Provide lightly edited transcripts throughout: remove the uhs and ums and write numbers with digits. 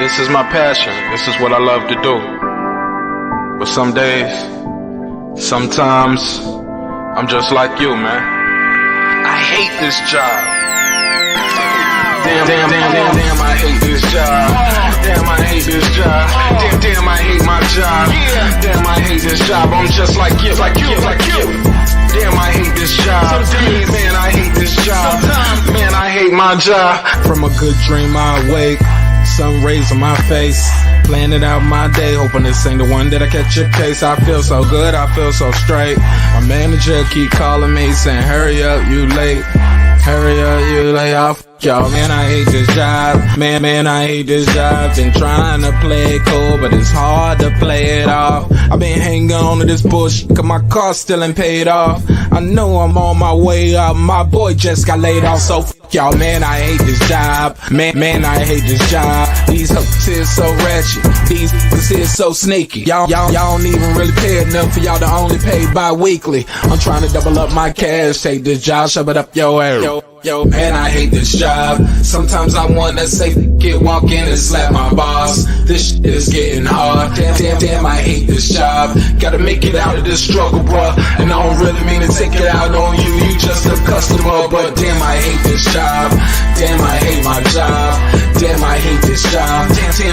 This is my passion. This is what I love to do. But some days, sometimes, I'm just like you, man. I hate this job. Damn, I hate this job. Damn, I hate this job. Damn, I hate my job. Damn, I hate this job. I'm just like you. Damn, I hate this job. Man, I hate this job. Man, I hate my job. From a good dream I awake, sun rays on my face, planning out my day, hoping this ain't the one that I catch a case. I feel so good, I feel so straight. My manager keep calling me saying, hurry up, you late. Hurry up, you late. Y'all, man, I hate this job. Man, I hate this job. Been trying to play it cool, but it's hard to play it off. I've been hanging on to this bullshit, cause my car still ain't paid off. I know I'm on my way up, my boy just got laid off, so y'all, man, I hate this job. Man, I hate this job. These hoes is so ratchet, these hoes is so sneaky. Y'all don't even really pay enough for y'all to only pay bi-weekly. I'm trying to double up my cash, take this job, shove it up your ass. Yo, man, I hate this job. Sometimes I wanna say, walk in and slap my boss. This shit is getting hard. Damn, I hate this job. Gotta make it out of this struggle, bruh. And I don't really mean to take it out on you. You just a customer, but damn, I hate this job. Damn, I hate my job. Damn, I hate this job.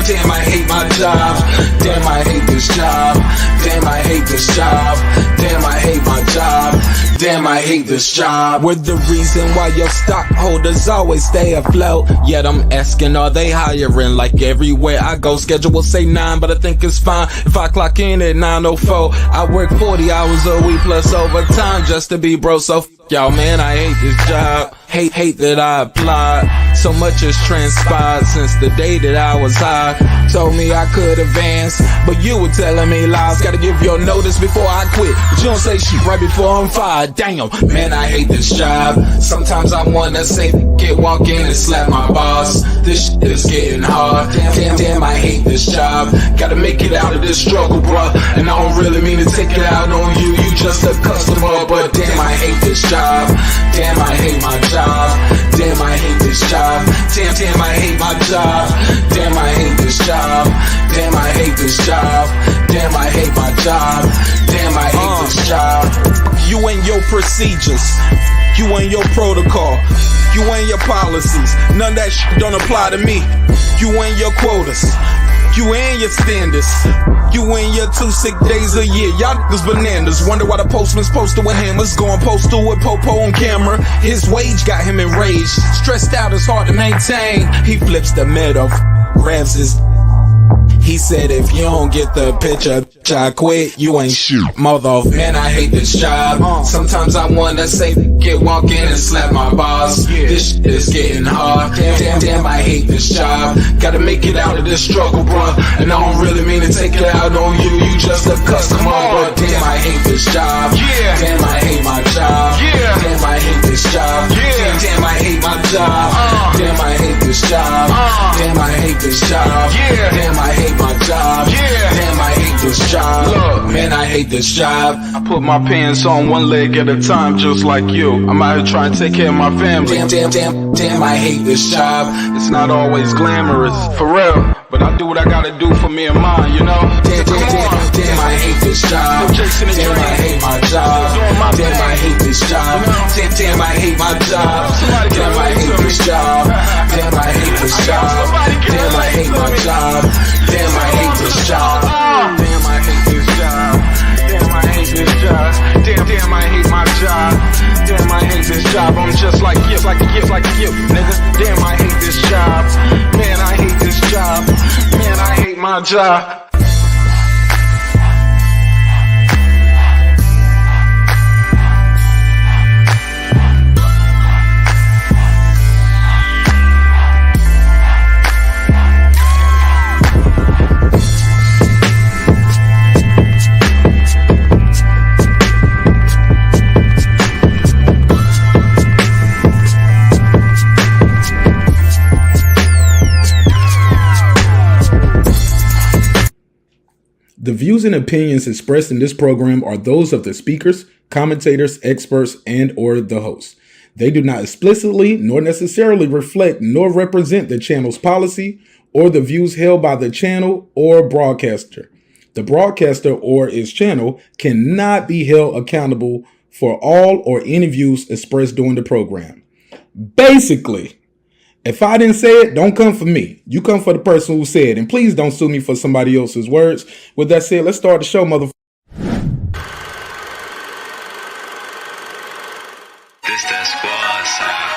Damn, I hate my job. Damn, I hate this job. Damn, I hate this job. Damn, I hate my job. Damn, I hate this job. We're the reason why your stockholders always stay afloat. Yet I'm asking, are they hiring? Like everywhere I go, schedule will say 9, but I think it's fine if I clock in at 9:04. I work 40 hours a week plus overtime just to be bro. So y'all, man, I hate this job. Hate that I applied. So much has transpired since the day that I was high. Told me I could advance, but you were telling me lies. Gotta give your notice before I quit, but you don't say shit right before I'm fired. Damn, man, I hate this job. Sometimes I wanna say, walk in and slap my boss. This shit is getting hard. Damn, I hate this job. Gotta make it out of this struggle, bruh. And I don't really mean to take it out on you. You just a customer, but damn, I hate this job. Damn, I hate my job. Damn, I hate this job. Damn, I hate my job. Damn, I hate this job. Damn, I hate this job. Damn, I hate my job. Damn, I hate this job. You and your procedures, you and your protocol, you and your policies, none of that shit don't apply to me. You and your quotas, you and your standards, you and your 2 sick days a year. Y'all niggas bananas. Wonder why the postman's posted with hammers, going postal with Popo on camera. His wage got him enraged, stressed out, it's hard to maintain. He flips the middle, grabs his. He said, if you don't get the picture, I quit, you ain't shit, mother. Man, I hate this job. Sometimes I wanna say, walk in and slap my boss. This shit is getting hard. Damn, I hate this job. Gotta make it out of this struggle, bruh. And I don't really mean to take it out on you. You just a customer, but damn, I hate this job. Damn, I hate my job. Damn, I hate this job. Damn, I hate my job. Damn, I hate this job. Damn, I hate this job. Damn, I hate my job. Damn, I hate this job. Look, man, I hate this job. I put my pants on one leg at a time, just like you. I'm out here trying to take care of my family. Damn, I hate this job. It's not always glamorous, for real, but I do what I gotta do for me and mine, you know? Damn, I hate this job. Damn, I hate my job. Damn, I hate this job. Damn, I hate my job. Damn, I hate this job. Damn, I hate this job. Damn, I hate my job. Damn, I hate this job. Damn, I hate this job. Damn, I hate this job. Damn, I hate my job. Damn, I hate this job. I'm just like you, nigga. Damn, I hate this job. Man, I hate this job. Man, I hate my job. The views and opinions expressed in this program are those of the speakers, commentators, experts, and/or the hosts. They do not explicitly nor necessarily reflect nor represent the channel's policy or the views held by the channel or broadcaster. The broadcaster or its channel cannot be held accountable for all or any views expressed during the program. Basically, if I didn't say it, don't come for me. You come for the person who said it. And please don't sue me for somebody else's words. With that said, let's start the show, motherfucker. This that squad sound.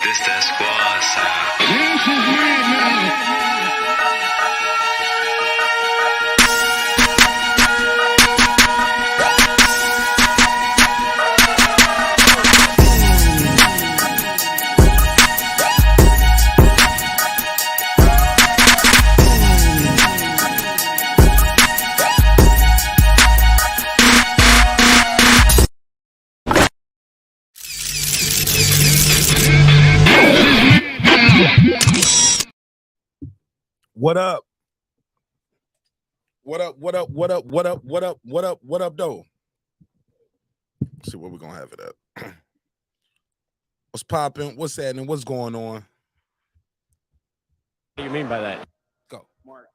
This that squad sound. What up? What up? What up? What up? What up? What up? What up? What up, though? Let's see where we're gonna have it at. What's popping? What's happening? What's going on? What do you mean by that? Go. Mark,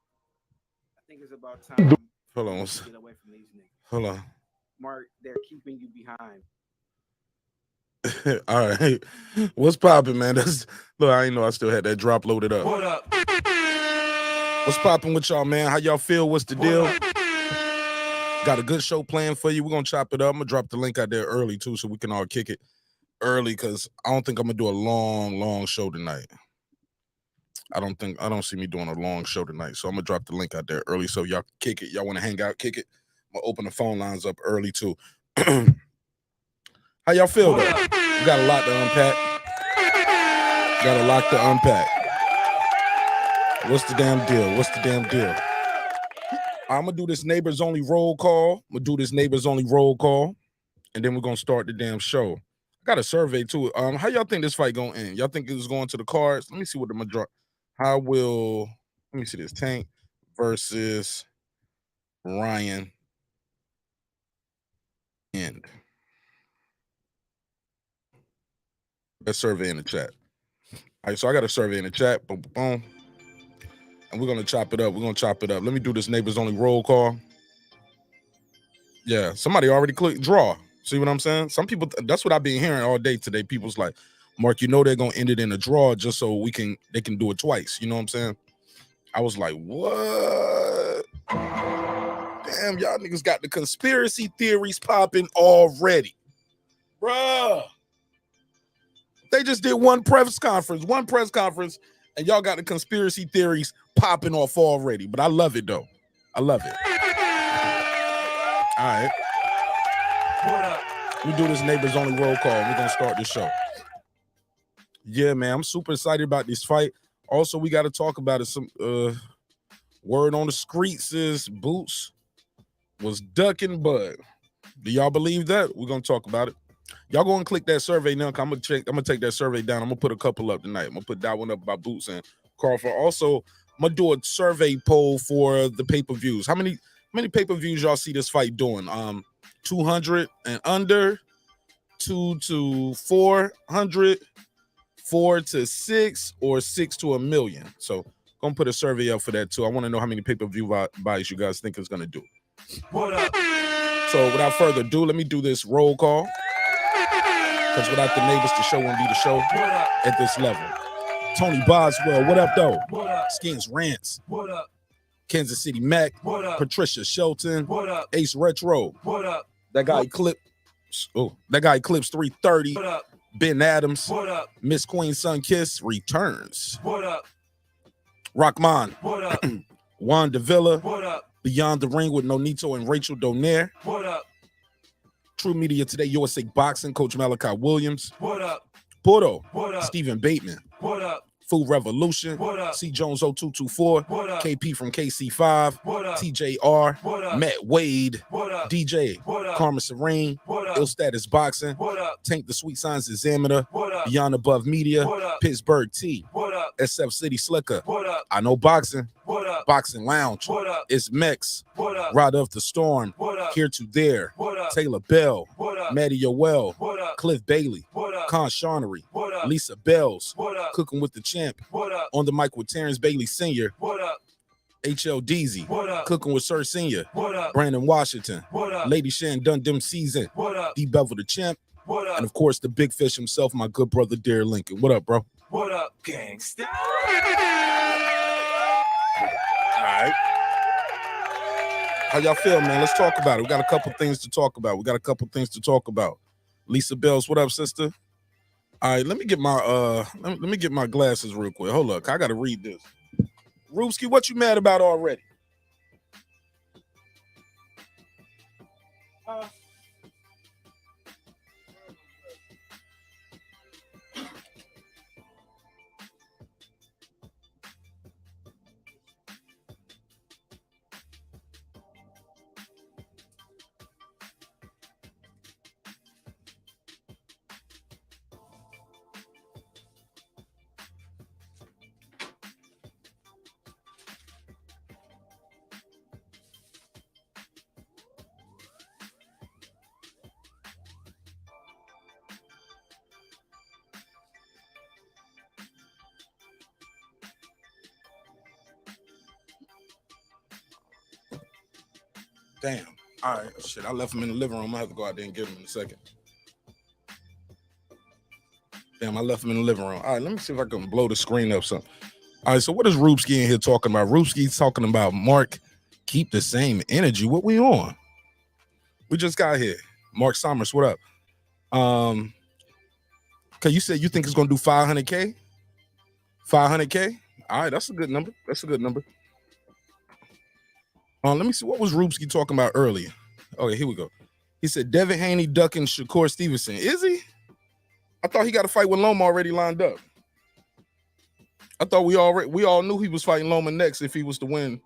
I think it's about time Hold on. you get away from these niggas. Hold on. Mark, they're keeping you behind. All right. What's popping, man? That's look. I didn't know I still had that drop loaded up. What up? What's popping with y'all, man? How y'all feel? What's the deal? Got a good show planned for you. We're gonna chop it up. I'm gonna drop the link out there early too, so we can all kick it early. Because I don't think I'm gonna do a long show tonight. I don't see me doing a long show tonight. So I'm gonna drop the link out there early, so y'all kick it. Y'all want to hang out, kick it. I'm gonna open the phone lines up early too. How y'all feel though? We got a lot to unpack. Got a lot to unpack. What's the damn deal? What's the damn deal? I'm gonna do this neighbors only roll call. And then we're gonna start the damn show. I got a survey too. How y'all think this fight gonna end? Y'all think it's going to the cards? Let me see what the majority. Let me see this. Tank versus Ryan end. That survey in the chat. All right, so I got a survey in the chat. Boom, boom. And we're gonna chop it up. Let me do this neighbors only roll call. Yeah, somebody already clicked draw. See what I'm saying? Some people, that's what I've been hearing all day today. People's like, Mark, you know they're gonna end it in a draw just so they can do it twice. You know what I'm saying? I was like, what? Damn, y'all niggas got the conspiracy theories popping already. Bruh. They just did one press conference, and y'all got the conspiracy theories popping off already. But I love it though. I love it. All right. What up? We do this neighbors only roll call. We're gonna start this show. Yeah, man. I'm super excited about this fight. Also, we got to talk about it. Some word on the streets is Boots was ducking Bud. Do y'all believe that? We're gonna talk about it. Y'all go and click that survey now. I'm gonna take that survey down. I'm gonna put a couple up tonight. I'm gonna put that one up by Boots and Crawford. Also, I'm gonna do a survey poll for the pay-per-views. How many pay-per-views y'all see this fight doing? 200 and under, 2 to 400, 4 to 6, or 6 to 1 million. So gonna put a survey up for that too. I want to know how many pay-per-view buys you guys think it's gonna do. What up? So without further ado, let me do this roll call. Because without the neighbors, the show won't be the show at this level. Tony Boswell, what up, though? What up? Skins Rants. What up? Kansas City Mac. What up? Patricia Shelton. What up? Ace Retro. What up? That guy Eclipse 330. What up? Ben Adams. What up? Miss Queen Sun Kiss returns. What up? Rockman. What up? Juan Davila. What up? Beyond the Ring with Nonito and Rachel Donaire. What up? True Media Today, USA Boxing, Coach Malachi Williams. What up? Porto. What up? Stephen Bateman. What up? Food Revolution, What up? C Jones 0224, What up? KP from KC5, What up? TJR, What up? Matt Wade, What up? DJ, What up? Karma Serene, What up? Ill Status Boxing, What up? Tank the Sweet Signs Examiner, What up? Beyond Above Media, What up? Pittsburgh T, What up? SF City Slicker, What up? I Know Boxing, What up? Boxing Lounge, What up? It's Mex, What up? Rod of the Storm, What up? Here to There, What up? Taylor Bell, What up? Maddie Yoel, What up? Cliff Bailey, What up? Con Shawnery, What up? Lisa Bells, What up? Cooking with the Champ, What up? on the mic with Terrence Bailey Sr., What up? HL Deezy, What up? Cooking with Sir Sr., What up? Brandon Washington, What up? Lady Shan Dundum Season, What up? D Bevel the Champ, What and up? of course the big fish himself, my good brother Derek Lincoln. What up, bro? What up, gangsta? All right. How y'all feel, man? Let's talk about it. We got a couple things to talk about. Lisa Bells, what up, sister? All right, let me get my let me get my glasses real quick. Hold up, I gotta read this. Rubski, what you mad about already? Damn. All right. Shit, I left him in the living room. I have to go out there and get him in a second. Damn, I left him in the living room. All right, let me see if I can blow the screen up something. All right, so what is Rubski in here talking about? Rubski's talking about Mark, keep the same energy. What we on? We just got here. Mark Summers, what up? Okay, you said you think it's gonna do 500K? 500K? All right, that's a good number. Let me see. What was Rubski talking about earlier? Okay, here we go. He said Devin Haney ducking Shakur Stevenson. Is he? I thought he got a fight with Loma already lined up. I thought we all knew he was fighting Loma next if he was to win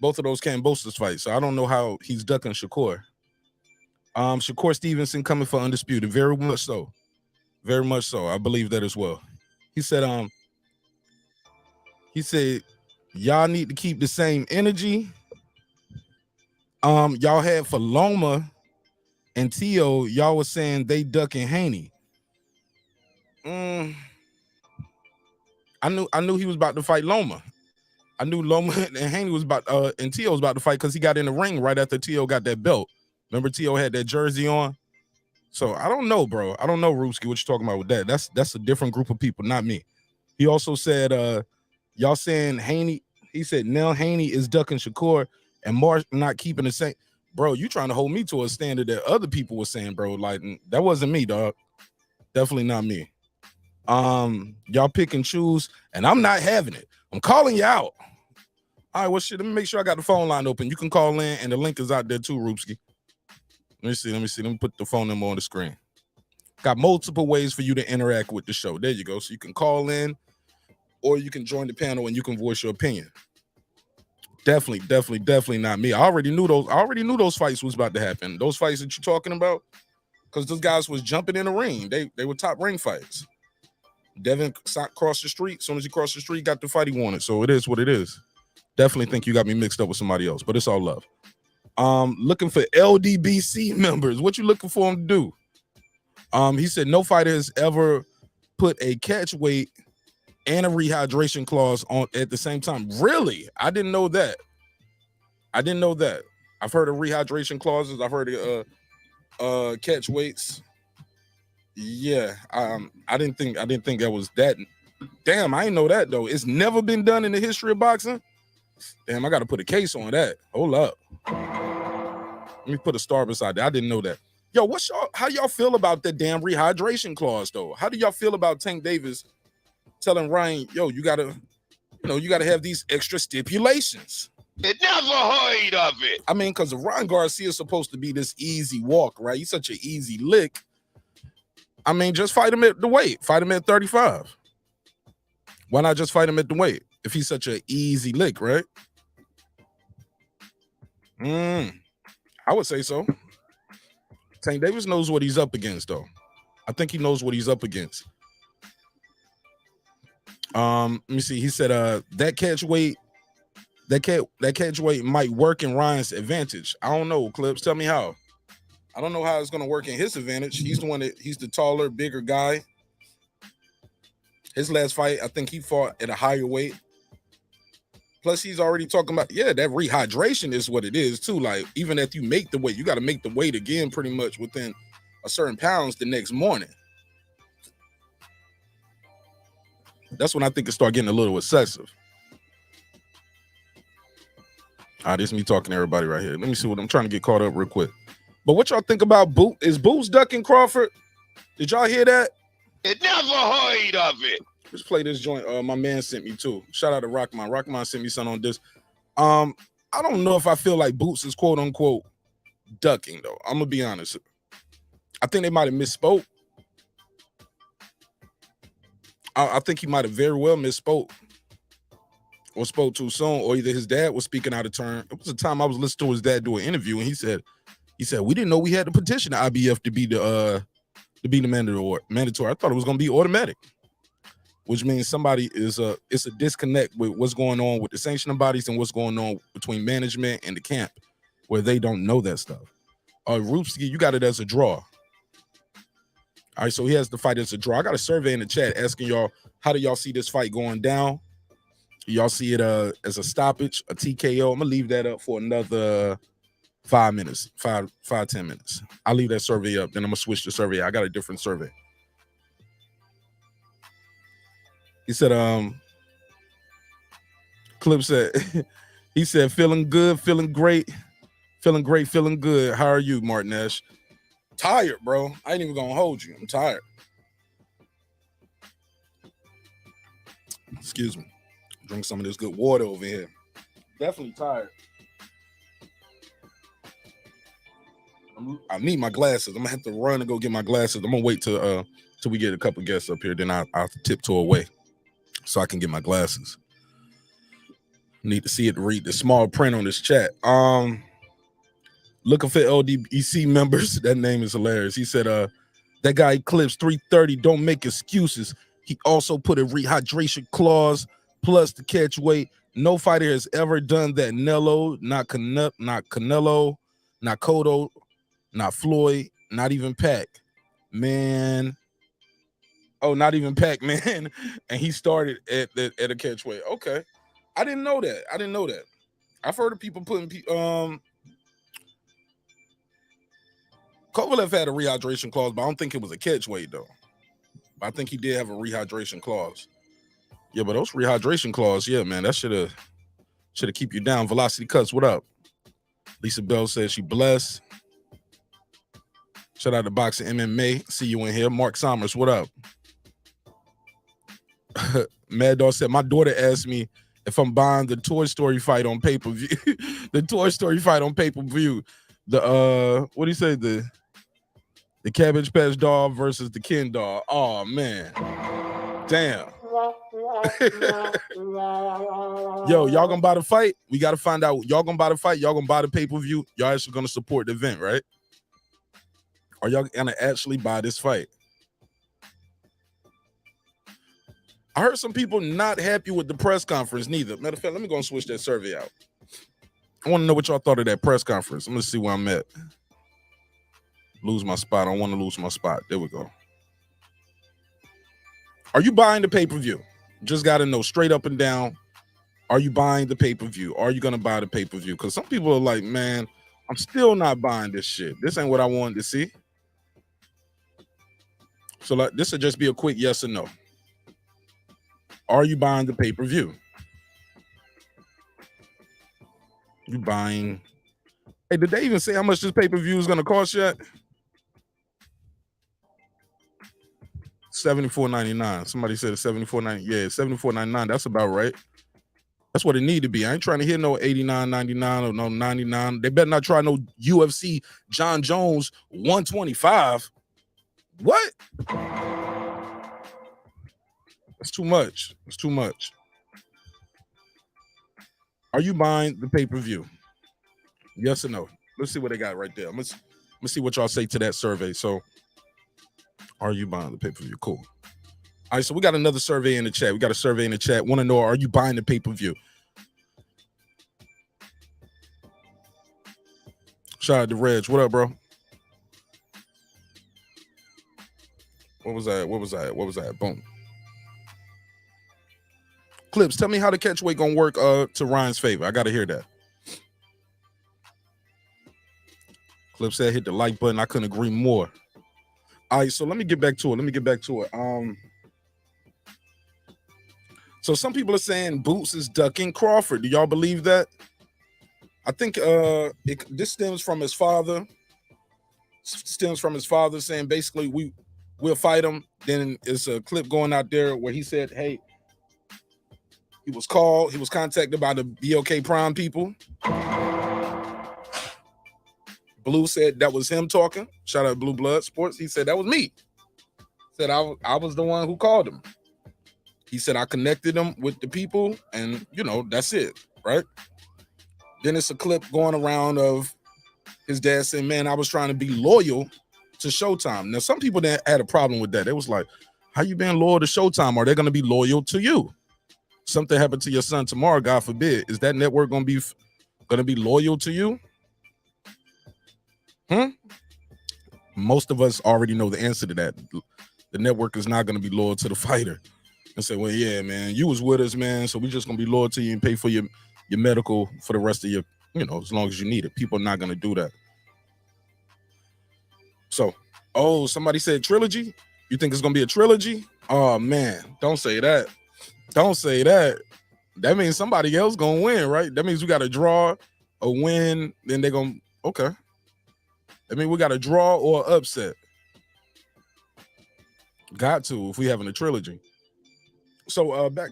both of those Cambosos fights. So I don't know how he's ducking Shakur. Shakur Stevenson coming for undisputed. Very much so. Very much so. I believe that as well. He said, y'all need to keep the same energy. Y'all had for Loma and Tio, y'all was saying they ducking Haney. I knew he was about to fight Loma. I knew Loma and Haney was about and Tio was about to fight because he got in the ring right after Tio got that belt. Remember Tio had that jersey on? So I don't know, bro. I don't know, Rubski, what you're talking about with that. That's a different group of people, not me. He also said, y'all saying Haney, he said Nell Haney is ducking Shakur and Mark not keeping the same. Bro, you trying to hold me to a standard that other people were saying, bro. Like, that wasn't me, dog. Definitely not me. Y'all pick and choose, and I'm not having it. I'm calling you out. All right, well, shit, let me make sure I got the phone line open. You can call in, and the link is out there too, Rubski. Let me see. Let me put the phone number on the screen. Got multiple ways for you to interact with the show. There you go. So you can call in, or you can join the panel and you can voice your opinion. Definitely not me. I already knew those fights was about to happen. Those fights that you're talking about, because those guys was jumping in the ring. They were top ring fights. Devin crossed the street. As soon as he crossed the street, got the fight he wanted. So it is what it is. Definitely think you got me mixed up with somebody else, but it's all love. Looking for LDBC members. What you looking for him to do? He said no fighter has ever put a catch weight and a rehydration clause on at the same time. Really? I didn't know that. I've heard of rehydration clauses. I've heard of catch weights. Yeah. I didn't think that was that. Damn, I didn't know that though. It's never been done in the history of boxing. Damn, I got to put a case on that. Hold up. Let me put a star beside that. I didn't know that. Yo, how y'all feel about that damn rehydration clause though? How do y'all feel about Tank Davis telling Ryan, yo, you gotta have these extra stipulations? It never heard of it. I mean, because Ryan Garcia is supposed to be this easy walk, right? He's such an easy lick. I mean, just fight him at the weight. Fight him at 35. Why not just fight him at the weight if he's such an easy lick, right? I would say so. Tank Davis knows what he's up against, though. I think he knows what he's up against. Let me see. He said that catch weight might work in Ryan's advantage. I don't know, Clips. Tell me how. I don't know how it's gonna work in his advantage. He's the taller, bigger guy. His last fight, I think he fought at a higher weight. Plus, he's already talking about, that rehydration is what it is, too. Like, even if you make the weight, you got to make the weight again pretty much within a certain pounds the next morning. That's when I think it start getting a little excessive. All right, this is me talking to everybody right here. Let me see what I'm trying to get caught up real quick. But what y'all think about Boot? Is Boots ducking Crawford? Did y'all hear that? It never heard of it. Let's play this joint. My man sent me too. Shout out to Rockman. Rockman sent me something on this. I don't know if I feel like Boots is quote unquote ducking though. I'm gonna be honest. I think they might have misspoke. I think he might have very well misspoke or spoke too soon, or either his dad was speaking out of turn. It was a time I was listening to his dad do an interview, and he said we didn't know we had to petition the IBF to be the mandatory. I thought it was gonna be automatic. Which means somebody it's a disconnect with what's going on with the sanctioning bodies and what's going on between management and the camp, where they don't know that stuff. Rupski, you got it as a draw. All right, so he has the fight as a draw. I got a survey in the chat asking y'all, how do y'all see this fight going down? Y'all see it as a stoppage, a TKO? I'm gonna leave that up for another 5 minutes, 10 minutes. I'll leave that survey up, then I'm gonna switch the survey. I got a different survey. He said, Clip said, he said, feeling good, feeling great, feeling good. How are you, Martin Nash? Tired, bro. I ain't even gonna hold you. I'm tired. Excuse me. Drink some of this good water over here. Definitely tired. I need my glasses. I'm gonna have to run and go get my glasses. I'm gonna wait till we get a couple guests up here. Then I'll tiptoe away so I can get my glasses. Need to see it, read the small print on this chat. Looking for LDBC members. That name is hilarious. He said, that guy Eclipse 330, don't make excuses. He also put a rehydration clause plus the catch weight. No fighter has ever done that. Nello, not Canelo, not Cotto, not Floyd, not even Pac. Man. Oh, not even Pac, man. And he started at a catch weight. Okay. I didn't know that. I've heard of people putting Kovalev had a rehydration clause, but I don't think it was a catch weight though. I think he did have a rehydration clause. Yeah, but those rehydration clause, yeah, man, that should have keep you down. Velocity Cuts, what up? Lisa Bell says she blessed. Shout out to Boxing MMA. See you in here. Mark Sommers, what up? Mad Dog said, my daughter asked me if I'm buying the Toy Story fight on pay-per-view. The Toy Story fight on pay-per-view. The what do you say? The Cabbage Patch doll versus the Ken doll. Oh man. Damn. Yo, y'all gonna buy the fight? We gotta find out. Y'all gonna buy the fight? Y'all gonna buy the pay-per-view? Y'all actually gonna support the event, right? Are y'all gonna actually buy this fight? I heard some people not happy with the press conference neither. Matter of fact, let me go and switch that survey out. I want to know what y'all thought of that press conference. I'm gonna see where I'm at. Lose my spot. I don't want to lose my spot. There we go. Are you buying the pay-per-view? Just got to know straight up and down. Are you buying the pay-per-view? Are you going to buy the pay-per-view? Because some people are like, man, I'm still not buying this shit. This ain't what I wanted to see. So like, this will just be a quick yes or no. Are you buying the pay-per-view? You buying? Hey, did they even say how much this pay-per-view is going to cost yet? $74.99. Somebody said it's $74.99. Yeah, $74.99. That's about right. That's what it need to be. I ain't trying to hear no $89.99 or no $99. They better not try no UFC John Jones 125. What? It's too much. It's too much. Are you buying the pay-per-view? Yes or no? Let's see what they got right there. Let's see what y'all say to that survey. So, are you buying the pay-per-view? Cool. All right, so we got another survey in the chat. We got a survey in the chat. Want to know, are you buying the pay-per-view? Shout out to Reg. What up, bro? What was that? Boom. Clips, tell me how the catch weight gonna work to Ryan's favor. I gotta hear that. Clips said hit the like button. I couldn't agree more. All right, so let me get back to it. So some people are saying Boots is ducking Crawford. Do y'all believe that? I think this stems from his father. Saying basically we'll fight him. Then it's a clip going out there where he said, hey, he was contacted by the BOK Prime people. Blue said that was him talking. Shout out Blue Blood Sports. He said that was me. Said I was the one who called him. He said I connected him with the people, and that's it, right? Then it's a clip going around of his dad saying, "Man, I was trying to be loyal to Showtime." Now, some people that had a problem with that. They was like, "How you being loyal to Showtime? Are they going to be loyal to you? Something happened to your son tomorrow, God forbid. Is that network going to be loyal to you?" Most of us already know the answer to that. The network is not going to be loyal to the fighter and say, "Well, yeah, man, you was with us, man, so we just going to be loyal to you and pay for your medical for the rest of your, as long as you need it." People are not going to do that. So, somebody said trilogy. You think it's going to be a trilogy? Oh, man, don't say that. Don't say that. That means somebody else going to win, right? That means we got to draw, a win, then they're going to, okay. I mean, we got a draw or upset. Got to if we having a trilogy. So back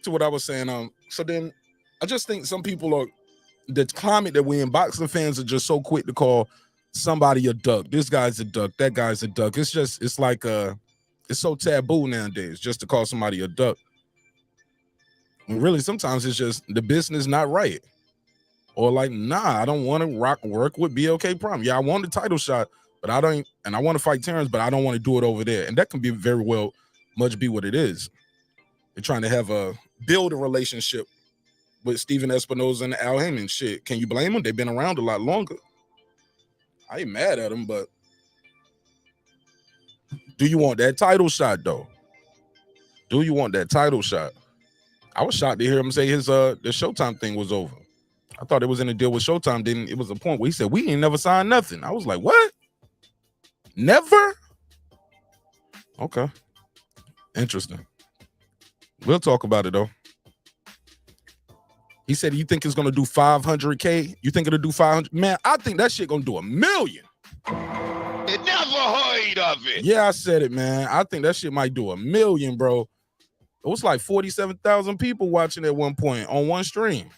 to what I was saying. So then I just think some people are, the climate that we in, boxing fans are just so quick to call somebody a duck. This guy's a duck. That guy's a duck. It's so taboo nowadays just to call somebody a duck. And really, sometimes it's just the business not right. Or like, nah, I don't want to work with BOK Prime. Yeah, I want the title shot, but I don't, and I want to fight Terence, but I don't want to do it over there. And that can be very well much be what it is. They're trying to build a relationship with Steven Espinoza and Al Heyman. Shit, can you blame them? They've been around a lot longer. I ain't mad at them, but do you want that title shot though? Do you want that title shot? I was shocked to hear him say the Showtime thing was over. I thought it was in a deal with Showtime. Then it was a point where he said, "We ain't never signed nothing." I was like, "What? Never?" Okay. Interesting. We'll talk about it though. He said, "You think it's gonna do 500K? You think it'll do 500? Man, I think that shit gonna do 1 million. You never heard of it. Yeah, I said it, man. I think that shit might do 1 million, bro. It was like 47,000 people watching at one point on one stream.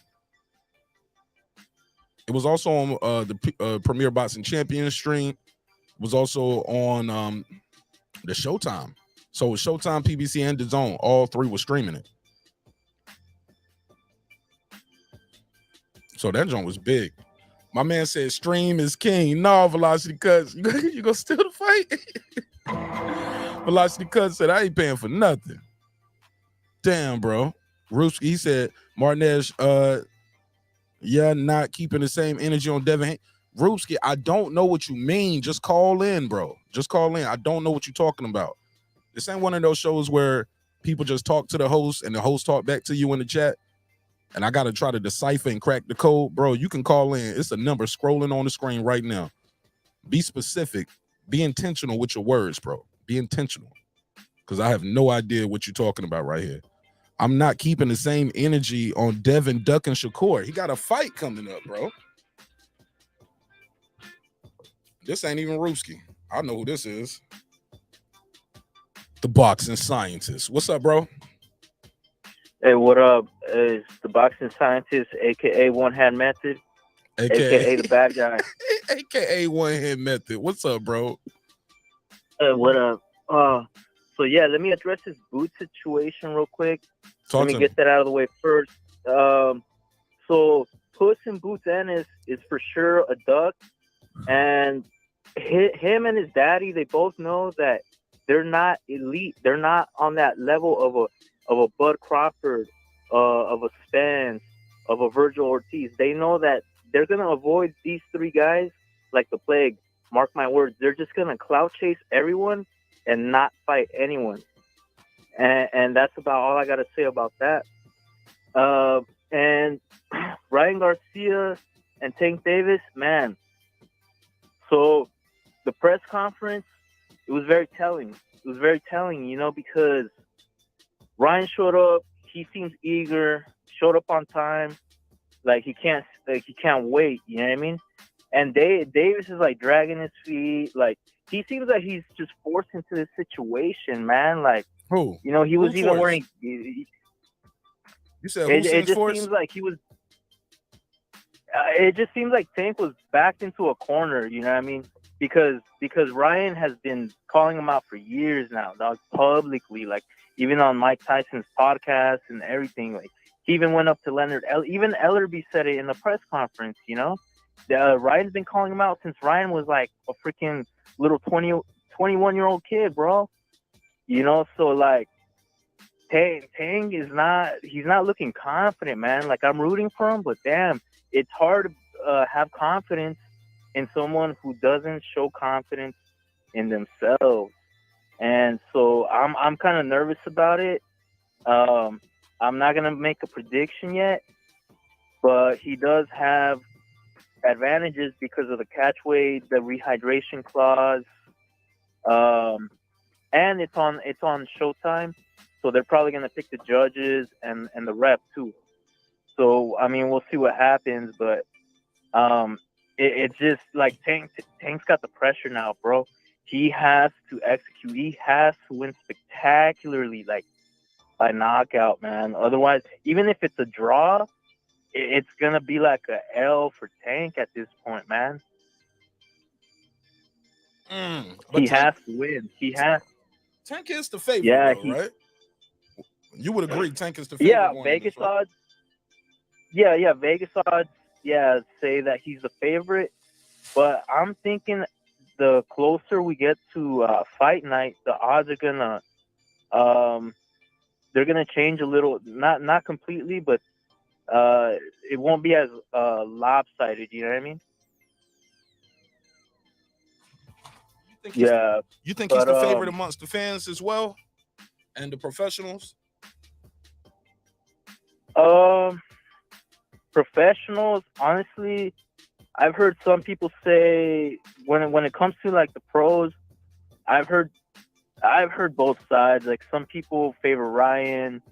It was also on the Premier Boxing Champions stream. It was also on the Showtime. So Showtime, PBC, and DAZN, all three were streaming it. So that joint was big. My man said stream is king. No, Velocity Cuts, you gonna steal the fight? Velocity Cuts said, "I ain't paying for nothing." Damn, bro. Ruski, he said, Martinez, not keeping the same energy on Devin. Rupski, I don't know what you mean. Just call in, bro. Just call in. I don't know what you're talking about. This ain't one of those shows where people just talk to the host and the host talk back to you in the chat. And I got to try to decipher and crack the code. Bro, you can call in. It's a number scrolling on the screen right now. Be specific. Be intentional with your words, bro. Be intentional. Because I have no idea what you're talking about right here. I'm not keeping the same energy on Devin, Duck, and Shakur. He got a fight coming up, bro. This ain't even Ruski. I know who this is. The boxing scientist. What's up, bro? Hey, what up? It's the boxing scientist, a.k.a. One Hand Method, a.k.a. the bad guy. a.k.a. One Hand Method. What's up, bro? Hey, what up? So yeah, let me address this boot situation real quick. Talk Let me to get that out of the way first. So Puss in Boots Ennis is for sure a duck, and him and his daddy, they both know that they're not elite. They're not on that level of a Bud Crawford, of a Spence, of a Virgil Ortiz. They know that they're gonna avoid these three guys like the plague. Mark my words. They're just gonna clout chase everyone and not fight anyone. And that's about all I got to say about that. And Ryan Garcia and Tank Davis, man. So the press conference, it was very telling. It was very telling, because Ryan showed up. He seems eager. Showed up on time. Like he can't wait. You know what I mean? And Davis is like dragging his feet. Like he seems like he's just forced into this situation, man. Like who? He was Who even forced? wearing. You said who It just forced? seems like he was. It just seems like Tank was backed into a corner. You know what I mean? Because Ryan has been calling him out for years now, dog, publicly. Like even on Mike Tyson's podcast and everything. Like he even went up to Leonard. Even Ellerby said it in the press conference. Ryan's been calling him out since Ryan was like a freaking little 21-year-old kid, bro. So like Tang is he's not looking confident, man. Like I'm rooting for him, but damn, it's hard to have confidence in someone who doesn't show confidence in themselves. And so I'm kind of nervous about it. I'm not gonna make a prediction yet, but he does have advantages because of the catch weight, the rehydration clause, and it's on Showtime, so they're probably gonna pick the judges and the rep too. So I mean, we'll see what happens, but it's just like Tank's got the pressure now, bro. He has to execute. He has to win spectacularly, like by knockout, man. Otherwise, even if it's a draw, it's gonna be like a L for Tank at this point, man. He has to win. Tank is the favorite, though, right? You would agree, Tank is the favorite. Yeah, Vegas odds. Yeah, Vegas odds. Yeah, say that he's the favorite, but I'm thinking the closer we get to fight night, the odds are gonna they're gonna change a little. Not completely, but it won't be as lopsided. You know what I mean? You think he's the favorite amongst the fans as well, and the professionals? Professionals, honestly, I've heard some people say when it comes to like the pros, I've heard both sides. Like some people favor Ryan,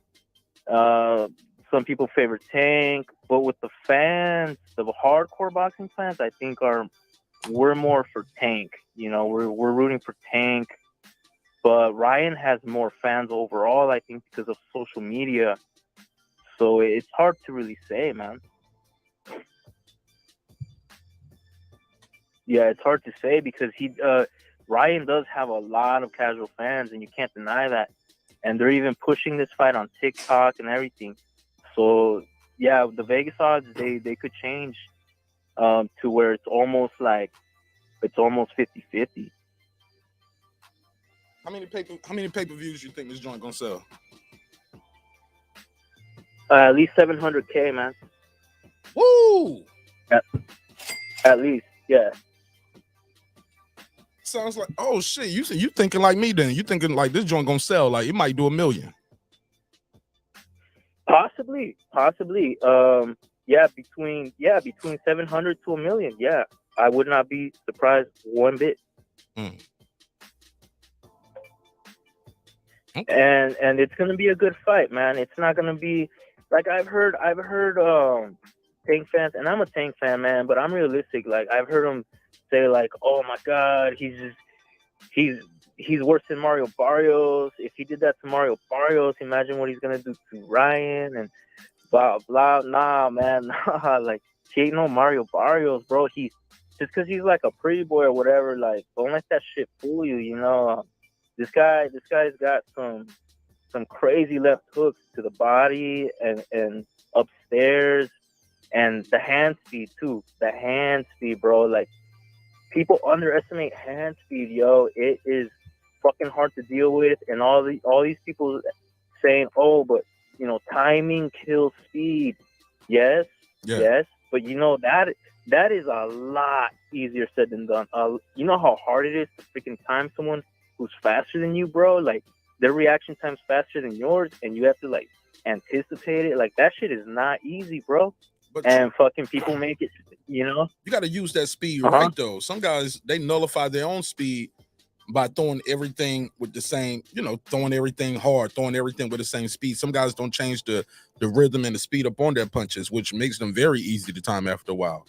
some people favor Tank, but with the fans, the hardcore boxing fans, I think we're more for Tank. We're rooting for Tank, but Ryan has more fans overall, I think, because of social media. So it's hard to really say, man. Yeah, it's hard to say because Ryan does have a lot of casual fans, and you can't deny that. And they're even pushing this fight on TikTok and everything. So yeah, the Vegas odds they could change to where it's almost 50-50. How many pay-per-views you think this joint gonna sell? At least 700K, man. Woo! At least, yeah. Sounds like, oh shit, you thinking like me then. You thinking like this joint gonna sell, like it might do 1 million. Possibly. Between 700 to 1 million. Yeah. I would not be surprised one bit. Okay. And it's gonna be a good fight, man. It's not gonna be like I've heard Tank fans, and I'm a Tank fan, man, but I'm realistic. Like I've heard them say like, oh my God, he's worse than Mario Barrios. If he did that to Mario Barrios, imagine what he's gonna do to Ryan and blah blah. Nah, man, nah. Like he ain't no Mario Barrios, bro. Just because he's like a pretty boy or whatever, like don't let that shit fool you. This guy's got some crazy left hooks to the body and upstairs, and the hand speed too. The hand speed, bro. Like, people underestimate hand speed, yo. It is fucking hard to deal with, and all these people saying, "Oh, but you know, timing kills speed." Yes, yes, but you know that is a lot easier said than done. You know how hard it is to freaking time someone who's faster than you, bro? Like, their reaction time's faster than yours, and you have to like anticipate it. Like, that shit is not easy, bro. But and fucking people make it, you know. You got to use that speed right, though. Some guys, they nullify their own speed by throwing everything with the same, you know, throwing everything hard, throwing everything with the same speed. Some guys don't change the rhythm and the speed up on their punches, which makes them very easy to time after a while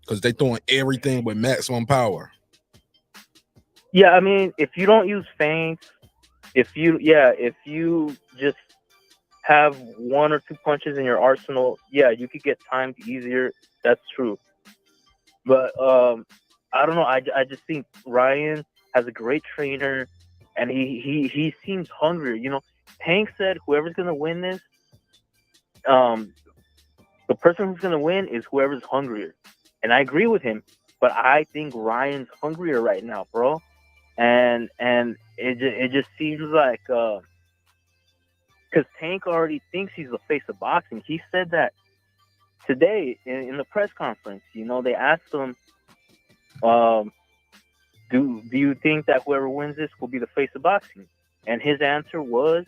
because they throwing everything with maximum power. Yeah, I mean, if you don't use feints, if you just have one or two punches in your arsenal, yeah, you could get timed easier. That's true. But I don't know. I just think Ryan has a great trainer, and he seems hungrier. You know, Tank said whoever's gonna win this, the person who's gonna win is whoever's hungrier, and I agree with him. But I think Ryan's hungrier right now, bro, and it just seems like because Tank already thinks he's the face of boxing. He said that today in the press conference. You know, they asked him, do you think that whoever wins this will be the face of boxing? And his answer was,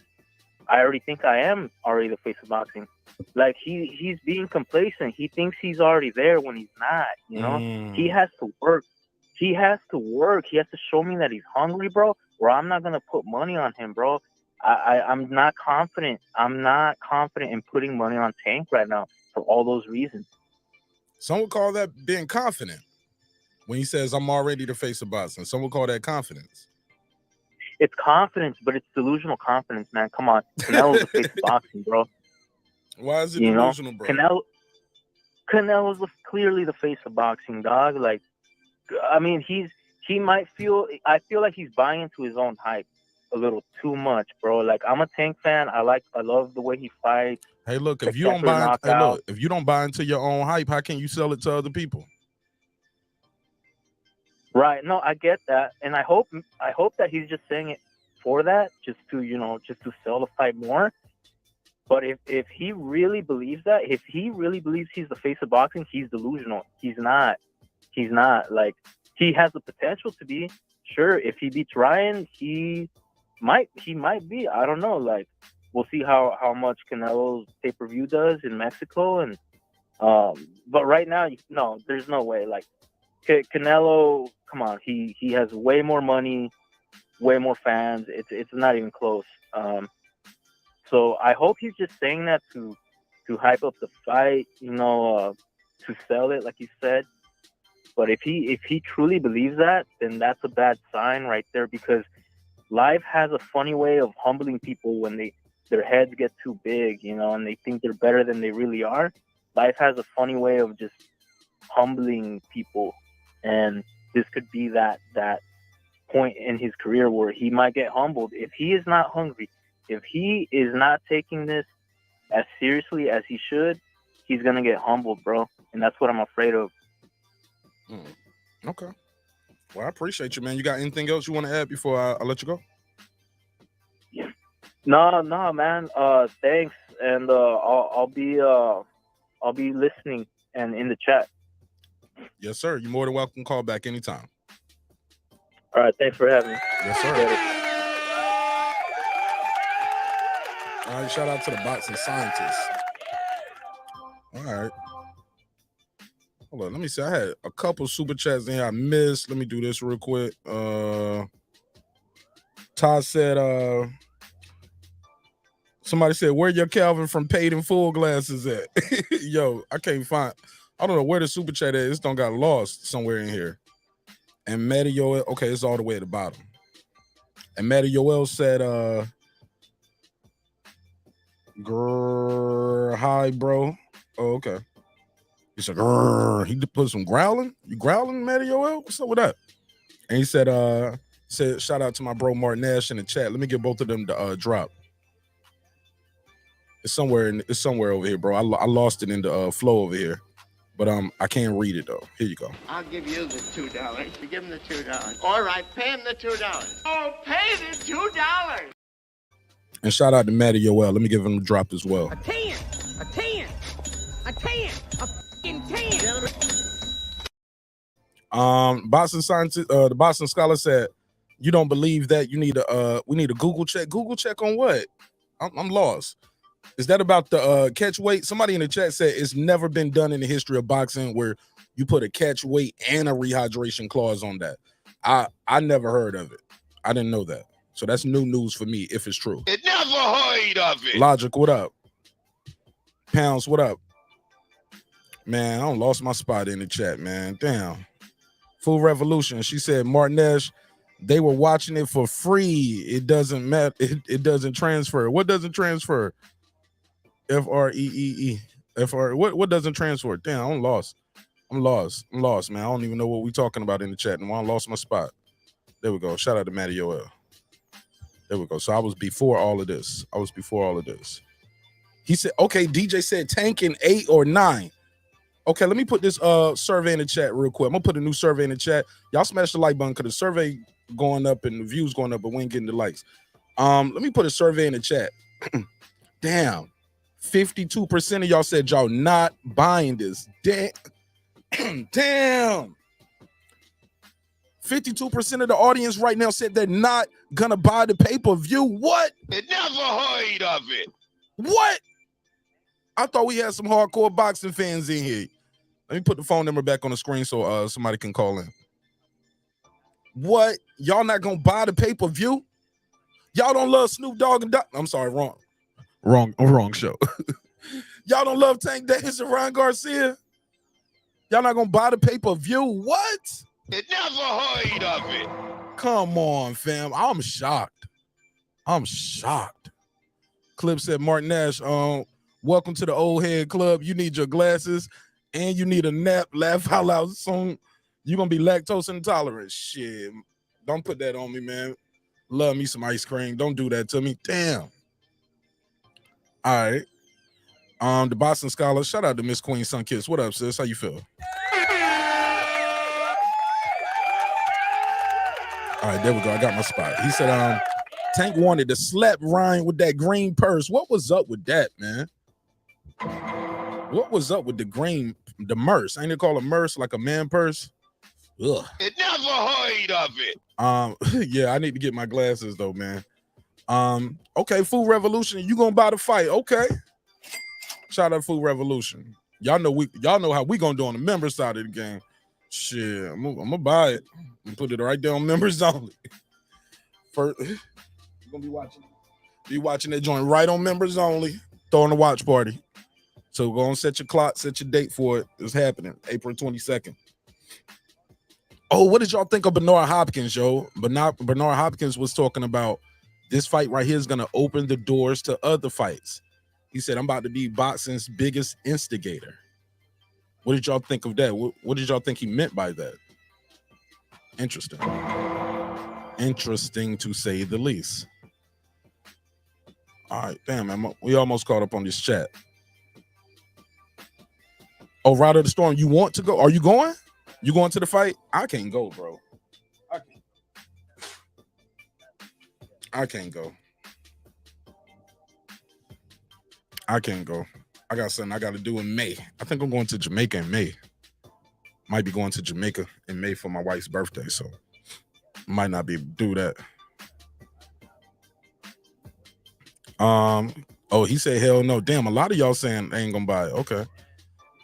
I already think I am already the face of boxing. Like, he's being complacent. He thinks he's already there when he's not, you know? He has to work. He has to show me that he's hungry, bro, or I'm not going to put money on him, bro. I'm not confident. I'm not confident in putting money on Tank right now for all those reasons. Some would call that being confident. When he says, I'm already the face of boxing, some would call that confidence. It's confidence, but it's delusional confidence, man. Come on. Canelo's the face of boxing, bro. Why is it delusional, bro? Canelo's clearly the face of boxing, dog. Like, I mean, I feel like he's buying into his own hype a little too much, bro. Like, I'm a Tank fan. I love the way he fights. Hey, look, if you don't buy into your own hype, how can you sell it to other people? Right. No, I get that. And I hope that he's just saying it for that, just to sell the fight more. But if he really believes that, if he really believes he's the face of boxing, he's delusional. He's not. Like, he has the potential to be. Sure, if he beats Ryan, he might be. I don't know. Like, we'll see how much Canelo's pay-per-view does in Mexico. And but right now, no, there's no way. Like, Canelo, come on, he has way more money, way more fans. It's not even close. So I hope he's just saying that to hype up the fight, to sell it, like you said. But if he truly believes that, then that's a bad sign right there, because life has a funny way of humbling people when their heads get too big, and they think they're better than they really are. Life has a funny way of just humbling people. And this could be that point in his career where he might get humbled. If he is not hungry, if he is not taking this as seriously as he should, he's going to get humbled, bro. And that's what I'm afraid of. Okay. Well, I appreciate you, man. You got anything else you want to add before I let you go? Yeah. No, man. Thanks. And I'll be listening and in the chat. Yes, sir. You're more than welcome to call back anytime. All right. Thanks for having me. Yes, sir. All right. Shout out to the boxing scientists. All right. Hold on. Let me see. I had a couple super chats in here I missed. Let me do this real quick. Todd said, somebody said, where your Calvin from Paid in Full glasses at? Yo, I can't find. I don't know where the super chat is. This don't got lost somewhere in here. And Matty Yoel, okay, it's all the way at the bottom. And Matty Yoel said, hi, bro. Oh, okay. He said, he put some growling. You growling, Matty Yoel? What's up with that? And he said, Said shout out to my bro Martin Nash in the chat. Let me get both of them to drop. It's somewhere over here, bro. I lost it in the flow over here, but I can't read it though. Here you go. I'll give you the $2. You give him the $2. All right, pay him the $2. Oh, pay the $2. And shout out to Matty Yoel. Let me give him a drop as well. A 10, a 10, a 10, a fucking 10. Boston scientist, the Boston scholar said, "You don't believe that? You need we need a Google check. Google check on what? I'm lost. Is that about the catch weight? Somebody in the chat said it's never been done in the history of boxing where you put a catch weight and a rehydration clause on that. I never heard of it. I didn't know that. So that's new news for me if it's true. It never heard of it. Logic, what up? Pounds, what up? Man, I lost my spot in the chat, man. Damn. Full Revolution. She said, Martinez, they were watching it for free. It doesn't matter. It doesn't transfer. What doesn't transfer? FREEE. What doesn't transfer? Damn, I'm lost. I'm lost, man. I don't even know what we're talking about in the chat. And I lost my spot. There we go. Shout out to Matty Yoel. There we go. So I was before all of this. He said, okay, DJ said tanking 8 or 9. Okay, let me put this survey in the chat real quick. I'm gonna put a new survey in the chat. Y'all smash the like button because the survey going up and the views going up, but we ain't getting the likes. Let me put a survey in the chat. Damn, 52% of y'all said y'all not buying this. Damn. 52% of the audience right now said they're not gonna buy the pay-per-view. What? It never heard of it. What? I thought we had some hardcore boxing fans in here. Let me put the phone number back on the screen so somebody can call in. What? Y'all not gonna buy the pay-per-view? Y'all don't love Snoop Dogg and I'm sorry, wrong show. Y'all don't love Tank Davis and Ryan Garcia? Y'all not gonna buy the pay-per-view? What? It never heard of it. Come on, fam. I'm shocked. Clip said, Martin Nash, welcome to the old head club. You need your glasses and you need a nap. Laugh out loud soon. You're going to be lactose intolerant. Shit. Don't put that on me, man. Love me some ice cream. Don't do that to me. Damn. All right. The Boston Scholar. Shout out to Miss Queen Sunkiss. What up, sis? How you feel? All right, there we go. I got my spot. He said, Tank wanted to slap Ryan with that green purse. What was up with that, man? What was up with the merce? Ain't it called a merce, like a man purse? Ugh. It never heard of it. Yeah, I need to get my glasses though, man. Okay, Food Revolution, you gonna buy the fight? Okay. Shout out Food Revolution. Y'all know how we gonna do on the member side of the game. Shit, I'm gonna buy it and put it right there on members only. First, you're gonna be watching that joint right on members only. Throwing a watch party. So go and set your clock, set your date for it. It's happening April 22nd. Oh, what did y'all think of Bernard Hopkins, yo? Bernard Hopkins was talking about this fight right here is gonna open the doors to other fights. He said, I'm about to be boxing's biggest instigator. What did y'all think of that? What did y'all think he meant by that? Interesting. Interesting to say the least. All right, damn, man. We almost caught up on this chat. Oh, Ride of the Storm, you want to go? Are you going? You going to the fight? I can't go, bro. I can't go. I got something I got to do in May. I think I'm going to Jamaica in May. Might be going to Jamaica in May for my wife's birthday, so might not be able to do that. Oh, he said hell no. Damn, a lot of y'all saying they ain't gonna buy it. Okay.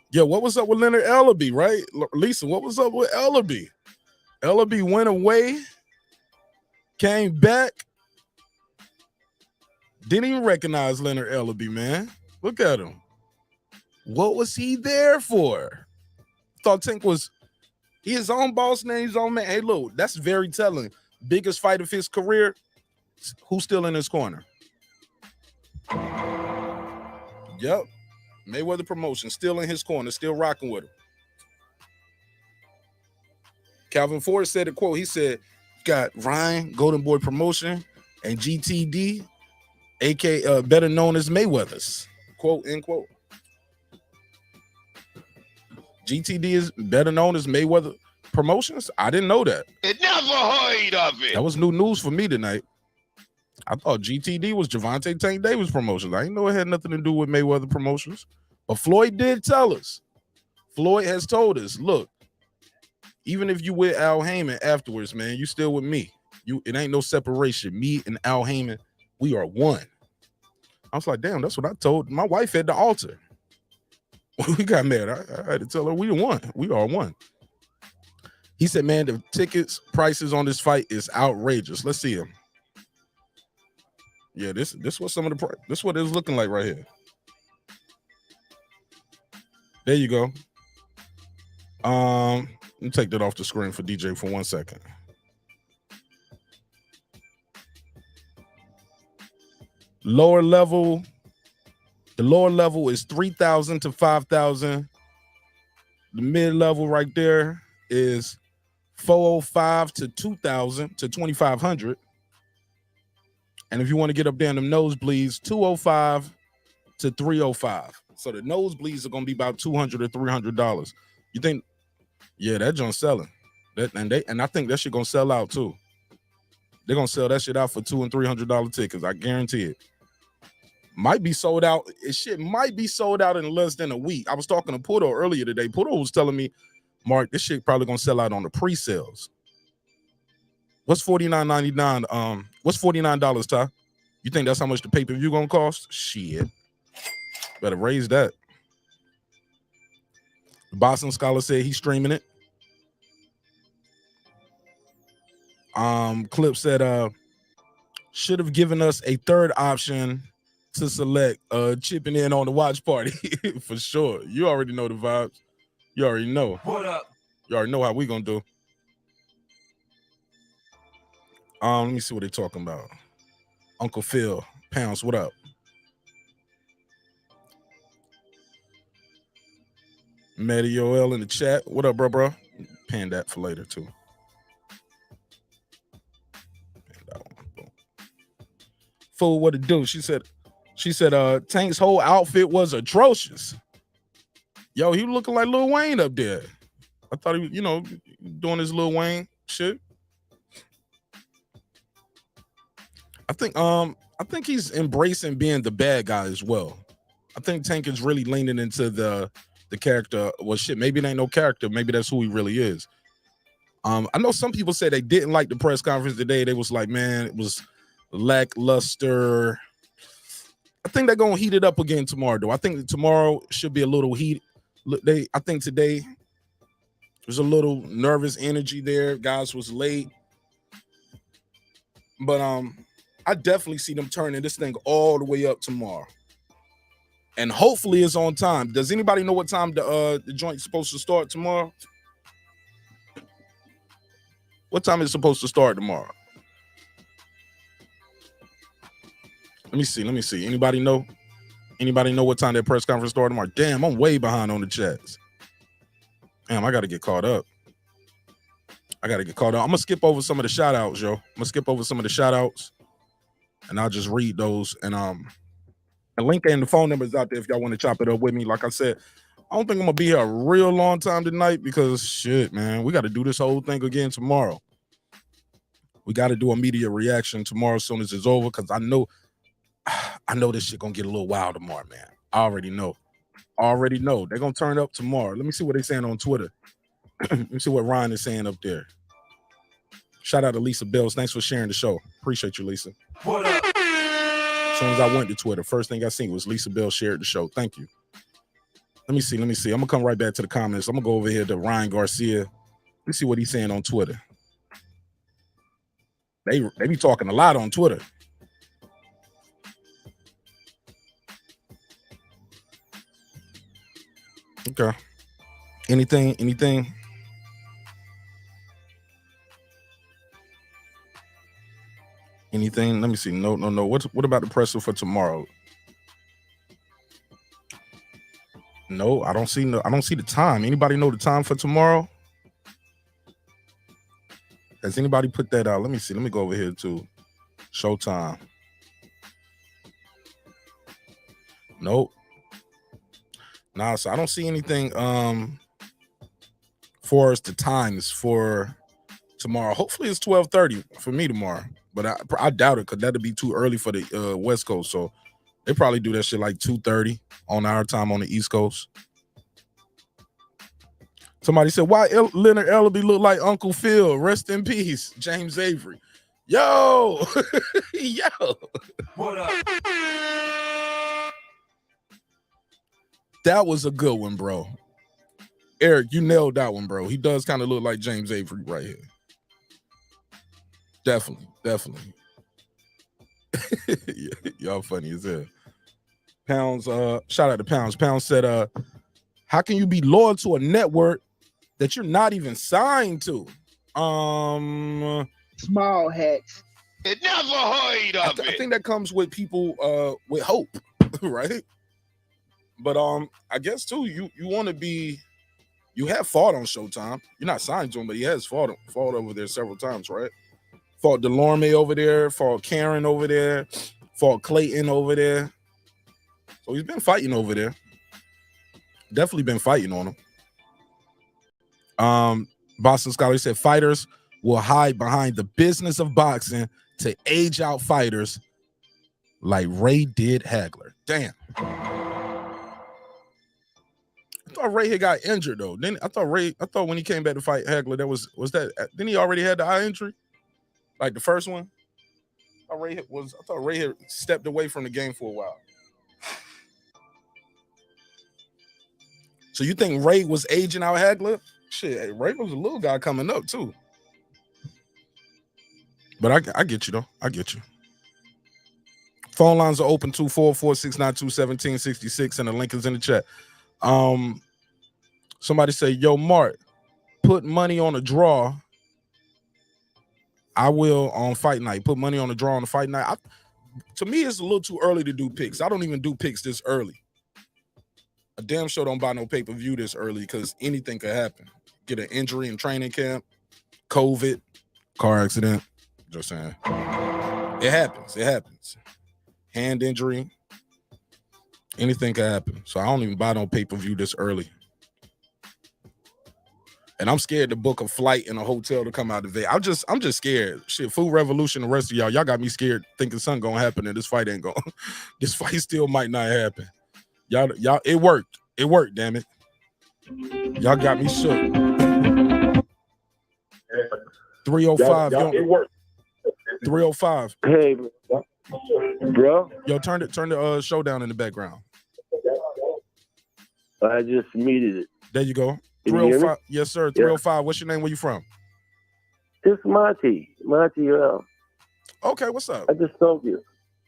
Yeah, what was up with Leonard Ellaby, right? Lisa, what was up with Ellaby? Ellaby went away, came back, didn't even recognize Leonard Ellaby, man. Look at him. What was he there for? Thought Tank was his own boss name, his own man. Hey, look, that's very telling. Biggest fight of his career. Who's still in his corner? Yep. Mayweather Promotion, still in his corner, still rocking with him. Calvin Ford said a quote. He said, got Ryan, Golden Boy Promotion, and GTD, aka better known as Mayweather's. Quote, end quote. GTD is better known as Mayweather Promotions. I didn't know that. You never heard of it. That was new news for me tonight. I thought GTD was Gervonta Tank Davis Promotions. I didn't know it had nothing to do with Mayweather Promotions. But Floyd did tell us. Floyd has told us, look, even if you with Al Heyman afterwards, man, you still with me. It ain't no separation. Me and Al Heyman, we are one. I was like, damn, that's what I told my wife at the altar. When we got married, I had to tell her we won. We are one. He said, man, the tickets prices on this fight is outrageous. Let's see him. Yeah, this was some of the this what it was looking like right here. There you go. Let me take that off the screen for DJ for 1 second. Lower level. The lower level is 3,000 to 5,000. The mid level right there is 405 to 2,000 to 2,500. And if you want to get up there in the nosebleeds, 205 to 305. So the nosebleeds are going to be about $200 or $300. You think? Yeah, that joint's selling. And I think that shit going to sell out too. They're going to sell that shit out for $200 and $300 tickets. I guarantee it. Might be sold out. Shit might be sold out in less than a week. I was talking to Puto earlier today. Puto was telling me, Mark, this shit probably going to sell out on the pre-sales. What's $49.99? What's $49, Ty? You think that's how much the pay-per-view gonna cost? Shit. Better raise that. The Boston Scholar said he's streaming it. Clip said should have given us a third option to select chipping in on the watch party. For sure. You already know the vibes. You already know. What up? You already know how we gonna do. Let me see what they're talking about. Uncle Phil, Pounds, what up? Maddie OL in the chat. What up, bro? Pan that for later, too. Pan that one. Boom. Fool, what it do? She said, Tank's whole outfit was atrocious. Yo, he looking like Lil Wayne up there. I thought he was, doing his Lil Wayne shit. I think he's embracing being the bad guy as well. I think Tank is really leaning into the character. Well, shit, maybe it ain't no character. Maybe that's who he really is. I know some people said they didn't like the press conference today. They was like, man, it was lackluster. I think they're gonna heat it up again tomorrow, though. I think tomorrow should be a little heat. I think today there's a little nervous energy there. Guys was late, but I definitely see them turning this thing all the way up tomorrow. And hopefully it's on time. Does anybody know what time the joint's supposed to start tomorrow? What time is it supposed to start tomorrow? Let me see. Anybody know? Anybody know what time that press conference started tomorrow? Damn, I'm way behind on the chats. Damn, I got to get caught up. I'm going to skip over some of the shout outs, yo. And I'll just read those. And the link and the phone number is out there if y'all want to chop it up with me. Like I said, I don't think I'm going to be here a real long time tonight because, shit, man, we got to do this whole thing again tomorrow. We got to do a media reaction tomorrow as soon as it's over because I know this shit going to get a little wild tomorrow, man. I already know. They're going to turn up tomorrow. Let me see what they're saying on Twitter. Let me see what Ryan is saying up there. Shout out to Lisa Bells. Thanks for sharing the show. Appreciate you, Lisa. What up? As soon as I went to Twitter, first thing I seen was Lisa Bell shared the show. Thank you. Let me see. I'm going to come right back to the comments. I'm going to go over here to Ryan Garcia. Let me see what he's saying on Twitter. They be talking a lot on Twitter. Okay. Anything? Let me see. No. What about the presser for tomorrow? No, I don't see the time. Anybody know the time for tomorrow? Has anybody put that out? Let me see. Let me go over here to Showtime. Nope. Nah, so I don't see anything for us the times for tomorrow. Hopefully it's 12:30 for me tomorrow, but I doubt it because that'd be too early for the West Coast. So they probably do that shit like 2:30 on our time on the East Coast. Somebody said, why Leonard Ellaby look like Uncle Phil? Rest in peace, James Avery. Yo, yo. What up? That was a good one, bro. Eric, you nailed that one, bro. He does kind of look like James Avery right here. Definitely. Y'all funny as hell. Pounds, shout out to Pounds. Pounds said, how can you be loyal to a network that you're not even signed to? Small hats. You never heard of I it. think that comes with people with hope, right? But I guess too, you want to be. You have fought on Showtime. You're not signed to him, but he has fought over there several times, right? Fought Delorme over there, fought Karen over there, fought Clayton over there. So he's been fighting over there. Definitely been fighting on him. Boston Scholar said fighters will hide behind the business of boxing to age out fighters like Ray did Hagler. Damn. I thought Ray had got injured though. Then I thought when he came back to fight Hagler, that was that. Then he already had the eye injury, like the first one. I thought Ray had stepped away from the game for a while. So you think Ray was aging out Hagler? Shit, Ray was a little guy coming up too. But I get you though. I get you. Phone lines are open 244-692-1766, and the link is in the chat. Somebody say, yo, Mark, put money on a draw. I will on fight night. Put money on a draw on the fight night. To me, it's a little too early to do picks. I don't even do picks this early. A damn show don't buy no pay-per-view this early because anything could happen. Get an injury in training camp, COVID, car accident. Just saying. It happens. Hand injury. Anything can happen. So I don't even buy no pay-per-view this early. And I'm scared to book a flight and a hotel to come out of there. I'm just scared. Shit, Food Revolution, the rest of y'all got me scared thinking something gonna happen and this fight ain't going. This fight still might not happen. Y'all, it worked. It worked, damn it. Y'all got me shook. 305. It worked. 305. Hey, bro. Yo, turn the show down in the background. I just muted it. There you go. Can you hear me? 305. Yes, sir. 305. What's your name? Where you from? It's Monty. Okay, what's up? I just told you.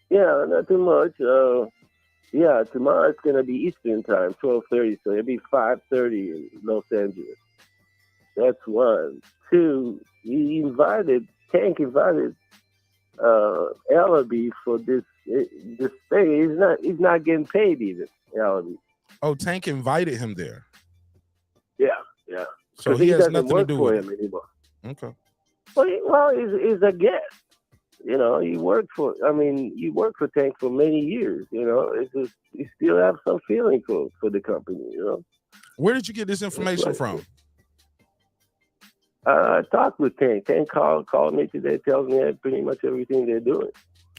Yeah, not too much. Yeah, tomorrow it's gonna be Eastern time, 12:30. So it'll be 5:30 in Los Angeles. That's one. Two. Tank invited Ellaby for this thing. He's not getting paid even. Ellaby. Oh, Tank invited him there. Yeah. So he has doesn't nothing to work do for with him it. anymore. Okay. Well, he's a guest. You know, you work for Tank for many years. You know, it's just you still have some feeling for the company. You know. Where did you get this information from? I talked with Tank. Tank called me today, tells me pretty much everything they're doing.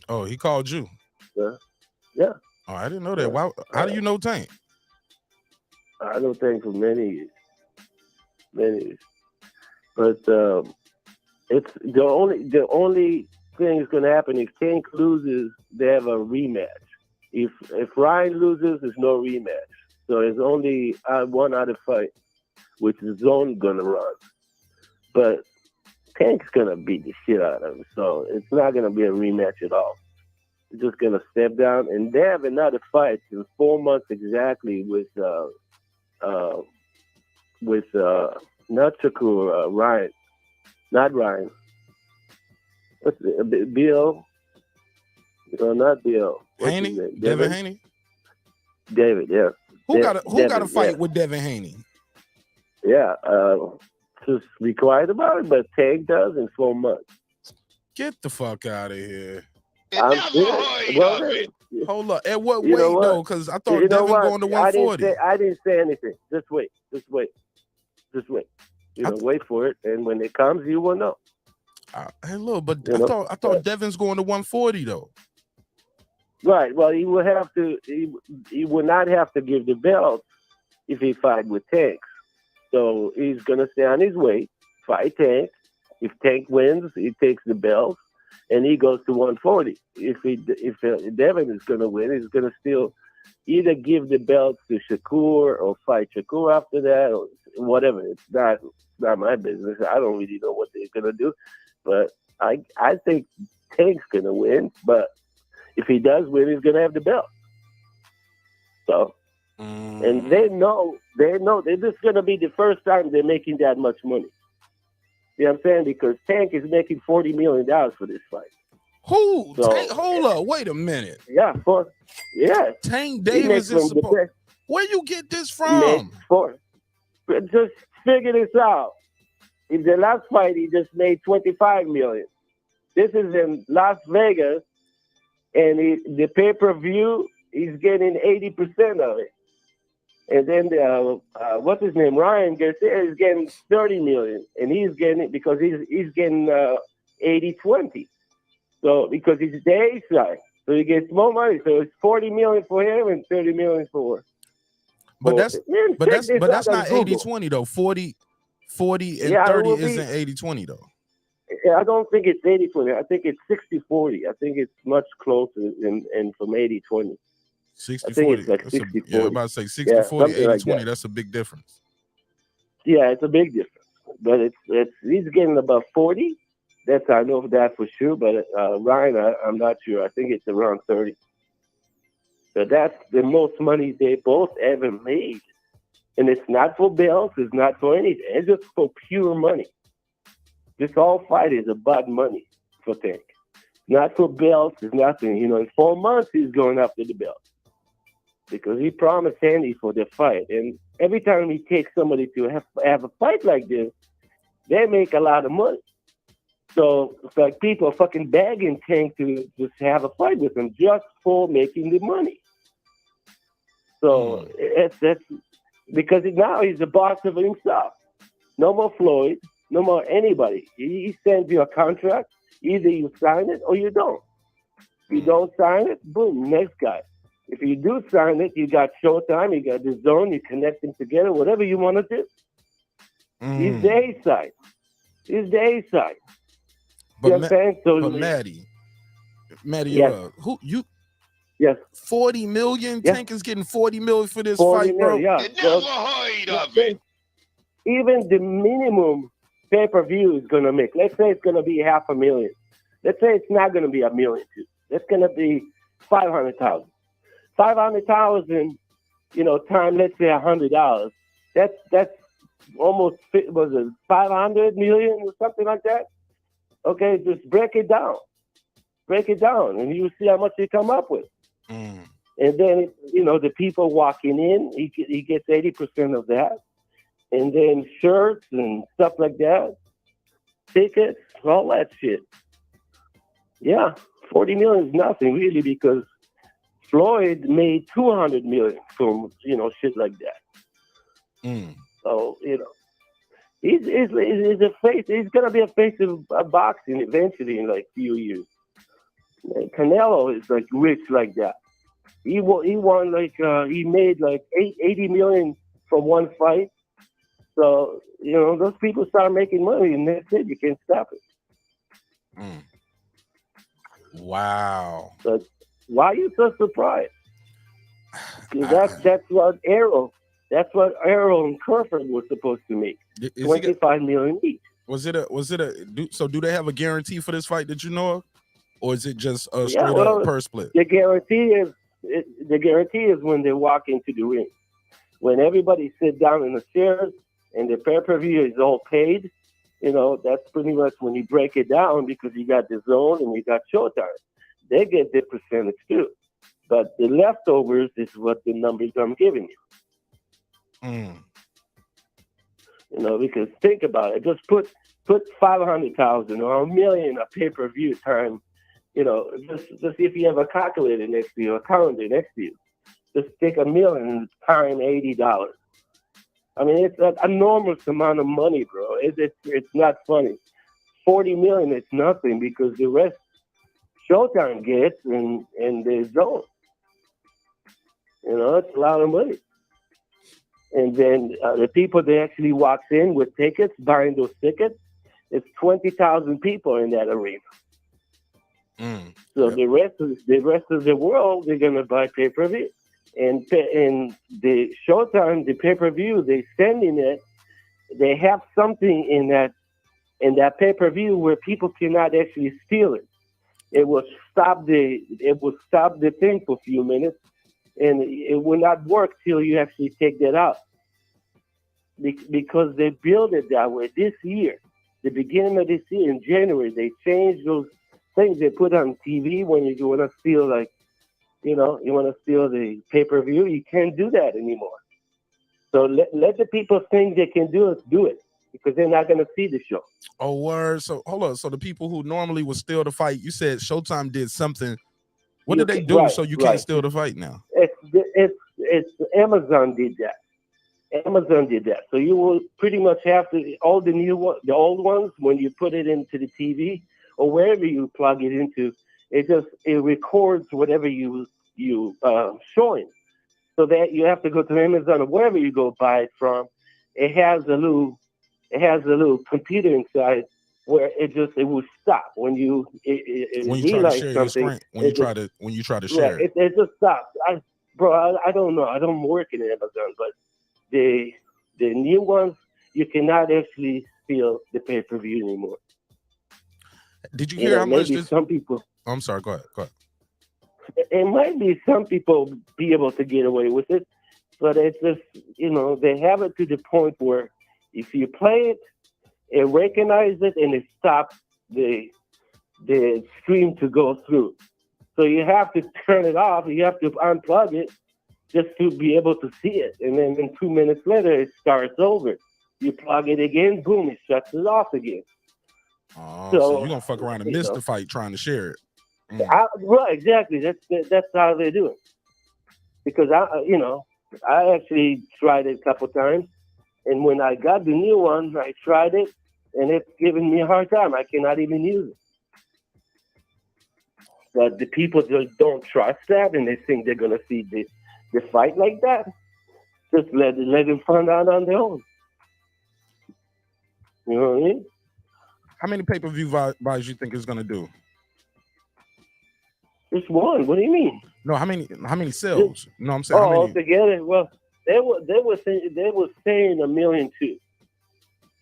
Oh, he called you. Yeah. Oh, I didn't know that. Why? How do you know Tank? I know Tank for many years. But it's the only thing that's going to happen if Tank loses, they have a rematch. If Ryan loses, there's no rematch. So it's only one other fight, which is Zone going to run. But Tank's going to beat the shit out of him. So it's not going to be a rematch at all. He's just going to step down. And they have another fight in 4 months exactly with not Shakur, Ryan. Not Ryan. What's it? Bill? No, not Bill. Haney? Devin Haney? David, yeah. Who got a fight with Devin Haney? Yeah. just be quiet about it, but Tank does in 4 months. Get the fuck out of here. I'm serious. Well, Hold up. At what you know weight what? though? Because I thought You know Devin what? going to 140. I didn't say anything. Just wait. Wait for it, and when it comes, you will know. Hey, look, but You I know? thought Devin's going to 140 though. Right. Well, he will have to. He will not have to give the belt if he fight with Tank. So he's gonna stay on his weight, fight Tank. If Tank wins, he takes the belt, and he goes to 140. If Devin is gonna win, he's gonna still either give the belt to Shakur or fight Shakur after that, or whatever. It's not my business. I don't really know what they're gonna do, but I think Tank's gonna win. But if he does win, he's gonna have the belt. So, and they know this is gonna be the first time they're making that much money. You know what I'm saying? Because Tank is making $40 million for this fight. Who? So, Tank, hold up. Wait a minute. Yeah. Tank Davis is supposed. Where you get this from? Just figure this out. In the last fight, he just made $25 million. This is in Las Vegas, and the pay-per-view, he's getting 80% of it. And then what's his name? Ryan Garcia is getting $30 million, and he's getting it because he's getting 80-20. So because he's the A side, so he gets more money. So it's $40 million for him and $30 million for. But that's not 80-20 though. 40 and 30 isn't 80-20 though. I don't think it's 80-20. I think it's 60-40. I think it's much closer and from 80-20. 60-40. It's like 60-40. Yeah, I'm about to say 60-40, 80-20. Like that's a big difference. Yeah, it's a big difference. But he's getting about 40. I know that for sure. But Ryan, I'm not sure. I think it's around 30. So that's the most money they both ever made. And it's not for belts. It's not for anything. It's just for pure money. This whole fight is about money for Tank. Not for belts. It's nothing. In 4 months, he's going after the belt. Because he promised Andy for the fight. And every time he takes somebody to have a fight like this, they make a lot of money. So it's like people are fucking begging Tank to just have a fight with him just for making the money. So that's because now he's the boss of himself. No more Floyd, no more anybody. He sends you a contract. Either you sign it or you don't. If you don't sign it, boom, next guy. If you do sign it, you got Showtime, you got the zone, you connect them together, whatever you want to do. He's the A side. But, Maddie, yes. Yes. 40 million? Yes. Tank is getting 40 million for this fight, bro. Yeah. Never heard of it. Even the minimum pay-per-view is going to make, let's say it's going to be $500,000. Let's say it's not going to be $1 million. It's going to be 500,000. 500,000, time, let's say $100. That's almost, was it 500 million or something like that? Okay, just break it down, and you see how much you come up with. And then, the people walking in, he gets 80% of that. And then shirts and stuff like that, tickets, all that shit. Yeah, 40 million is nothing really because Floyd made 200 million from, shit like that. So, he's a face. He's going to be a face of boxing eventually in like a few years. Canelo is like rich like that. He won like, he made like 80 million from one fight. So, those people start making money and that's it. You can't stop it. Wow. But why are you so surprised? Because that's what Errol and Crawford were supposed to make. 25 million each. So do they have a guarantee for this fight that you know of? Or is it just a straight up purse split? The guarantee is when they walk into the ring. When everybody sit down in the chairs and the pay-per-view is all paid, that's pretty much when you break it down because you got the zone and you got Showtime. They get their percentage too. But the leftovers is what the numbers I'm giving you. You know, because think about it. Just put 500,000 or $1 million a pay-per-view time. You know, just if you have a calculator next to you, a calendar next to you, just take $1 million time $80. I mean, it's an enormous amount of money, bro. It's not funny. 40 million is nothing because the rest Showtime gets and they don't. You know, it's a lot of money. And then the people that actually walks in with tickets, buying those tickets, it's 20,000 people in that arena. So the rest of the world, they're gonna buy pay-per-view. And the Showtime, the pay-per-view, they sending it. They have something in that pay-per-view where people cannot actually steal it. It will stop the thing for a few minutes, and it will not work till you actually take that out. Because they build it that way. This year, the beginning of this year in January, they changed those things they put on TV when you want to steal, like, you know, you want to steal the pay-per-view. You can't do that anymore. So let the people think they can do it because they're not going to see the show. Oh, word. So hold on. So the people who normally would steal the fight, you said Showtime did something. What did they do so you can't steal the fight now? It's Amazon did that. Amazon did that. So you will pretty much have to, all the old ones, when you put it into the TV or wherever you plug it into, it records whatever you showing. So that you have to go to Amazon or wherever you go buy it from. It has a little computer inside where it will stop when you try to share your screen, when you try to share it. It just stops. I don't know. I don't work in Amazon, but the new ones, you cannot actually steal the pay-per-view anymore. Did you hear how much some people? I'm sorry. Go ahead. It might be some people be able to get away with it, but it's just, you know, they have it to the point where if you play it, it recognizes it and it stops the stream to go through. So you have to turn it off. You have to unplug it just to be able to see it. And then 2 minutes later, it starts over. You plug it again, boom, it shuts it off again. Oh, so you're going to fuck around and miss the fight trying to share it. Right, exactly. That's how they do it. Because I actually tried it a couple times, and when I got the new one, I tried it, and it's giving me a hard time. I cannot even use it. But the people just don't trust that, and they think they're gonna see the fight like that. Just let them find out on their own. You know what I mean? How many pay-per-view buys you think it's gonna do? Just one. What do you mean? No, how many sales? No, I'm saying. Altogether. Well, they were saying 1 million too,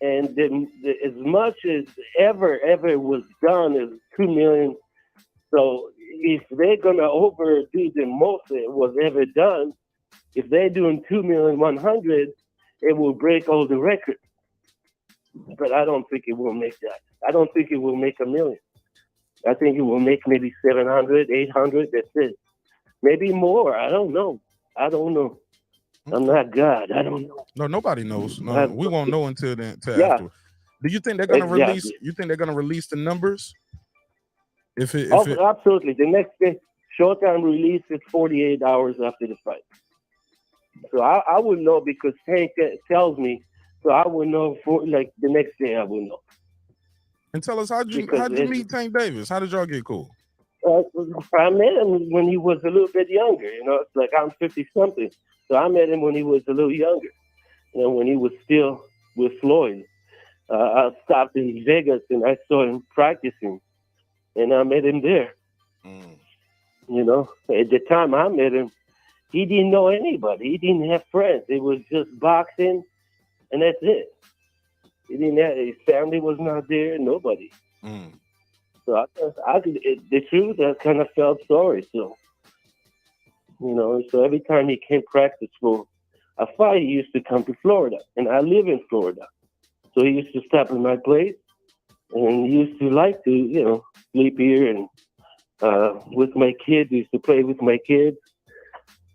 and as much as ever was done is 2 million. So if they're gonna overdo the most that was ever done, if they're doing 2,100,000, it will break all the records. But I don't think it will make that. I don't think it will make 1 million. I think it will make maybe 700, 800. That's it. Maybe more. I don't know. I'm not God. I don't know. No, nobody knows. No, we won't know until after. Do you think they're gonna release? You think they're gonna release the numbers? Absolutely. The next day, Showtime releases 48 hours after the fight. So I would know because Tank tells me. So I would know for the next day. I would know. And tell us how'd you meet Tank Davis? How did y'all get cool? I met him when he was a little bit younger. You know, it's like I'm 50-something. So I met him when he was a little younger. You know, when he was still with Floyd. I stopped in Vegas and I saw him practicing. And I met him there. You know, at the time I met him, he didn't know anybody. He didn't have friends. It was just boxing, and that's it. He didn't have, his family was not there, nobody. So the truth, I kind of felt sorry. So, you know, so every time he came practice for a fight, he used to come to Florida, and I live in Florida. So he used to stop at my place, and he used to like to, you know, sleep here and with my kids. He used to play with my kids.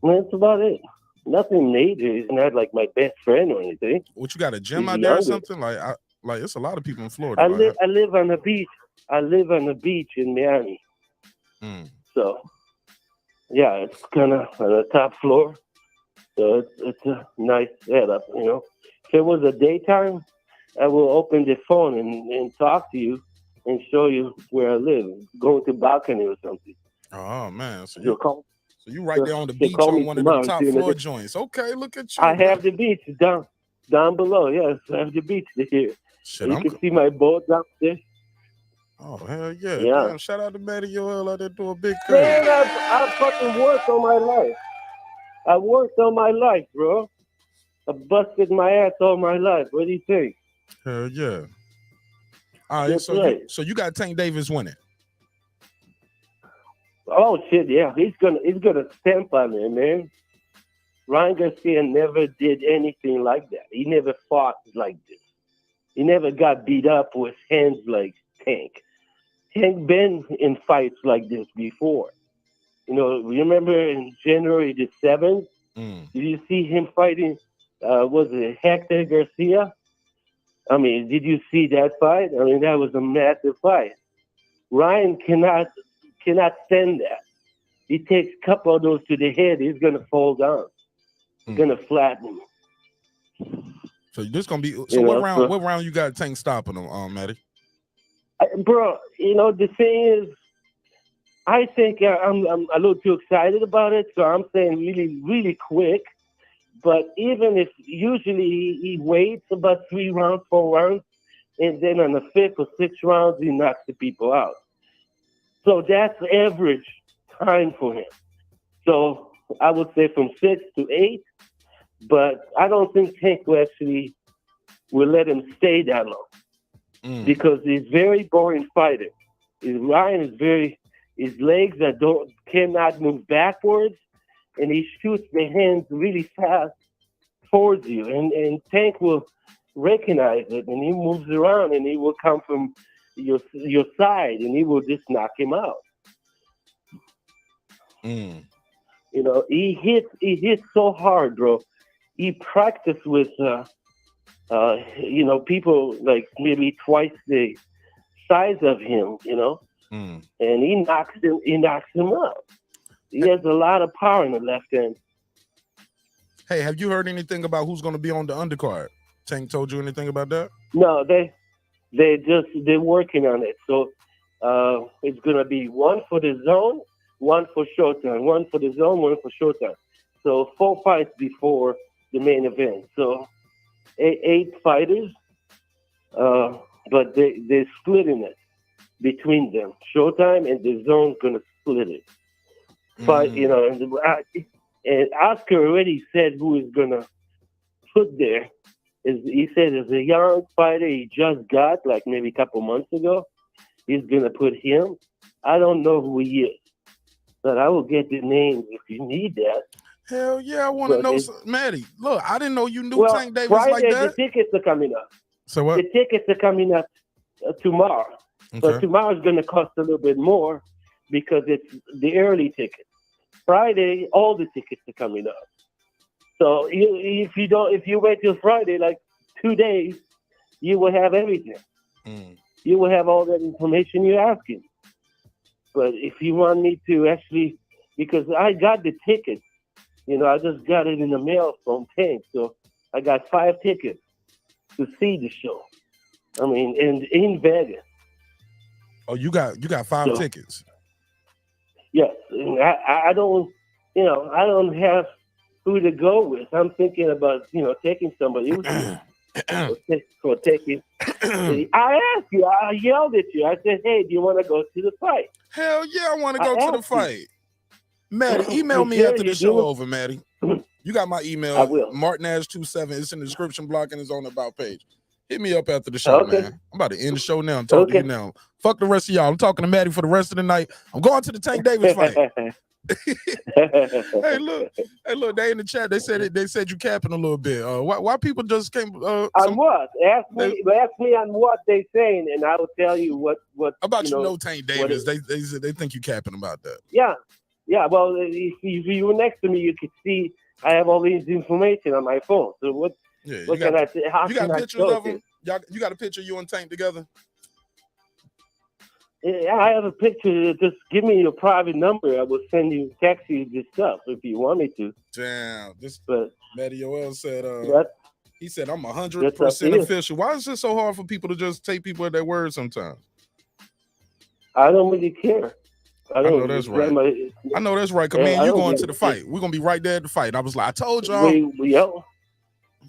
And that's about it. Nothing major. He's not like my best friend or anything. What, you got a gym He's out there or younger. something? Like it's a lot of people in Florida. I live on the beach. I live on the beach in Miami. So, yeah, it's kind of on the top floor. So it's a nice setup, you know. If it was a daytime, I will open the phone and talk to you and show you where I live. Go to balcony or something. Oh man, so you right so there on the they beach call on me one of the tomorrow, top see you floor later. joints. Okay, look at you. I have the beach down below. Yes, I have the beach here. Shit, You can see my boat down there. Oh hell yeah! Yeah. Damn, shout out to Matty Yoel out there doing big things. Man, I fucking worked all my life. I worked all my life, bro. I busted my ass all my life. What do you think? Hell yeah! All right, That's so right. you got Tank Davis winning. Oh shit, yeah. He's gonna stamp on it, man. Ryan Garcia never did anything like that. He never fought like this. He never got beat up with hands like Tank. Tank been in fights like this before. You know, remember in January the 7th? Did you see him fighting, was it Hector Garcia? I mean, did you see that fight? I mean, that was a massive fight. Ryan cannot stand that. He takes a couple of those to the head, he's going to fall down. He's going to flatten him. So this going to be, what round you got Tank stopping him, Matty? Bro, you know, the thing is, I think I'm a little too excited about it, so I'm saying really, really quick. But even if usually he waits about 3 rounds, 4 rounds, and then on the 5th or 6th rounds, he knocks the people out. So that's average time for him. So I would say from 6 to 8, but I don't think Tank will let him stay that long because he's a very boring fighter. Ryan is his legs cannot move backwards, and he shoots the hands really fast towards you. And Tank will recognize it, and he moves around, and he will come from your side, and he will just knock him out. You know, he hits so hard, bro. He practiced with you know, people like maybe twice the size of him, you know, and he knocks him out. He has a lot of power in the left hand. Hey, have you heard anything about who's going to be on the undercard? Tank told you anything about that? No, they're working on it. So it's going to be one for the zone, one for showtime, one for the zone, one for showtime. So 4 fights before the main event. So 8 fighters, but they're splitting it between them. Showtime and the zone's going to split it. But, you know, and Oscar already said who is going to put there. He said as a young fighter he just got, like maybe a couple months ago, he's going to put him. I don't know who he is, but I will get the names if you need that. Hell yeah, I want to know. Maddie, look, I didn't know you knew Tank Davis Friday, like that. The tickets are coming up. So what? The tickets are coming up tomorrow. Okay. But tomorrow is going to cost a little bit more because it's the early tickets. Friday, all the tickets are coming up. So if you wait till Friday, like 2 days, you will have everything. You will have all that information you're asking. But if you want me to actually, because I got the tickets, you know, I just got it in the mail from Tank, so I got 5 tickets to see the show. I mean, in Vegas. Oh, you got 5 tickets. Yes, I don't, you know, I don't have who to go with. I'm thinking about, you know, taking somebody for taking. I asked you, I yelled at you. I said, "Hey, do you want to go to the fight?" Hell yeah, I want to go to the fight. Maddie, email me after the show over, Maddie. You got my email. I will. MartinAsh27. It's in the description block and it's on the about page. Hit me up after the show, man. I'm about to end the show now. I'm talking to you now. Fuck the rest of y'all. I'm talking to Maddie for the rest of the night. I'm going to the Tank Davis fight. Hey, look, they in the chat. They said you capping a little bit. Why people just came? On what? Ask me on what they saying, and I will tell you what about you know Tank Davis. They think you capping about that. Yeah. Well, if you were next to me, you could see I have all these information on my phone. So what can I say? How you can got I pictures show of this? them? You got a picture of you and Tank together? Yeah, I have a picture. Just give me your private number. I will send you, text you this stuff if you want me to. Damn. But Matty Yoel said, he said, I'm 100% official. Why is it so hard for people to just take people at their word sometimes? I don't really care. I know that's right. I know that's right. Cause man, you going to the fight. We're gonna be right there at the fight. I was like, I told y'all.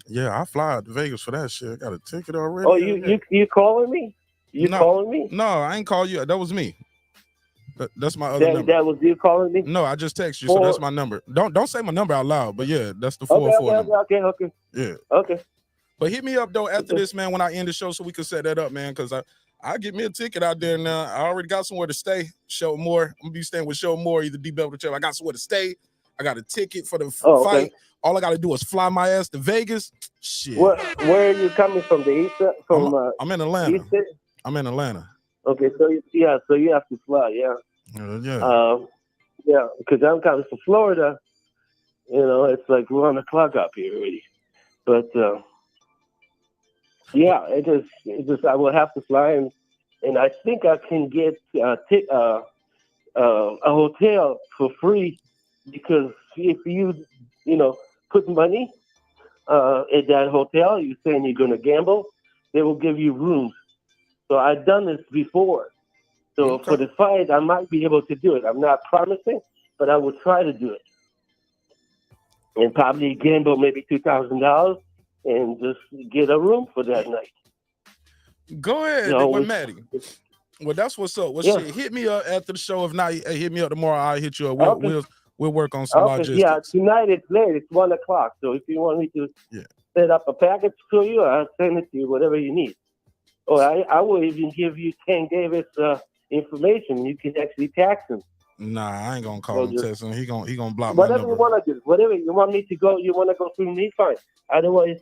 Yeah, I fly out to Vegas for that shit. I got a ticket already. Oh, you calling me? Calling me? No, I ain't call you. That was me. That's my other number. That was you calling me? No, I just text you, so that's my number. Don't say my number out loud, but yeah, that's the 404 number. Okay. Yeah. Okay. But hit me up though after this, man, when I end the show, so we can set that up, man. Cause I get me a ticket out there now. I already got somewhere to stay. Show more. I'm gonna be staying with Show More, either D Bell or Chair. I got somewhere to stay. I got a ticket for the fight. Okay. All I got to do is fly my ass to Vegas. Shit. Where are you coming from? The east? I'm in Atlanta. I'm in Atlanta. Okay, so you have to fly, yeah. Yeah, because I'm coming from Florida. You know, it's like 1 o'clock up here already. But yeah, it just I will have to fly, and I think I can get a hotel for free, because if you put money at that hotel, you're saying you're going to gamble, they will give you rooms. So I've done this before. So for the fight, I might be able to do it. I'm not promising, but I will try to do it. And probably gamble maybe $2,000 and just get a room for that night. Go ahead, with Maddie. Well, that's what's up. Well, shit, hit me up after the show. If not, hit me up tomorrow. I'll hit you up. We'll work on some logistics. Yeah, tonight it's late. It's 1 o'clock. So if you want me to set up a package for you, I'll send it to you, whatever you need. Or I will even give you Tank Davis information. You can actually tax him. Nah, I ain't gonna call him, text him. He gonna block whatever my number. You want to do. Whatever you want me to go. You want to go through me? Fine. Otherwise,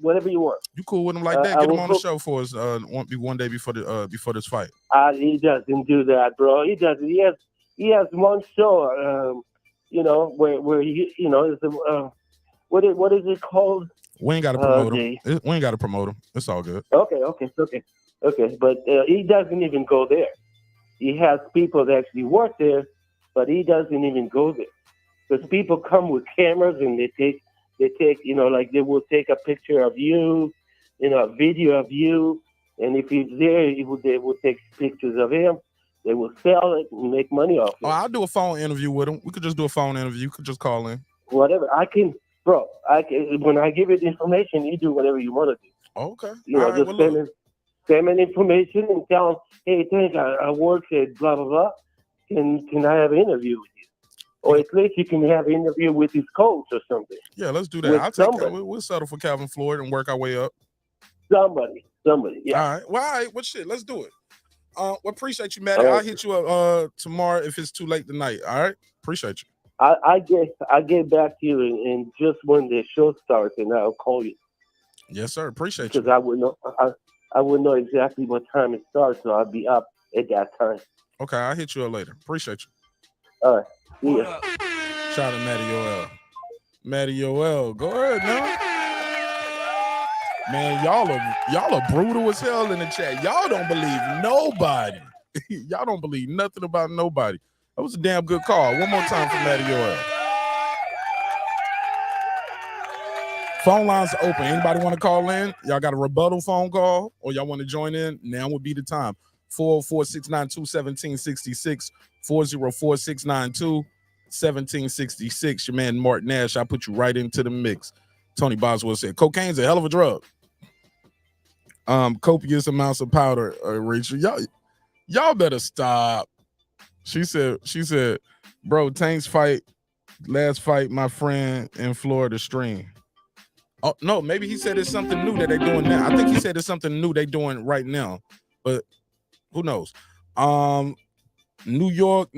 whatever you want. You cool with him like that? Get him on the show for us. Won't be one day before this fight. He doesn't do that, bro. He doesn't. He has one show. Where he is what is it called? We ain't got to promote him. We ain't got to promote him. It's all good. Okay. But he doesn't even go there. He has people that actually work there, but he doesn't even go there. Because people come with cameras and they take, like they will take a picture of you, a video of you, and if he's there, they will take pictures of him. They will sell it and make money off it. Oh, I'll do a phone interview with him. We could just do a phone interview. You could just call in. Whatever. When I give you the information, you do whatever you want to do. Okay. Send me information and tell them, hey, Tank, I work at blah, blah, blah. Can I have an interview with you? Or at least you can have an interview with his coach or something. Yeah, let's do that. We'll settle for Calvin Floyd and work our way up. Somebody, yeah. All right. Well, shit, let's do it. Appreciate you, Matty. I'll hit you up tomorrow if it's too late tonight. All right? Appreciate you. I get back to you and just when the show starts, and I'll call you. Yes, sir. Appreciate you. Because I would know exactly what time it starts, so I'll be up at that time. Okay, I'll hit you up later. Appreciate you. All right. See ya. Shout out to Matty Yoel. Matty Yoel, go ahead now. Man, y'all are brutal as hell in the chat. Y'all don't believe nobody. Y'all don't believe nothing about nobody. That was a damn good call. One more time for Matty Yoel. Phone lines are open. Anybody want to call in? Y'all got a rebuttal phone call or y'all want to join in? Now would be the time. 404-692-1766, 404-692-1766. Your man Mark Nash, I put you right into the mix. Tony Boswell said, cocaine's a hell of a drug. Copious amounts of powder, Rachel. Y'all better stop. She said, bro, Tank's last fight, my friend in Florida stream. Oh, no, maybe he said it's something new that they're doing now. I think he said it's something new they're doing right now, but who knows? New York,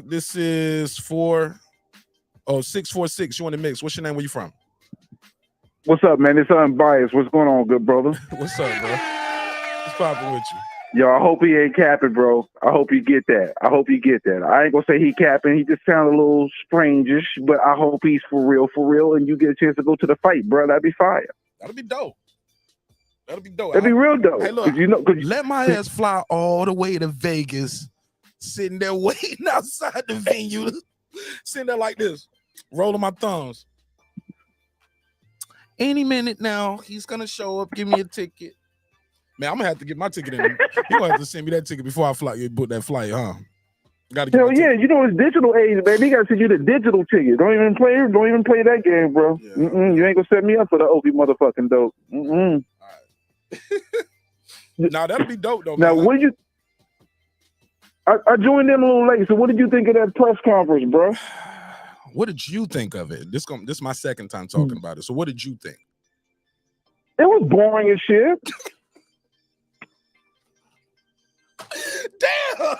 this is 646. You in the mix. What's your name? Where you from? What's up, man? It's Unbiased. What's going on, good brother? What's up, bro? What's popping with you? Yo, I hope he ain't capping, bro. I hope you get that. I hope you get that. I ain't gonna say he capping. He just sounded a little strangish, but I hope he's for real, and you get a chance to go to the fight, bro. That'd be fire. That'd be dope. That'd be dope. That'd be real dope. Hey, look, you know, let my ass fly all the way to Vegas, sitting there waiting outside the venue, sitting there like this, rolling my thumbs. Any minute now, he's gonna show up, give me a ticket. Man, I'm gonna have to get my ticket in. You're gonna have to send me that ticket before I fly. You book that flight, huh? Gotta get hell yeah, you know it's digital age, baby. You gotta send you the digital ticket. Don't even play that game, bro. Yeah. You ain't gonna set me up for the OP motherfucking dope. All right. Now that'll be dope though. Now, man. what did you? I joined in a little late. So, what did you think of that press conference, bro? What did you think of it? This is my second time talking about it. So, what did you think? It was boring as shit. Damn.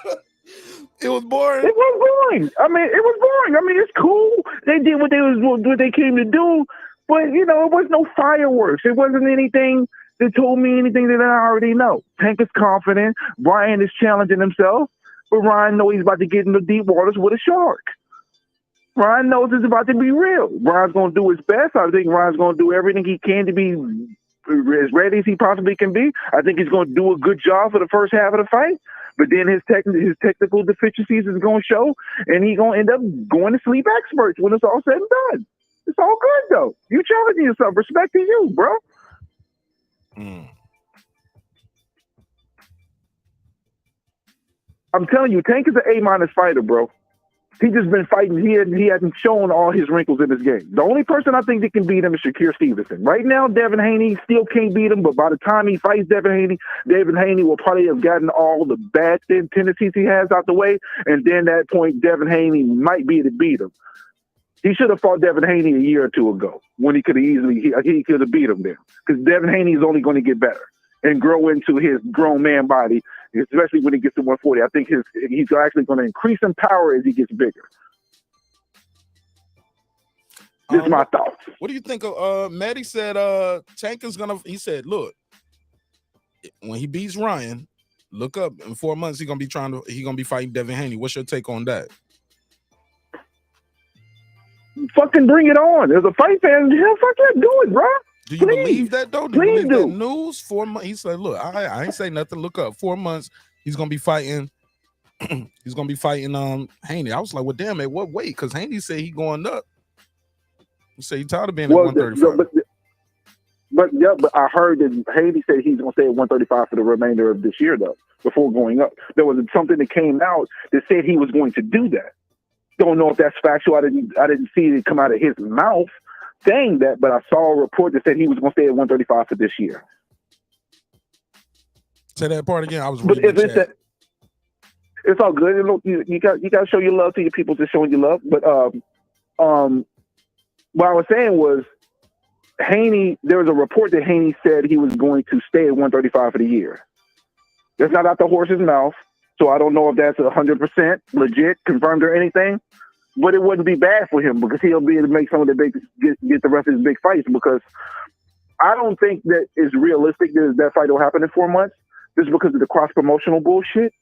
It was boring. It was boring. I mean, it was boring. I mean, it's cool. They did what they came to do, but you know, it was no fireworks. It wasn't anything that told me anything that I already know. Tank is confident. Ryan is challenging himself, but Ryan knows he's about to get into deep waters with a shark. Ryan knows it's about to be real. Ryan's going to do his best. I think Ryan's going to do everything he can to be as ready as he possibly can be. I think he's going to do a good job for the first half of the fight. But then his technical deficiencies is going to show, and he's going to end up going to sleep experts when it's all said and done. It's all good, though. You challenging yourself. Respect to you, bro. I'm telling you, Tank is an A- fighter, bro. He just been fighting. He hasn't shown all his wrinkles in his game. The only person I think that can beat him is Shakir Stevenson. Right now, Devin Haney still can't beat him, but by the time he fights Devin Haney will probably have gotten all the bad tendencies he has out the way, and then at that point, Devin Haney might be able to beat him. He should have fought Devin Haney a year or two ago when he could have he could have beat him there, because Devin Haney is only going to get better and grow into his grown man body, especially when he gets to 140. I think he's actually going to increase in power as he gets bigger. This is my thoughts. What do you think of Maddie said Tank is gonna, he said, look, when he beats Ryan, look up in 4 months he's gonna be fighting Devin Haney. What's your take on that? Fucking bring it on. As a fight fan, hell, fuck yeah, do it, bro. Do you believe that though? Do you Please believe do. that news? 4 months. He said, "Look, I ain't say nothing. Look up. 4 months. He's gonna be fighting. He's gonna be fighting Haney." I was like, "Well, damn, at what weight?" Because Haney said he going up. He said he tired of being at 135. But I heard that Haney said he's gonna stay at 135 for the remainder of this year, though. Before going up, there was something that came out that said he was going to do that. Don't know if that's factual. I didn't see it come out of his mouth saying that, but I saw a report that said he was going to stay at 135 for this year. Say that part again. I was But reading if it's all good. Look, you got to show your love to your people, just showing you love. But what I was saying was Haney. There was a report that Haney said he was going to stay at 135 for the year. That's not out the horse's mouth, so I don't know if that's 100% legit, confirmed or anything. But it wouldn't be bad for him because he'll be able to make some of the get the rest of his big fights, because I don't think that it's realistic that fight will happen in 4 months just because of the cross-promotional bullshit.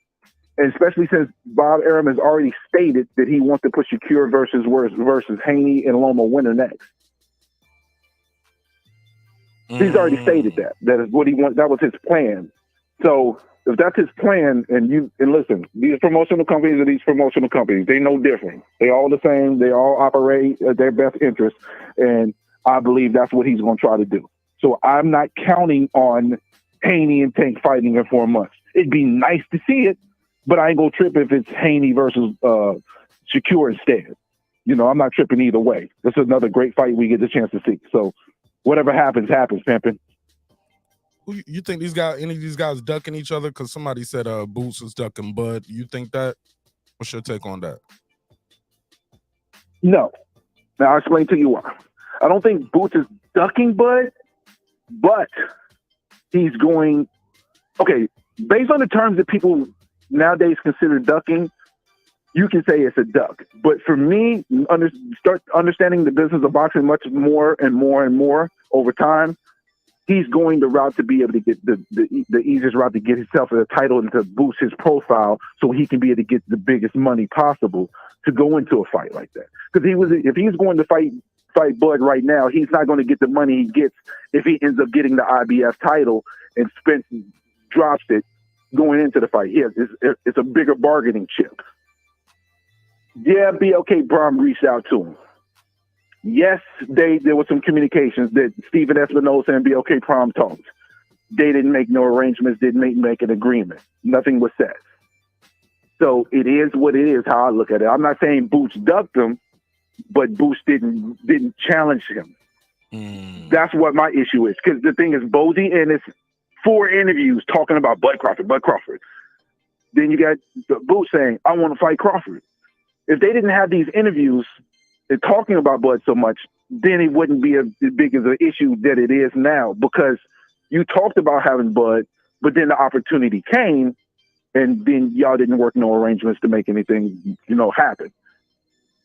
And especially since Bob Arum has already stated that he wants to put Shakir versus Haney and Loma winner next. He's already stated that is what he wants. That was his plan. So if that's his plan, and listen, these promotional companies are these promotional companies. They no different. They all the same. They all operate at their best interest. And I believe that's what he's going to try to do. So I'm not counting on Haney and Tank fighting in 4 months. It'd be nice to see it, but I ain't going to trip if it's Haney versus Shakir instead. You know, I'm not tripping either way. This is another great fight we get the chance to see. So whatever happens, pimping. Who you think any of these guys ducking each other? Because somebody said Boots is ducking Bud. You think that? What's your take on that? No. Now I'll explain to you why. I don't think Boots is ducking Bud, but he's going, okay, based on the terms that people nowadays consider ducking, you can say it's a duck. But for me, start understanding the business of boxing much more and more and more over time, he's going the route to be able to get the easiest route to get himself a title and to boost his profile so he can be able to get the biggest money possible to go into a fight like that. Because if he's going to fight Bud right now, he's not going to get the money he gets if he ends up getting the IBF title and Spence drops it going into the fight. Yeah, it's a bigger bargaining chip. Yeah, BLK Brom reached out to him. Yes, there was some communications that Stephen Espinosa and BLK Prom talked. They didn't make no arrangements, didn't make an agreement. Nothing was said. So it is what it is, how I look at it. I'm not saying Boots ducked him, but Boots didn't challenge him. That's what my issue is. Because the thing is, Bozy and it's 4 interviews talking about Bud Crawford. Then you got Boots saying, I want to fight Crawford. If they didn't have these interviews and talking about Bud so much, then it wouldn't be as big as an issue that it is now, because you talked about having Bud, but then the opportunity came, and then y'all didn't work no arrangements to make anything, happen.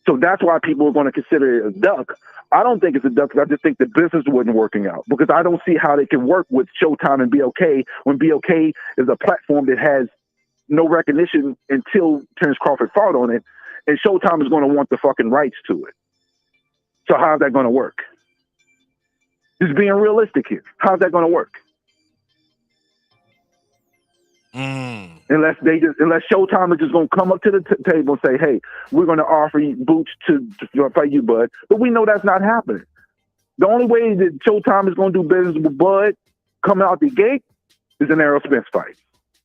So that's why people are going to consider it a duck. I don't think it's a duck, because I just think the business wasn't working out, because I don't see how they can work with Showtime and BLK when BLK is a platform that has no recognition until Terence Crawford fought on it. And Showtime is going to want the fucking rights to it. So how's that going to work? Just being realistic here. How's that going to work? Unless Showtime is just going to come up to the table and say, hey, we're going to offer you Boots to fight you, Bud. But we know that's not happening. The only way that Showtime is going to do business with Bud coming out the gate is an Errol Spence fight.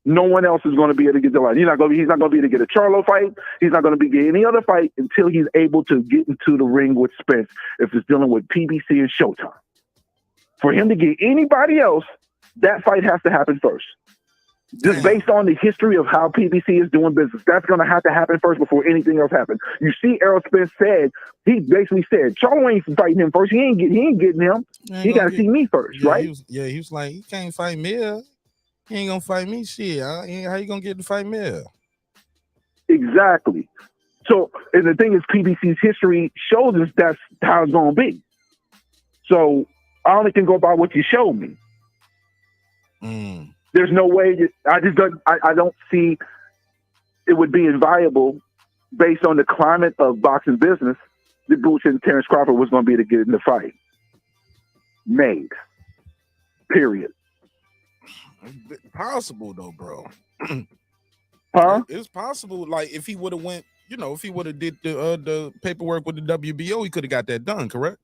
No one else is going to be able to get the fight. He's not going to be able to get a Charlo fight. He's not going to be getting any other fight until he's able to get into the ring with Spence if it's dealing with PBC and Showtime. For him to get anybody else, that fight has to happen first. Just based on the history of how PBC is doing business, that's going to have to happen first before anything else happens. You see, Errol Spence he basically said, Charlo ain't fighting him first. He ain't getting him. He got to see me first, right? He was like, he can't fight me. He ain't gonna fight me, shit. How you gonna get to fight me? Exactly. So, and the thing is, PBC's history shows us that's how it's gonna be. So, I only can go by what you showed me. There's no way that I don't see it would be inviolable based on the climate of boxing business that Boots and Terence Crawford was going to be able to get in the fight. Made. Period. Possible though, bro. Huh? It's possible. Like if he would have went, if he would have did the paperwork with the WBO, he could have got that done. Correct?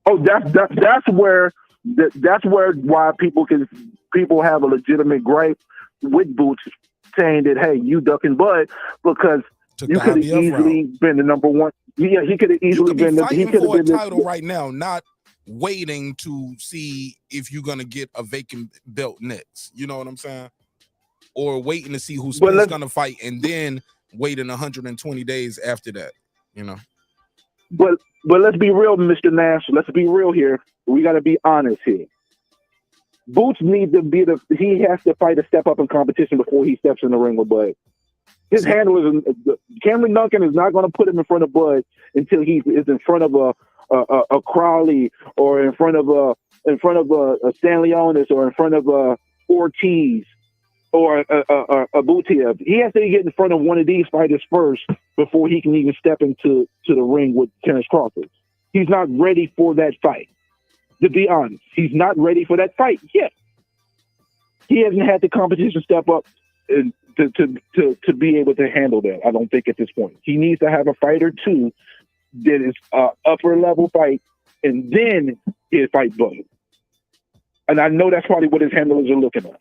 Oh, that's where why people have a legitimate gripe with Boots saying that, hey, you ducking Bud, because you could have easily been the number one. Yeah, he could have easily been fighting for a title right now, not waiting to see if you're gonna get a vacant belt next. You know what I'm saying? Or waiting to see who's gonna fight and then waiting 120 days after that. But let's be real, Mr. Nash. Let's be real here. We got to be honest here. Boots needs to be he has to fight a step up in competition before he steps in the ring with Bud. His handler Cameron Duncan is not going to put him in front of Bud until he is in front of a Crowley or in front of a Stanley Onis or in front of a Ortiz or a Butiev. He has to get in front of one of these fighters first before he can even step into the ring with Terence Crawford. He's not ready for that fight. To be honest, he's not ready for that fight yet. He hasn't had the competition step up to be able to handle that. I don't think at this point. He needs to have a fight or two that is upper level fight, and then he'll fight Bud. And I know that's probably what his handlers are looking at.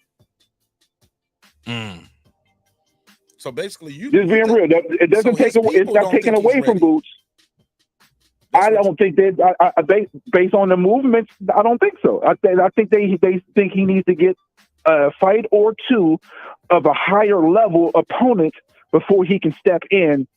So basically, just being real. It doesn't take away. It's not taken away from Boots. I don't think that. Based on the movements, I don't think so. I think they think he needs to get a fight or two of a higher level opponent before he can step in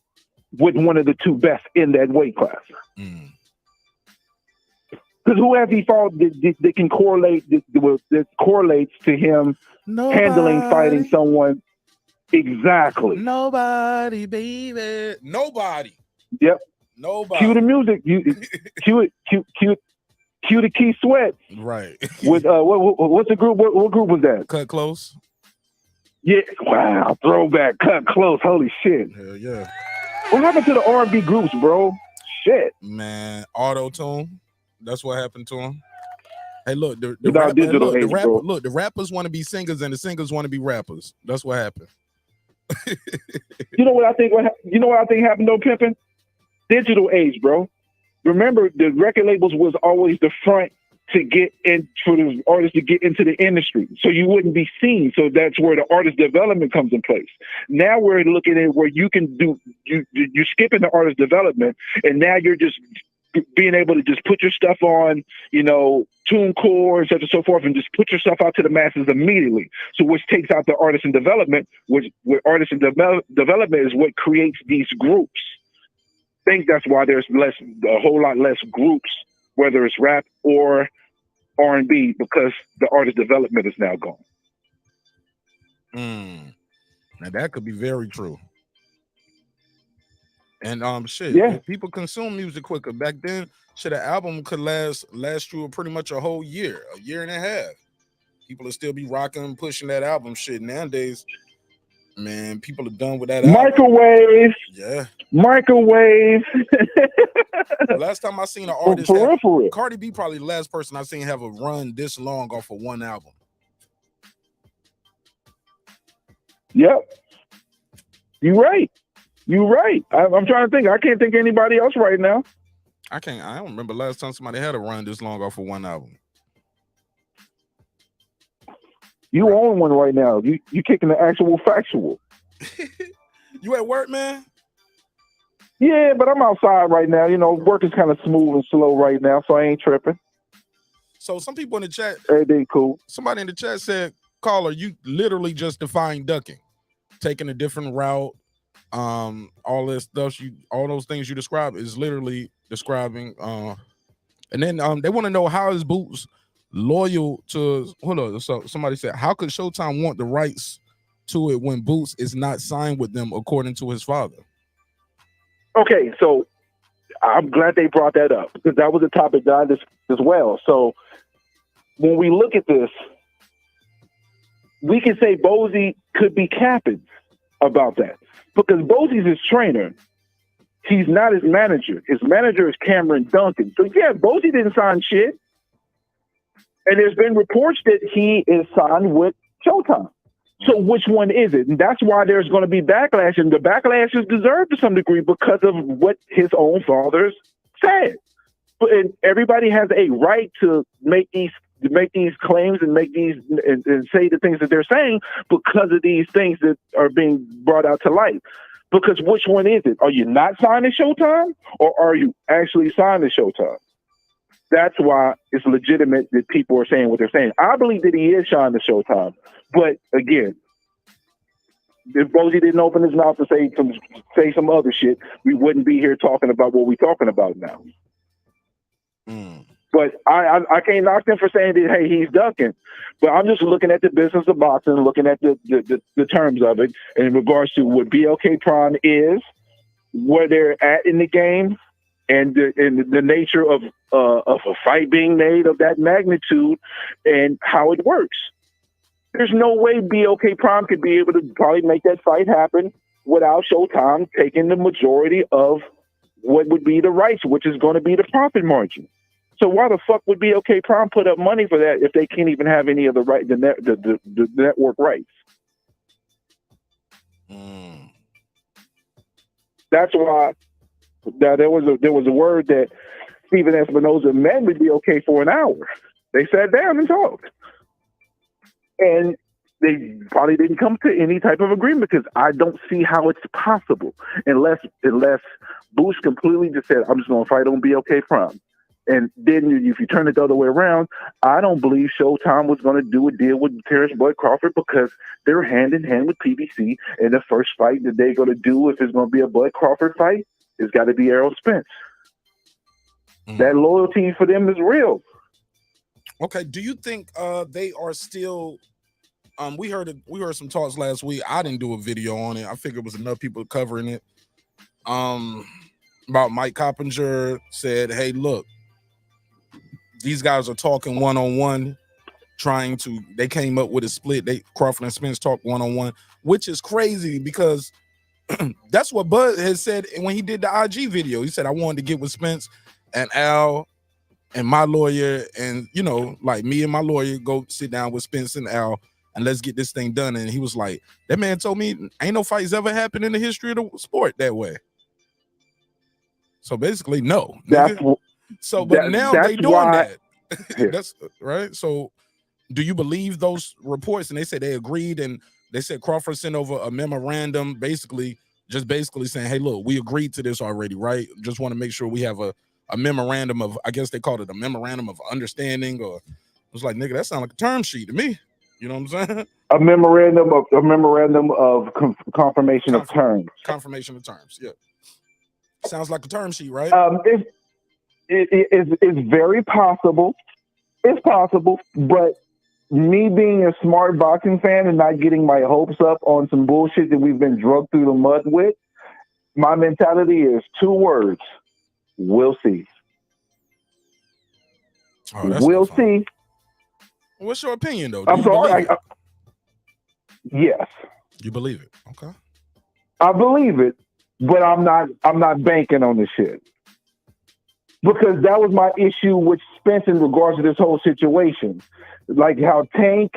with one of the two best in that weight class. Because who has he fought that can correlate that correlates to him handling fighting someone? Exactly. Nobody, baby. Nobody. Yep. Nobody. Cue the music. Cue Cue the Key Sweat. Right. With what's the group? What group was that? Cut Close. Yeah. Wow. Throwback. Cut Close. Holy shit. Hell yeah. What happened to the R&B groups, bro? Shit. Man, auto-tune. That's what happened to him. Hey, look, the rappers want to be singers and the singers want to be rappers. That's what happened. You know what I think? You know what I think happened though, pimping? Digital age, bro. Remember, the record labels was always the front to get in for the artists to get into the industry, so you wouldn't be seen. So that's where the artist development comes in place. Now we're looking at where you can do you're skipping the artist development, and now you're just being able to just put your stuff on, TuneCore, such and so forth, and just put your stuff out to the masses immediately. So which takes out the artist in development, which artist in development is what creates these groups. I think that's why there's a whole lot less groups, whether it's rap or R&B, because the artist development is now gone. Now that could be very true. And people consume music quicker. Back then, an album could last you pretty much a whole year, a year and a half. People will still be rocking, pushing that album shit. Nowadays, man, people are done with that Microwave. Yeah. Microwave. Last time I seen an artist, Cardi B probably the last person I seen have a run this long off of one album. Yep. You're right. I'm trying to think. I can't think of anybody else right now. I don't remember last time somebody had a run this long off of one album. You own one right now. You kicking the actual factual. You at work, man? Yeah, but I'm outside right now. Work is kind of smooth and slow right now, so I ain't tripping. So some people in the chat, everything cool. Somebody in the chat said, "Caller, you literally just defined ducking, taking a different route. All this stuff, all those things you describe is literally describing. And then they want to know, how is Boots loyal to? Hold on. So somebody said, how could Showtime want the rights to it when Boots is not signed with them according to his father? Okay, so I'm glad they brought that up, because that was a topic that I discussed as well. So when we look at this, we can say Bozy could be capping about that, because Bozy's his trainer. He's not his manager. His manager is Cameron Duncan. So yeah, Bozy didn't sign shit. And there's been reports that he is signed with Showtime. So which one is it? And that's why there's going to be backlash, and the backlash is deserved to some degree because of what his own father said. And everybody has a right to make these claims and make these and say the things that they're saying because of these things that are being brought out to light. Because which one is it? Are you not signed to Showtime, or are you actually signed to Showtime? That's why it's legitimate that people are saying what they're saying. I believe that he is signed to Showtime. But again, if Bozy didn't open his mouth to say some other shit, we wouldn't be here talking about what we're talking about now. But I can't knock them for saying that, hey, he's ducking. But I'm just looking at the business of boxing, looking at the terms of it in regards to what BLK Prime is, where they're at in the game, and the nature of a fight being made of that magnitude and how it works. There's no way BLK Prime could be able to probably make that fight happen without Showtime taking the majority of what would be the rights, which is going to be the profit margin. So why the fuck would BLK Prime put up money for that if they can't even have any of the network rights? That's why there was a word that Steven Espinosa met with BLK for an hour. They sat down and talked. And they probably didn't come to any type of agreement, because I don't see how it's possible unless Boost completely just said, I'm just going to fight on BLK Prime. And then if you turn it the other way around, I don't believe Showtime was going to do a deal with Terence Crawford, because they're hand in hand with PBC. And the first fight that they're going to do, if it's going to be a Bud Crawford fight, it's got to be Errol Spence. That loyalty for them is real. Okay, do you think they are still? We heard some talks last week. I didn't do a video on it. I figured it was enough people covering it. About Mike Coppinger said, "Hey, look, these guys are talking one-on-one, they came up with a split. Crawford and Spence talk one-on-one, which is crazy because that's what Bud had said when he did the IG video. He said, I wanted to get with Spence and Al and my lawyer, and like me and my lawyer go sit down with Spence and Al and let's get this thing done. And he was like, that man told me ain't no fights ever happened in the history of the sport that way. So basically, no. But now they doing that. That's right. So do you believe those reports? And they said they agreed, and they said Crawford sent over a memorandum basically saying, hey, look, we agreed to this already, right? Just want to make sure we have a memorandum of, I guess they called it a memorandum of understanding, or it was like, nigga, that sounds like a term sheet to me. You know what I'm saying? A memorandum of confirmation of terms. Confirmation of terms, yeah. Sounds like a term sheet, right? It's very possible. It's possible, but me being a smart boxing fan and not getting my hopes up on some bullshit that we've been drugged through the mud with, my mentality is 2 words. We'll see. Oh, we'll see. What's your opinion, though? I'm sorry. Yes. You believe it? Okay. I believe it, but I'm not banking on this shit. Because that was my issue with Spence in regards to this whole situation. Like how Tank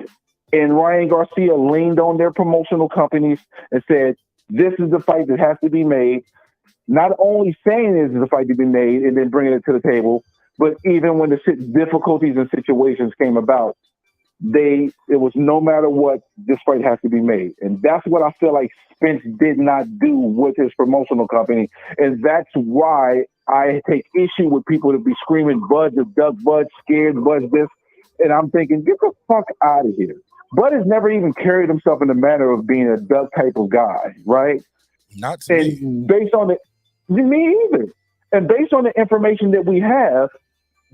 and Ryan Garcia leaned on their promotional companies and said, this is the fight that has to be made. Not only saying this is the fight to be made and then bringing it to the table, but even when the difficulties and situations came about, it was no matter what, this fight has to be made. And that's what I feel like Spence did not do with his promotional company. And that's why I take issue with people to be screaming, Bud, the duck, Bud, scared, Bud, this. And I'm thinking, get the fuck out of here. Bud has never even carried himself in the manner of being a duck type of guy, right? Not to me. Based on me either. And based on the information that we have,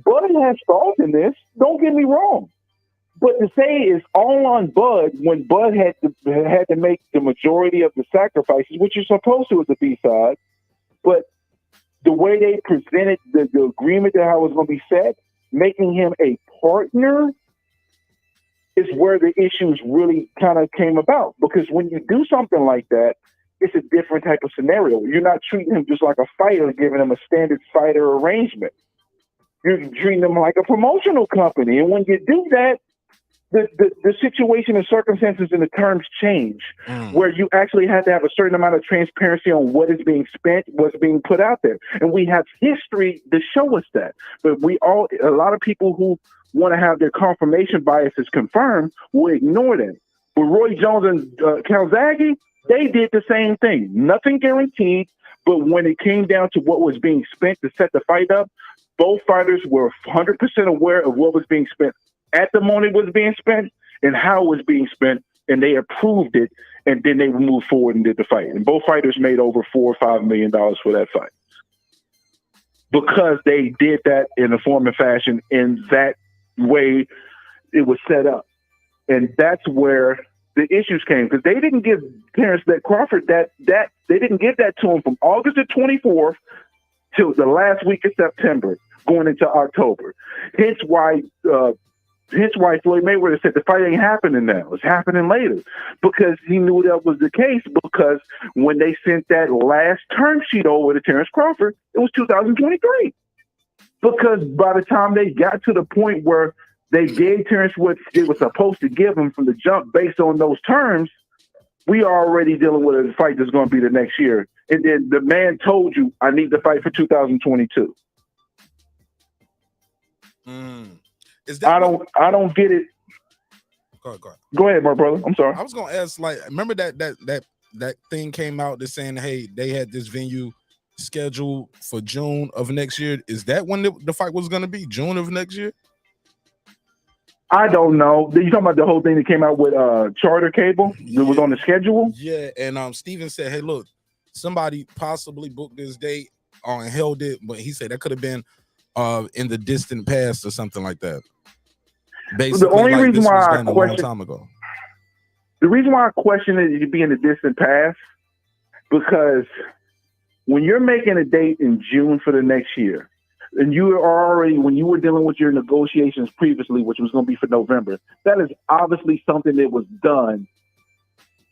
Bud has thoughts in this. Don't get me wrong. But to say it's all on Bud when Bud had to make the majority of the sacrifices, which you're supposed to as a B-side, but the way they presented the agreement that how it was going to be set, making him a partner is where the issues really kind of came about. Because when you do something like that, it's a different type of scenario. You're not treating him just like a fighter, giving him a standard fighter arrangement. You're treating him like a promotional company. And when you do that, the situation and circumstances and the terms change, where you actually have to have a certain amount of transparency on what is being spent, what's being put out there. And we have history to show us that. But a lot of people who want to have their confirmation biases confirmed will ignore them. With Roy Jones and Calzaghe, they did the same thing. Nothing guaranteed, but when it came down to what was being spent to set the fight up, both fighters were 100% aware of what was being spent at the moment it was being spent and how it was being spent, and they approved it, and then they moved forward and did the fight. And both fighters made over $4 or $5 million for that fight because they did that in a form and fashion in that way it was set up. And that's where the issues came, because they didn't give Terence Crawford that they didn't give that to him from August the 24th till the last week of September, going into October. Hence why Floyd Mayweather said the fight ain't happening now. It's happening later, because he knew that was the case. Because when they sent that last term sheet over to Terence Crawford, it was 2023. Because by the time they got to the point where they gave Terence what they were supposed to give him from the jump based on those terms, we are already dealing with a fight that's going to be the next year. And then the man told you, I need the fight for 2022. I don't get it. Go ahead. Go ahead, my brother. I'm sorry. I was gonna ask, like, remember that thing came out that's saying, hey, they had this venue scheduled for June of next year. Is that when the fight was gonna be? June of next year? I don't know. You talking about the whole thing that came out with Charter Cable that was on the schedule? Yeah, and Steven said, hey, look, somebody possibly booked this date and held it, but he said that could have been in the distant past or something like that. Basically, the only like reason this why was I done a long time ago. The reason why I question it to be in the distant past, because when you're making a date in June for the next year, and you are already, when you were dealing with your negotiations previously, which was going to be for November, that is obviously something that was done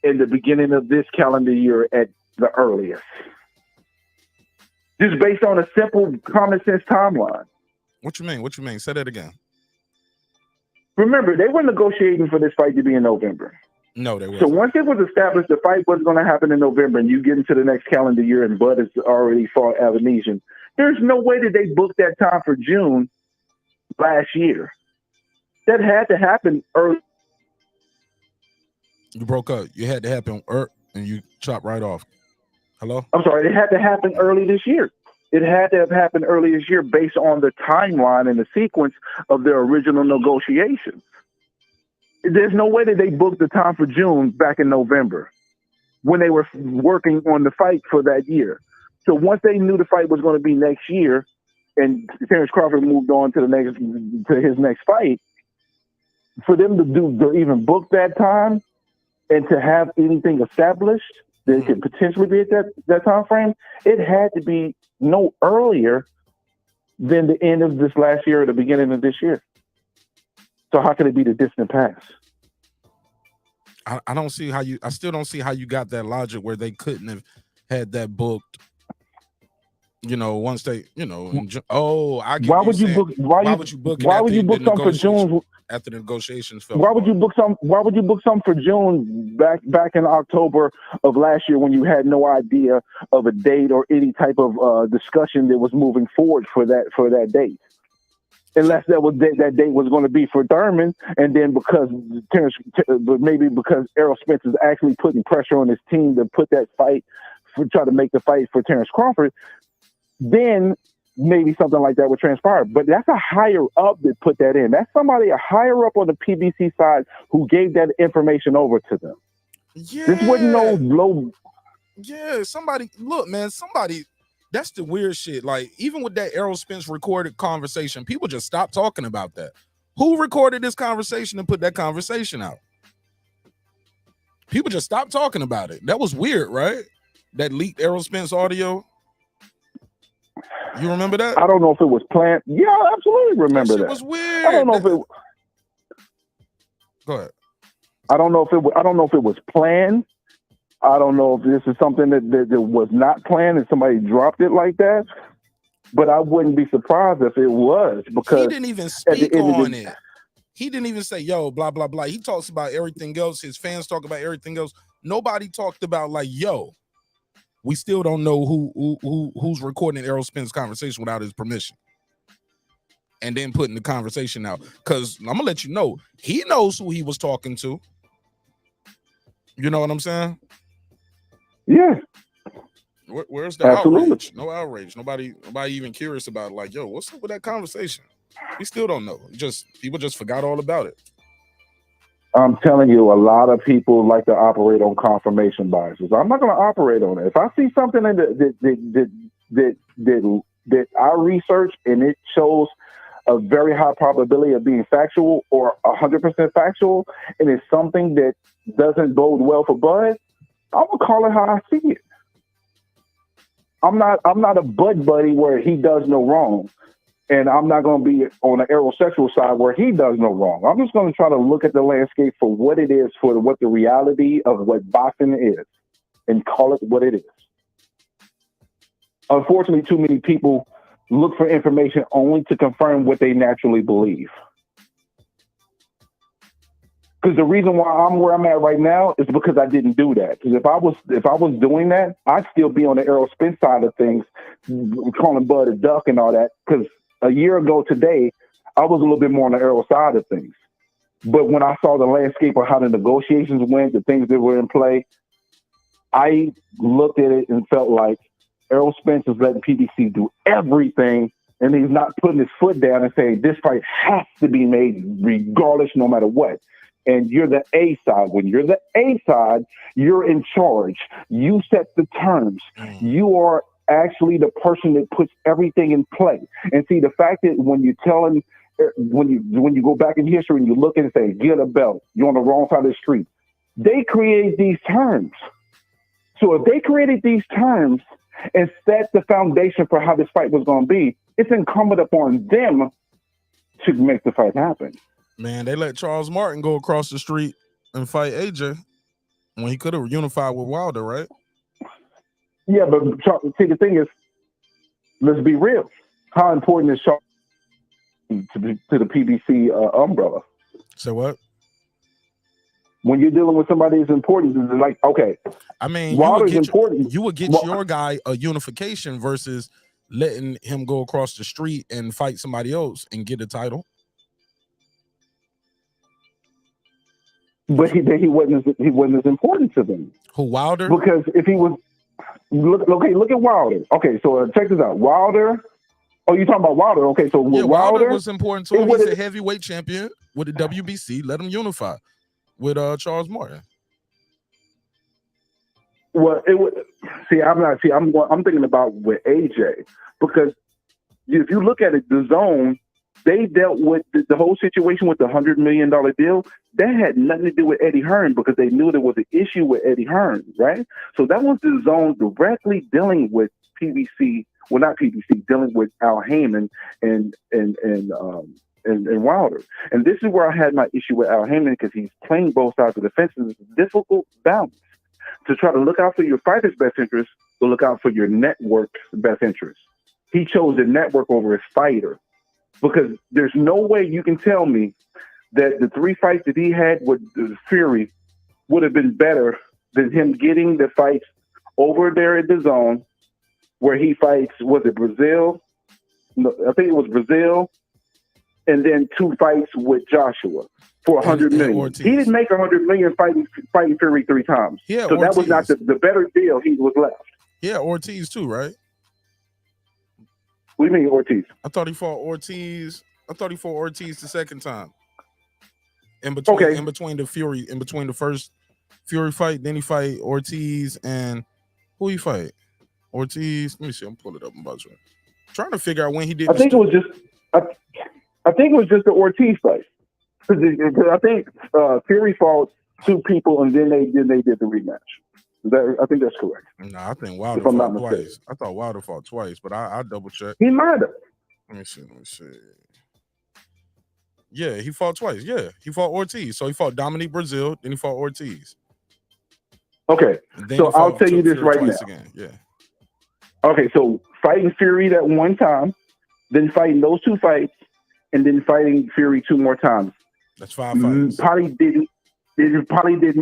in the beginning of this calendar year at the earliest. Just based on a simple common sense timeline. What you mean? What you mean? Say that again. Remember, they were negotiating for this fight to be in November. No, they weren't. So once it was established the fight was going to happen in November and you get into the next calendar year and Bud has already fought Avanesian, there's no way that they booked that time for June last year. That had to happen early. You broke up. You had to happen and you chopped right off. Hello? I'm sorry. It had to happen early this year. It had to have happened early this year based on the timeline and the sequence of their original negotiations. There's no way that they booked the time for June back in November when they were working on the fight for that year. So once they knew the fight was going to be next year and Terence Crawford moved on to his next fight, for them to even book that time and to have anything established that could potentially be at that time frame, it had to be no earlier than the end of this last year or the beginning of this year. So how could it be the distant past? I don't see how I still don't see how you got that logic where they couldn't have had that booked. Once they, why would you book something for June after the negotiations fell? Why would you book something for June back in October of last year when you had no idea of a date or any type of discussion that was moving forward for that date? Unless that date was going to be for Thurman, and then maybe because Errol Spence is actually putting pressure on his team to put that fight, try to make the fight for Terence Crawford, then maybe something like that would transpire. But that's a higher up that put that in. That's somebody a higher up on the PBC side who gave that information over to them. Yeah. This wasn't no low. Yeah, somebody, look, man, that's the weird shit. Like, even with that Errol Spence recorded conversation, people just stopped talking about that. Who recorded this conversation and put that conversation out? People just stopped talking about it. That was weird, right? That leaked Errol Spence audio. You remember that? I don't know if it was planned. Yeah, I absolutely remember that. It was weird. I don't know if it. Go ahead. I don't know if it was planned. I don't know if this is something that was not planned and somebody dropped it like that. But I wouldn't be surprised if it was, because he didn't even speak on it. He didn't even say, yo, blah, blah, blah. He talks about everything else. His fans talk about everything else. Nobody talked about, like, yo, we still don't know who's recording Errol Spence's conversation without his permission. And then putting the conversation out. Because I'm going to let you know, he knows who he was talking to. You know what I'm saying? Yeah. Where's the Absolutely. outrage? No outrage. Nobody even curious about, like, yo, what's up with that conversation? We still don't know. People just forgot all about it. I'm telling you, a lot of people like to operate on confirmation biases. I'm not going to operate on it. If I see something that I research and it shows a very high probability of being factual or 100% factual, and it's something that doesn't bode well for Bud, I'm gonna call it how I see it. I'm not a Bud buddy where he does no wrong, and I'm not gonna be on the aerosexual side where he does no wrong. I'm just gonna try to look at the landscape for what it is, for what the reality of what boxing is, and call it what it is. Unfortunately, too many people look for information only to confirm what they naturally believe. Because the reason why I'm where I'm at right now is because I didn't do that. Because if I was doing that, I'd still be on the Errol Spence side of things, calling Bud a duck and all that. Because a year ago today, I was a little bit more on the Errol side of things. But when I saw the landscape of how the negotiations went, the things that were in play, I looked at it and felt like Errol Spence is letting PBC do everything, and he's not putting his foot down and saying this fight has to be made regardless, no matter what. And you're the A side. When you're the A side, you're in charge. You set the terms. You are actually the person that puts everything in play. And see, the fact that when you go back in history and you look and say, get a belt, you're on the wrong side of the street. They created these terms. So if they created these terms and set the foundation for how this fight was going to be, it's incumbent upon them to make the fight happen. Man, they let Charles Martin go across the street and fight AJ when he could have unified with Wilder, right? Yeah, but see, the thing is, let's be real. How important is Charles to the PBC umbrella? So what? When you're dealing with somebody as important, it's like, okay, I mean, Wilder's important. You would get your guy a unification versus letting him go across the street and fight somebody else and get a title. But he wasn't as important to them. Who, Wilder? Because if he was, look at Wilder. Okay, so check this out. Wilder. Oh, you talking about Wilder? Okay, so yeah, Wilder was important to him. He's a heavyweight champion with the WBC. Let him unify with Charles Martin. Well, it would. I'm thinking about with AJ, because if you look at it, the Zone, they dealt with the whole situation with the $100 million deal. That had nothing to do with Eddie Hearn, because they knew there was an issue with Eddie Hearn, right? So that was the Zone directly dealing with PBC. Well, not PBC, dealing with Al Heyman and Wilder. And this is where I had my issue with Al Heyman, because he's playing both sides of the fence. It's a difficult balance to try to look out for your fighter's best interest, to look out for your network's best interest. He chose the network over his fighter, because there's no way you can tell me that the 3 fights that he had with Fury would have been better than him getting the fights over there at the Zone, where he fights, was it Brazil? No, I think it was Brazil, and then 2 fights with Joshua for $100 million. Ortiz. He didn't make $100 million fighting Fury 3 times. Yeah, so Ortiz. That was not the better deal. He was left. Yeah, Ortiz too, right? What do you mean Ortiz? I thought he fought Ortiz the second time. In between the first Fury fight, then he fight Ortiz, and who he fight? Ortiz. Let me see. I'm pulling it up. I'm about to trying to figure out when he did. I think it was just the Ortiz fight. I think Fury fought 2 people, and then they did the rematch. I think that's correct. No, I think Wilder if I'm fought not twice. mistaken. I thought Wilder fought twice, but I double check. He might have. Let me see. Yeah, he fought twice. Yeah, he fought Ortiz. So he fought Dominique Brazil, then he fought Ortiz. Okay, so I'll tell you this right now. Again. Yeah. Okay, so fighting Fury that one time, then fighting those 2 fights, and then fighting Fury 2 more times. That's 5 fights. Probably didn't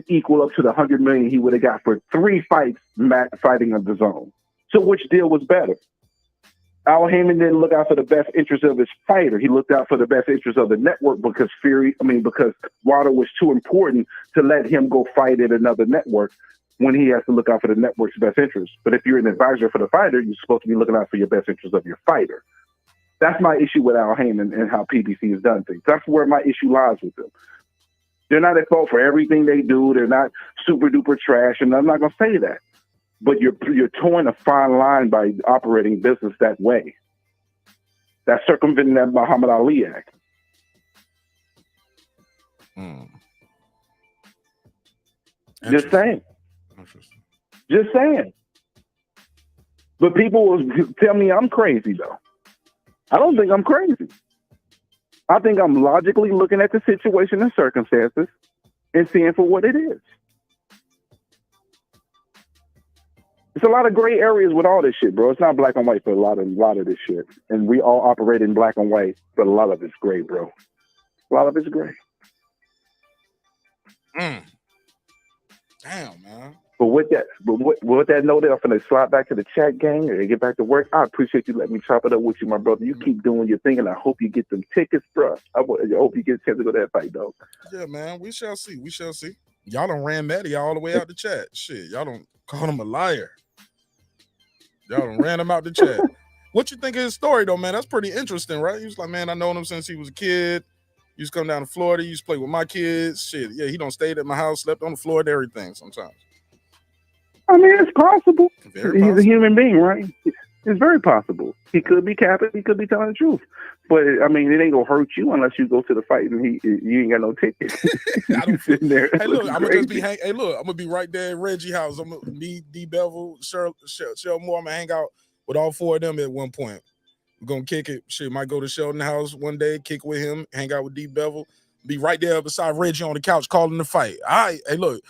equal up to the $100 million he would have got for 3 fights fighting on the Zone. So which deal was better? Al Heyman didn't look out for the best interest of his fighter. He looked out for the best interest of the network, because because Wilder was too important to let him go fight at another network when he has to look out for the network's best interest. But if you're an advisor for the fighter, you're supposed to be looking out for your best interest of your fighter. That's my issue with Al Heyman and how PBC has done things. That's where my issue lies with them. They're not at fault for everything they do. They're not super duper trash, and I'm not going to say that. But you're towing a fine line by operating business that way. That's circumventing that Muhammad Ali Act. Just saying. Just saying. But people will tell me I'm crazy, though. I don't think I'm crazy. I think I'm logically looking at the situation and circumstances and seeing for what it is. It's a lot of gray areas with all this shit, bro. It's not black and white for a lot of this shit. And we all operate in black and white, but a lot of it's gray, bro. A lot of it's gray. Damn, man. But with that note, I'm gonna slide back to the chat gang and get back to work. I appreciate you letting me chop it up with you, my brother. You keep doing your thing, and I hope you get them tickets, bro. I hope you get a chance to go to that fight, dog. Yeah, man. We shall see. Y'all done ran Matty all the way out the chat. Shit, y'all don't call him a liar. Y'all done ran him out the chat. What you think of his story, though, man? That's pretty interesting, right? He was like, man, I known him since he was a kid. He used to come down to Florida. He used to play with my kids. Shit, yeah, he don't stayed at my house, slept on the floor and everything sometimes. I mean, it's possible. He's possible. a human being, right? It's very possible. He could be capping. He could be telling the truth. But, I mean, it ain't going to hurt you unless you go to the fight and you ain't got no ticket. Sitting there. Hey, look, I'm going to be right there at Reggie's house. I'm going to meet D. Bevel, Cheryl Moore. I'm going to hang out with all 4 of them at one point. We're gonna kick it. Shit, might go to Sheldon House one day, kick with him, hang out with D Bevel, be right there beside Reggie on the couch calling the fight. All right, hey, look,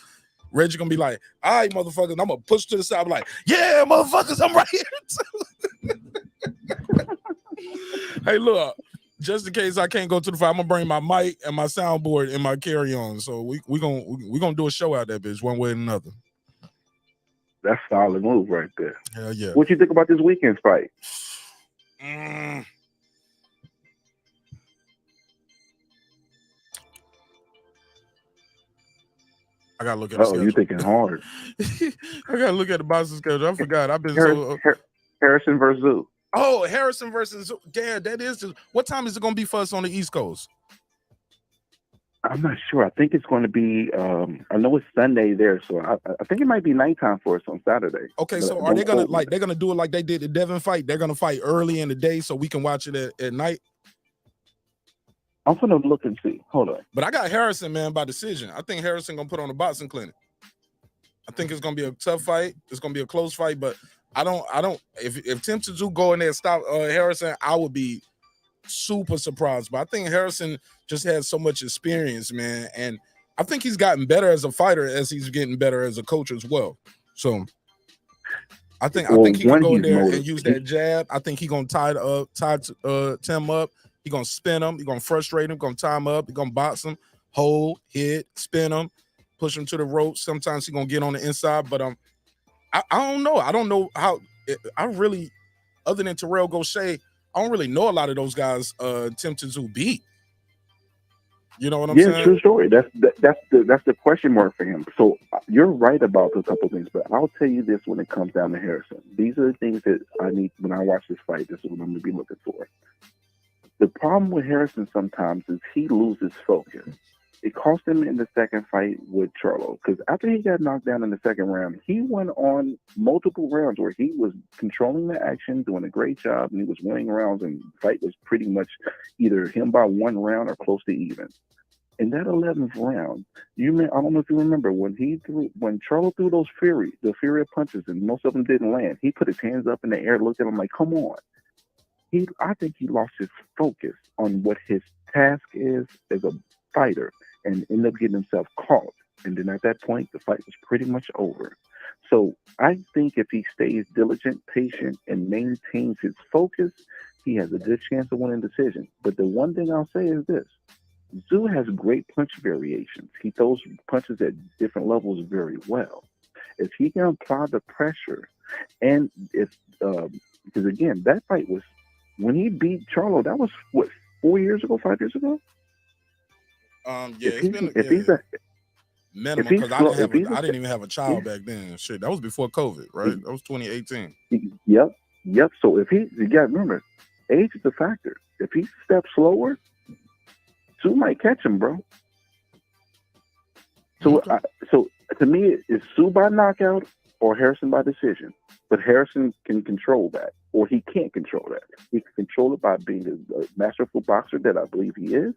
Reggie gonna be like, all right, motherfuckers, I'm gonna push to the side, I'm like, yeah, motherfuckers, I'm right here too. Hey, look, just in case I can't go to the fight, I'm gonna bring my mic and my soundboard and my carry-on. So we gonna do a show out there, bitch, one way or another. That's a solid move right there. Hell yeah. What you think about this weekend's fight? I gotta look at the schedule. You thinking hard. I gotta look at the boxing schedule. I forgot. I've been Harrison versus Zoo. Oh, Harrison versus Zoo. Yeah, that is. What time is it gonna be for us on the East Coast? I'm not sure. I think it's going to be. I know it's Sunday there, so I think it might be nighttime for us on Saturday. Okay, so are they gonna they're gonna do it like they did the Devin fight? They're gonna fight early in the day so we can watch it at night. I'm gonna look and see. Hold on. But I got Harrison, man, by decision. I think Harrison gonna put on a boxing clinic. I think it's gonna be a tough fight. It's gonna be a close fight, but I don't. If Tim Tszyu go in there and stop Harrison, I would be super surprised. But I think Harrison just has so much experience, man, and I think he's gotten better as a fighter as he's getting better as a coach as well. So I think he can go in there and use that jab. I think he's gonna tie Tim up. He's gonna spin him. He's gonna frustrate him. Gonna tie him up. He's gonna box him, hold, hit, spin him, push him to the ropes. Sometimes he's gonna get on the inside, but I don't know. I don't know how. I really, other than Terrell Gaucher, I don't really know a lot of those guys. Tim Tszyu beat. You know what I'm saying? Yeah, true story. That's the question mark for him. So you're right about a couple things, but I'll tell you this: when it comes down to Harrison, these are the things that I need when I watch this fight. This is what I'm going to be looking for. The problem with Harrison sometimes is he loses focus. It cost him in the second fight with Charlo, because after he got knocked down in the second round, he went on multiple rounds where he was controlling the action, doing a great job, and he was winning rounds, and the fight was pretty much either him by one round or close to even. In that 11th round, I don't know if you remember when Charlo threw the Fury punches, and most of them didn't land. He put his hands up in the air, looked at him like, "Come on." I think he lost his focus on what his task is as a fighter and ended up getting himself caught. And then at that point, the fight was pretty much over. So I think if he stays diligent, patient, and maintains his focus, he has a good chance of winning decision. But the one thing I'll say is this. Zoo has great punch variations. He throws punches at different levels very well. If he can apply the pressure, and because again, that fight was, when he beat Charlo, that was what, 5 years ago? Yeah, it's been minimum, because I didn't even have a child back then. Shit, that was before COVID, right? That was 2018. Yep. So you got to remember, age is a factor. If he steps slower, Sue might catch him, bro. So, so to me, it's Sue by knockout or Harrison by decision. But Harrison can control that, or he can't control that. He can control it by being a masterful boxer that I believe he is,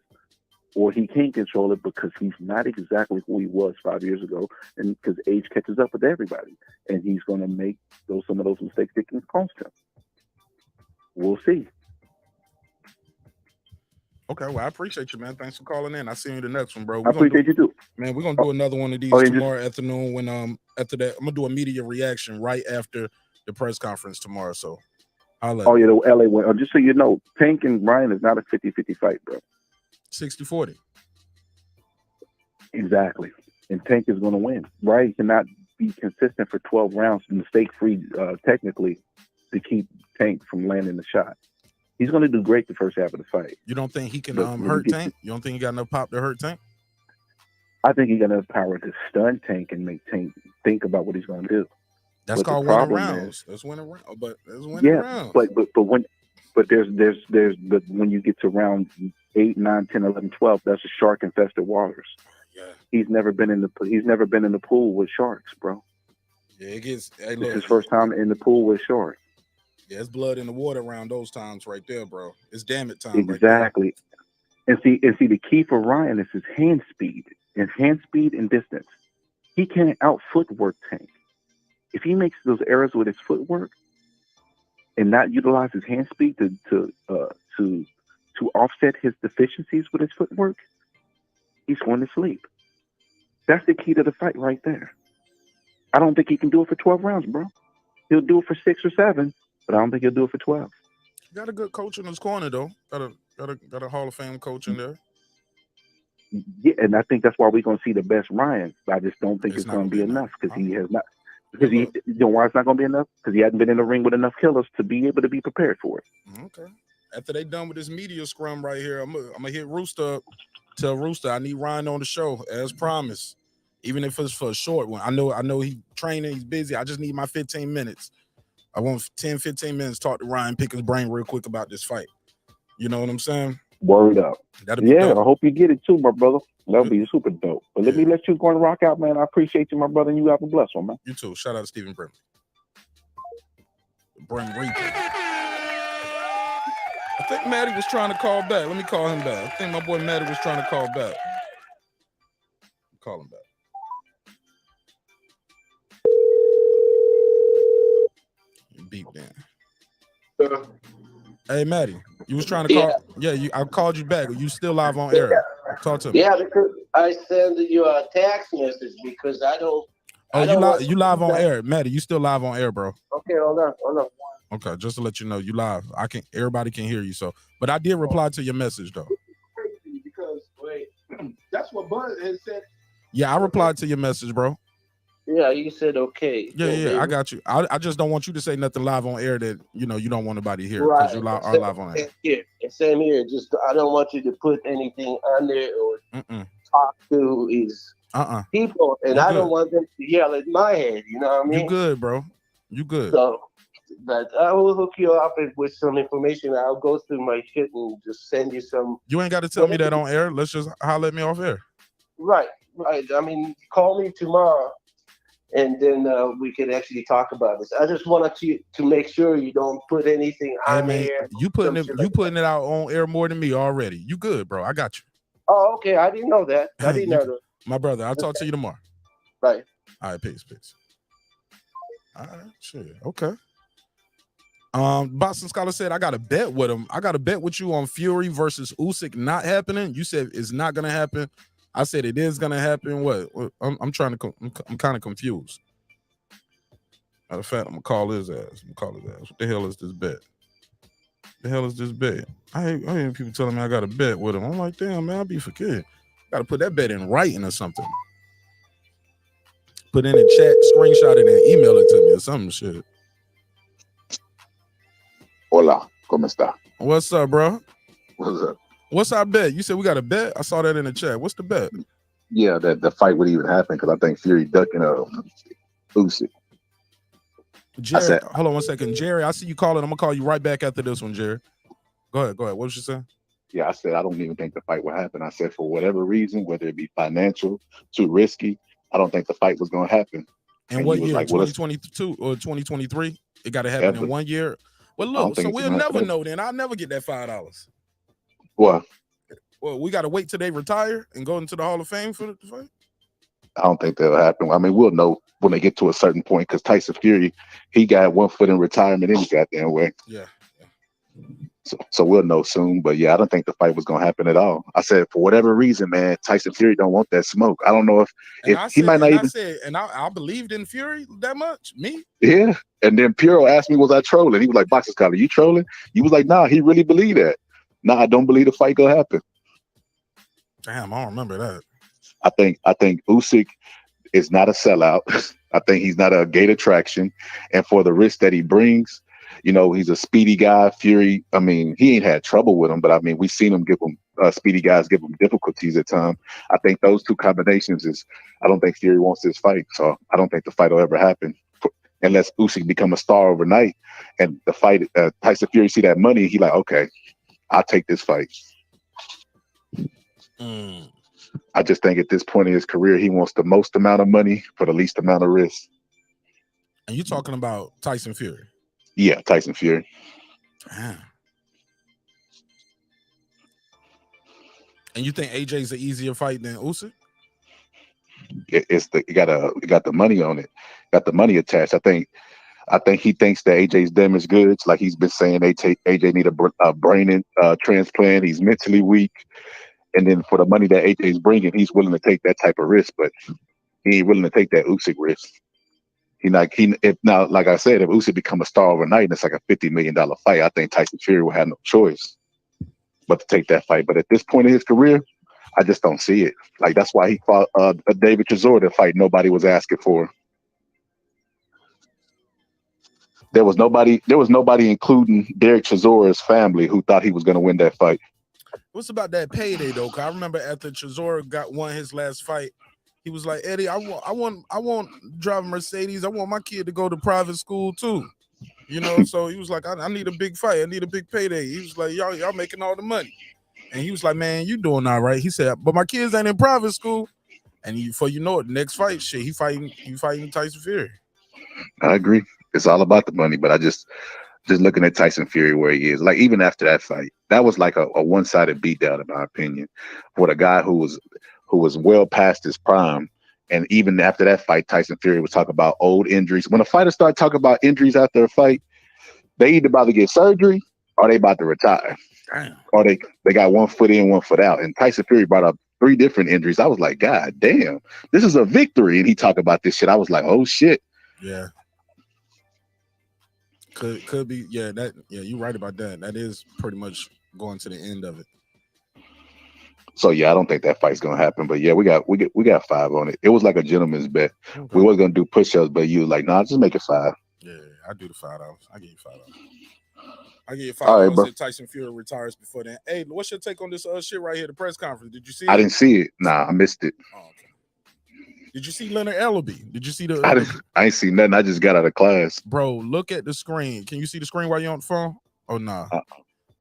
or he can't control it because he's not exactly who he was 5 years ago, and because age catches up with everybody, and he's going to make some of those mistakes that can cost him. We'll see. Okay, well, I appreciate you, man. Thanks for calling in. I'll see you in the next one, bro. I appreciate you too. Man, we're gonna do another one of these tomorrow afternoon when after that, I'm gonna do a media reaction right after the press conference tomorrow. So I'll let the LA one. Just so you know, Tank and Ryan is not a 50-50 fight, bro. 60-40. Exactly. And Tank is gonna win. Ryan cannot be consistent for 12 rounds, mistake-free technically, to keep Tank from landing the shot. He's going to do great the first half of the fight. You don't think he can hurt Tank? You don't think he got enough pop to hurt Tank? I think he got enough power to stun Tank and make Tank think about what he's going to do. That's called winning rounds. That's winning rounds. But that's winning rounds. But when you get to round 8, 9, 10, 11, 12, that's a shark infested waters. Yeah. He's never been in the pool with sharks, bro. Yeah, it gets. Hey, look, it's his first time in the pool with sharks. Yeah, it's blood in the water around those times right there, bro. It's damn it time. Exactly. Right there. And see, the key for Ryan is his hand speed and distance. He can't out footwork Tank. If he makes those errors with his footwork, and not utilize his hand speed to offset his deficiencies with his footwork, he's going to sleep. That's the key to the fight right there. I don't think he can do it for 12 rounds, bro. He'll do it for 6 or 7, but I don't think he'll do it for 12. Got a good coach in his corner though. Got a Hall of Fame coach in there. Yeah, and I think that's why we're going to see the best Ryan. I just don't think it's going to be enough because he has not. Because you know why it's not going to be enough? Because he hasn't been in the ring with enough killers to be able to be prepared for it. Okay. After they done with this media scrum right here, I'm gonna hit Rooster up. Tell Rooster I need Ryan on the show as promised. Even if it's for a short one. I know he's training, he's busy. I just need my 15 minutes. I want 10, 15 minutes to talk to Ryan, pick his brain real quick about this fight. You know what I'm saying? Word up. That'll be dope. I hope you get it too, my brother. That'll be super dope. But let me let you go and rock out, man. I appreciate you, my brother, and you have a blessed one, man. You too. Shout out to Stephen Brim. Brim Reaper. I think Maddie was trying to call back. Let me call him back. I think my boy Maddie was trying to call back. Call him back. Beep then. Hey, Maddie, you was trying to call? Yeah, I called you back. You still live on air? Talk to me. Yeah, because I send you a text message because I don't. Oh, you live on air, Maddie. You still live on air, bro? Okay, hold on. Okay, just to let you know, you live. Everybody can hear you. So, but I did reply to your message though. Because wait, that's what Bud has said. Yeah, I replied to your message, bro. Yeah, you said okay. Yeah, I got you. I just don't want you to say nothing live on air that you don't want nobody to hear because you are live on air. Here, same here. Just I don't want you to put anything on there or talk to his people, and I don't want them to yell at my head. You know what I mean? You good, bro? You good? So, but I will hook you up with some information. I'll go through my shit and just send you some. You ain't got to tell me that on air. Let's just holler at me off air. Right. I mean, call me tomorrow. And then we could actually talk about this. I just wanted to make sure you don't put anything on there. You putting it out on air more than me already. You good, bro? I got you. Oh, okay. I didn't know that. I didn't know that. My brother, I'll talk to you tomorrow. Right. All right, peace. All right, sure. Okay. Boston Scholar said, I got a bet with him. I got a bet with you on Fury versus Usyk not happening. You said it's not gonna happen. I said it is gonna happen. What? I'm kind of confused. Matter of fact, I'm gonna call his ass. What the hell is this bet? I hear people telling me I got a bet with him. I'm like, damn, man, I'll be forgetting. Got to put that bet in writing or something. Put in the chat, screenshot it, and email it to me or some shit. Hola, ¿cómo está? What's up, bro? What's up? What's our bet? You said we got a bet? I saw that in the chat. What's the bet? Yeah, that the fight would even happen because I think Fury ducking Usyk. Jerry, hold on 1 second. Jerry, I see you calling. I'm going to call you right back after this one, Jerry. Go ahead. What was you saying? Yeah, I said I don't even think the fight will happen. I said for whatever reason, whether it be financial, too risky, I don't think the fight was going to happen. And what year? Like, 2022 or 2023? It got to happen in 1 year? Well, look, so we'll never know then. I'll never get that $5. What? Well, we got to wait till they retire and go into the Hall of Fame for the fight? I don't think that'll happen. I mean, we'll know when they get to a certain point because Tyson Fury, he got 1 foot in retirement any goddamn way. Yeah. So we'll know soon. But yeah, I don't think the fight was gonna happen at all. I said for whatever reason, man, Tyson Fury don't want that smoke. I don't know if he might not even. I believed in Fury that much. Me? Yeah. And then Puro asked me, was I trolling? He was like, Boxer Scholar, you trolling? He was like, nah, he really believed that. Nah, I don't believe the fight gonna happen. Damn, I don't remember that. I think Usyk is not a sellout. I think he's not a gate attraction. And for the risk that he brings, he's a speedy guy. Fury, I mean, he ain't had trouble with him, but I mean, we've seen him speedy guys give him difficulties at times. I think those two combinations I don't think Fury wants this fight. So I don't think the fight will ever happen unless Usyk become a star overnight. And the fight, Tyson Fury see that money, he like, okay, I'll take this fight. I just think at this point in his career, he wants the most amount of money for the least amount of risk. And you're talking about Tyson Fury? Yeah, Tyson Fury. Damn. And you think AJ's an easier fight than Usyk? It got the money on it, got the money attached. I think I think he thinks that AJ's damaged goods. Like he's been saying, AJ need a brain transplant. He's mentally weak. And then for the money that AJ's bringing, he's willing to take that type of risk, but he ain't willing to take that Usyk risk. If now, like I said, if Usyk become a star overnight and it's like a $50 million fight, I think Tyson Fury will have no choice but to take that fight. But at this point in his career, I just don't see it. Like that's why he fought David Chisora, the fight nobody was asking for. There was nobody, including Derek Chisora's family, who thought he was going to win that fight. What's about that payday though? Cause I remember after Chisora won his last fight, he was like, Eddie, I want drive a Mercedes. I want my kid to go to private school too. You know, so he was like, I need a big fight. I need a big payday. He was like, y'all making all the money. And he was like, man, you doing all right. He said, but my kids ain't in private school. And before you know it, next fight, shit, he fighting Tyson Fury. I agree. It's all about the money, but I just looking at Tyson Fury where he is, like even after that fight, that was like a one-sided beatdown, in my opinion, for the guy who was well past his prime. And even after that fight, Tyson Fury was talking about old injuries. When a fighter starts talking about injuries after a fight, they either about to get surgery or they about to retire. Damn. Or they got 1 foot in, 1 foot out. And Tyson Fury brought up 3 different injuries. I was like, God damn, this is a victory. And he talked about this shit. I was like, oh shit. Yeah. Could be, yeah. You're right about that. That is pretty much going to the end of it. So yeah, I don't think that fight's gonna happen. But yeah, we got 5 on it. It was like a gentleman's bet. Okay. We was gonna do push-ups, but you like, nah, just make it 5. Yeah, I do the $5. I give you $5. I give you $5. All right, bro. If Tyson Fury retires before then. Hey, what's your take on this shit right here? The press conference. Did you see it? I didn't see it. Nah, I missed it. Oh, okay. Did you see Leonard Ellaby? Did you see the? I ain't seen nothing. I just got out of class. Bro, look at the screen. Can you see the screen while you're on the phone? Oh nah.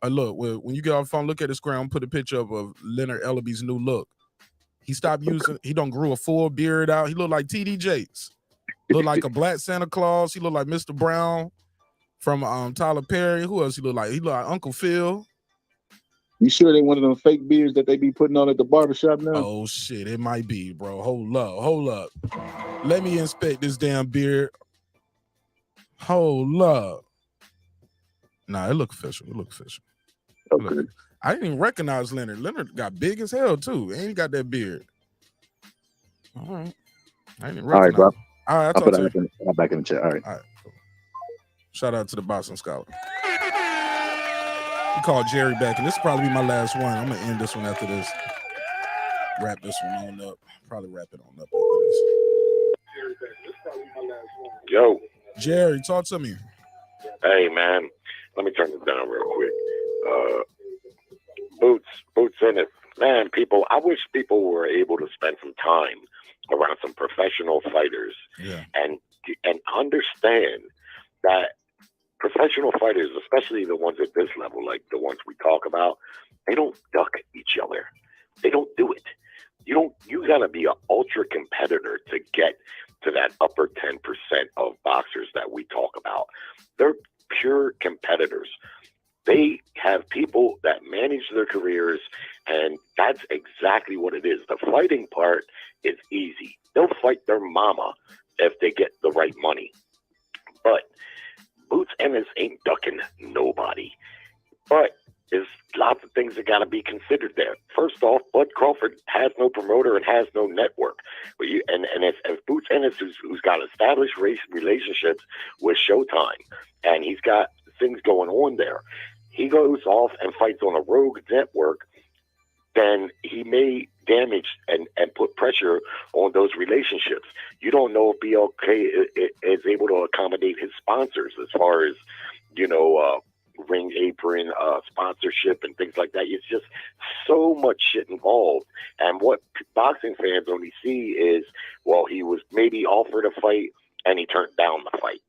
Look, when you get off the phone, look at the screen. I'm gonna put a picture of Leonard Ellaby's new look. He stopped using. He done grew a full beard out. He looked like TD Jakes. Looked like a black Santa Claus. He looked like Mr. Brown from Tyler Perry. Who else he looked like? He looked like Uncle Phil. You sure they one of them fake beards that they be putting on at the barbershop now? Oh shit, it might be, bro. Hold up. Let me inspect this damn beard. Hold up. Nah, it look official. Okay. I didn't even recognize Leonard. Leonard got big as hell too, and he got that beard. All right. I didn't recognize. All right, bro. All right, I'll talk to you. I'm back in the chat. All right. Cool. Shout out to the Boston Scholar. We called Jerry back, and this will probably be my last one. I'm gonna end this one after this. Wrap this one on up. Probably wrap it on up after this. Yo. Jerry, talk to me. Hey, man. Let me turn this down real quick. Boots in it. Man, I wish people were able to spend some time around some professional fighters and understand that professional fighters, especially the ones at this level, like the ones we talk about, they don't duck each other. They don't do it. You gotta be an ultra competitor to get to that upper 10% of boxers that we talk about. They're pure competitors. They have people that manage their careers, and that's exactly what it is. The fighting part is easy. They'll fight their mama if they get the right money. But Boots Ennis ain't ducking nobody. But there's lots of things that got to be considered there. First off, Bud Crawford has no promoter and has no network. But if Boots Ennis, who's got established relationships with Showtime, and he's got things going on there, he goes off and fights on a rogue network, then he may damage and put pressure on those relationships. You don't know if BLK is able to accommodate his sponsors as far as, ring apron, sponsorship and things like that. It's just so much shit involved. And what boxing fans only see is, well, he was maybe offered a fight and he turned down the fight.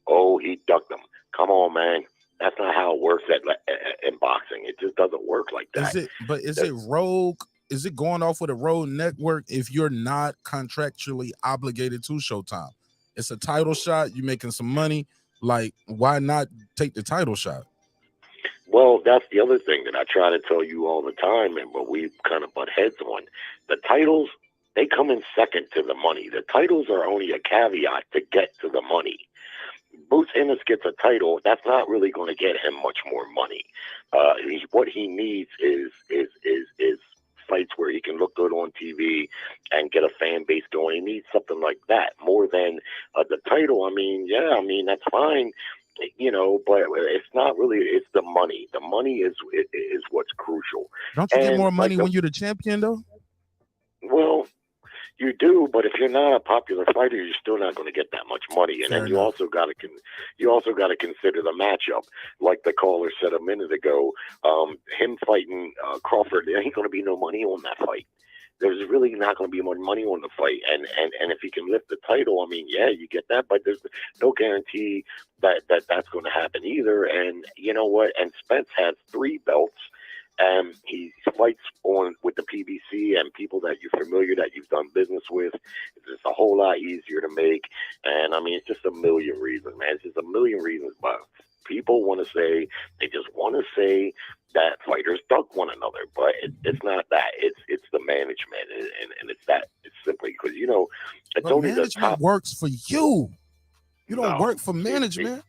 Oh, he ducked them. Come on, man. That's not how it works in boxing. It just doesn't work like that. Is it rogue? Is it going off with a rogue network if you're not contractually obligated to Showtime? It's a title shot. You're making some money. Like, why not take the title shot? Well, that's the other thing that I try to tell you all the time, and what we kind of butt heads on. The titles, they come in second to the money. The titles are only a caveat to get to the money. Boots Ennis gets a title, that's not really going to get him much more money. What he needs is fights where he can look good on TV and get a fan base going. He needs something like that more than the title. I mean, that's fine, but it's not really. It's the money. The money is what's crucial. Don't you get more money when you're the champion, though? Well, you do, but if you're not a popular fighter, you're still not going to get that much money. And then you also got to consider the matchup. Like the caller said a minute ago, him fighting Crawford, there ain't going to be no money on that fight. There's really not going to be much money on the fight. And if he can lift the title, I mean, yeah, you get that, but there's no guarantee that that's going to happen either. And you know what? And Spence has 3 belts. And he fights with the PBC and people that you're familiar, that you've done business with. It's just a whole lot easier to make. And I mean, it's just a million reasons, man. It's just a million reasons. But people they just want to say that fighters duck one another. But it's not that. It's the management. And it's that. It's simply because, it's but only management the top. works for you. You don't work for management.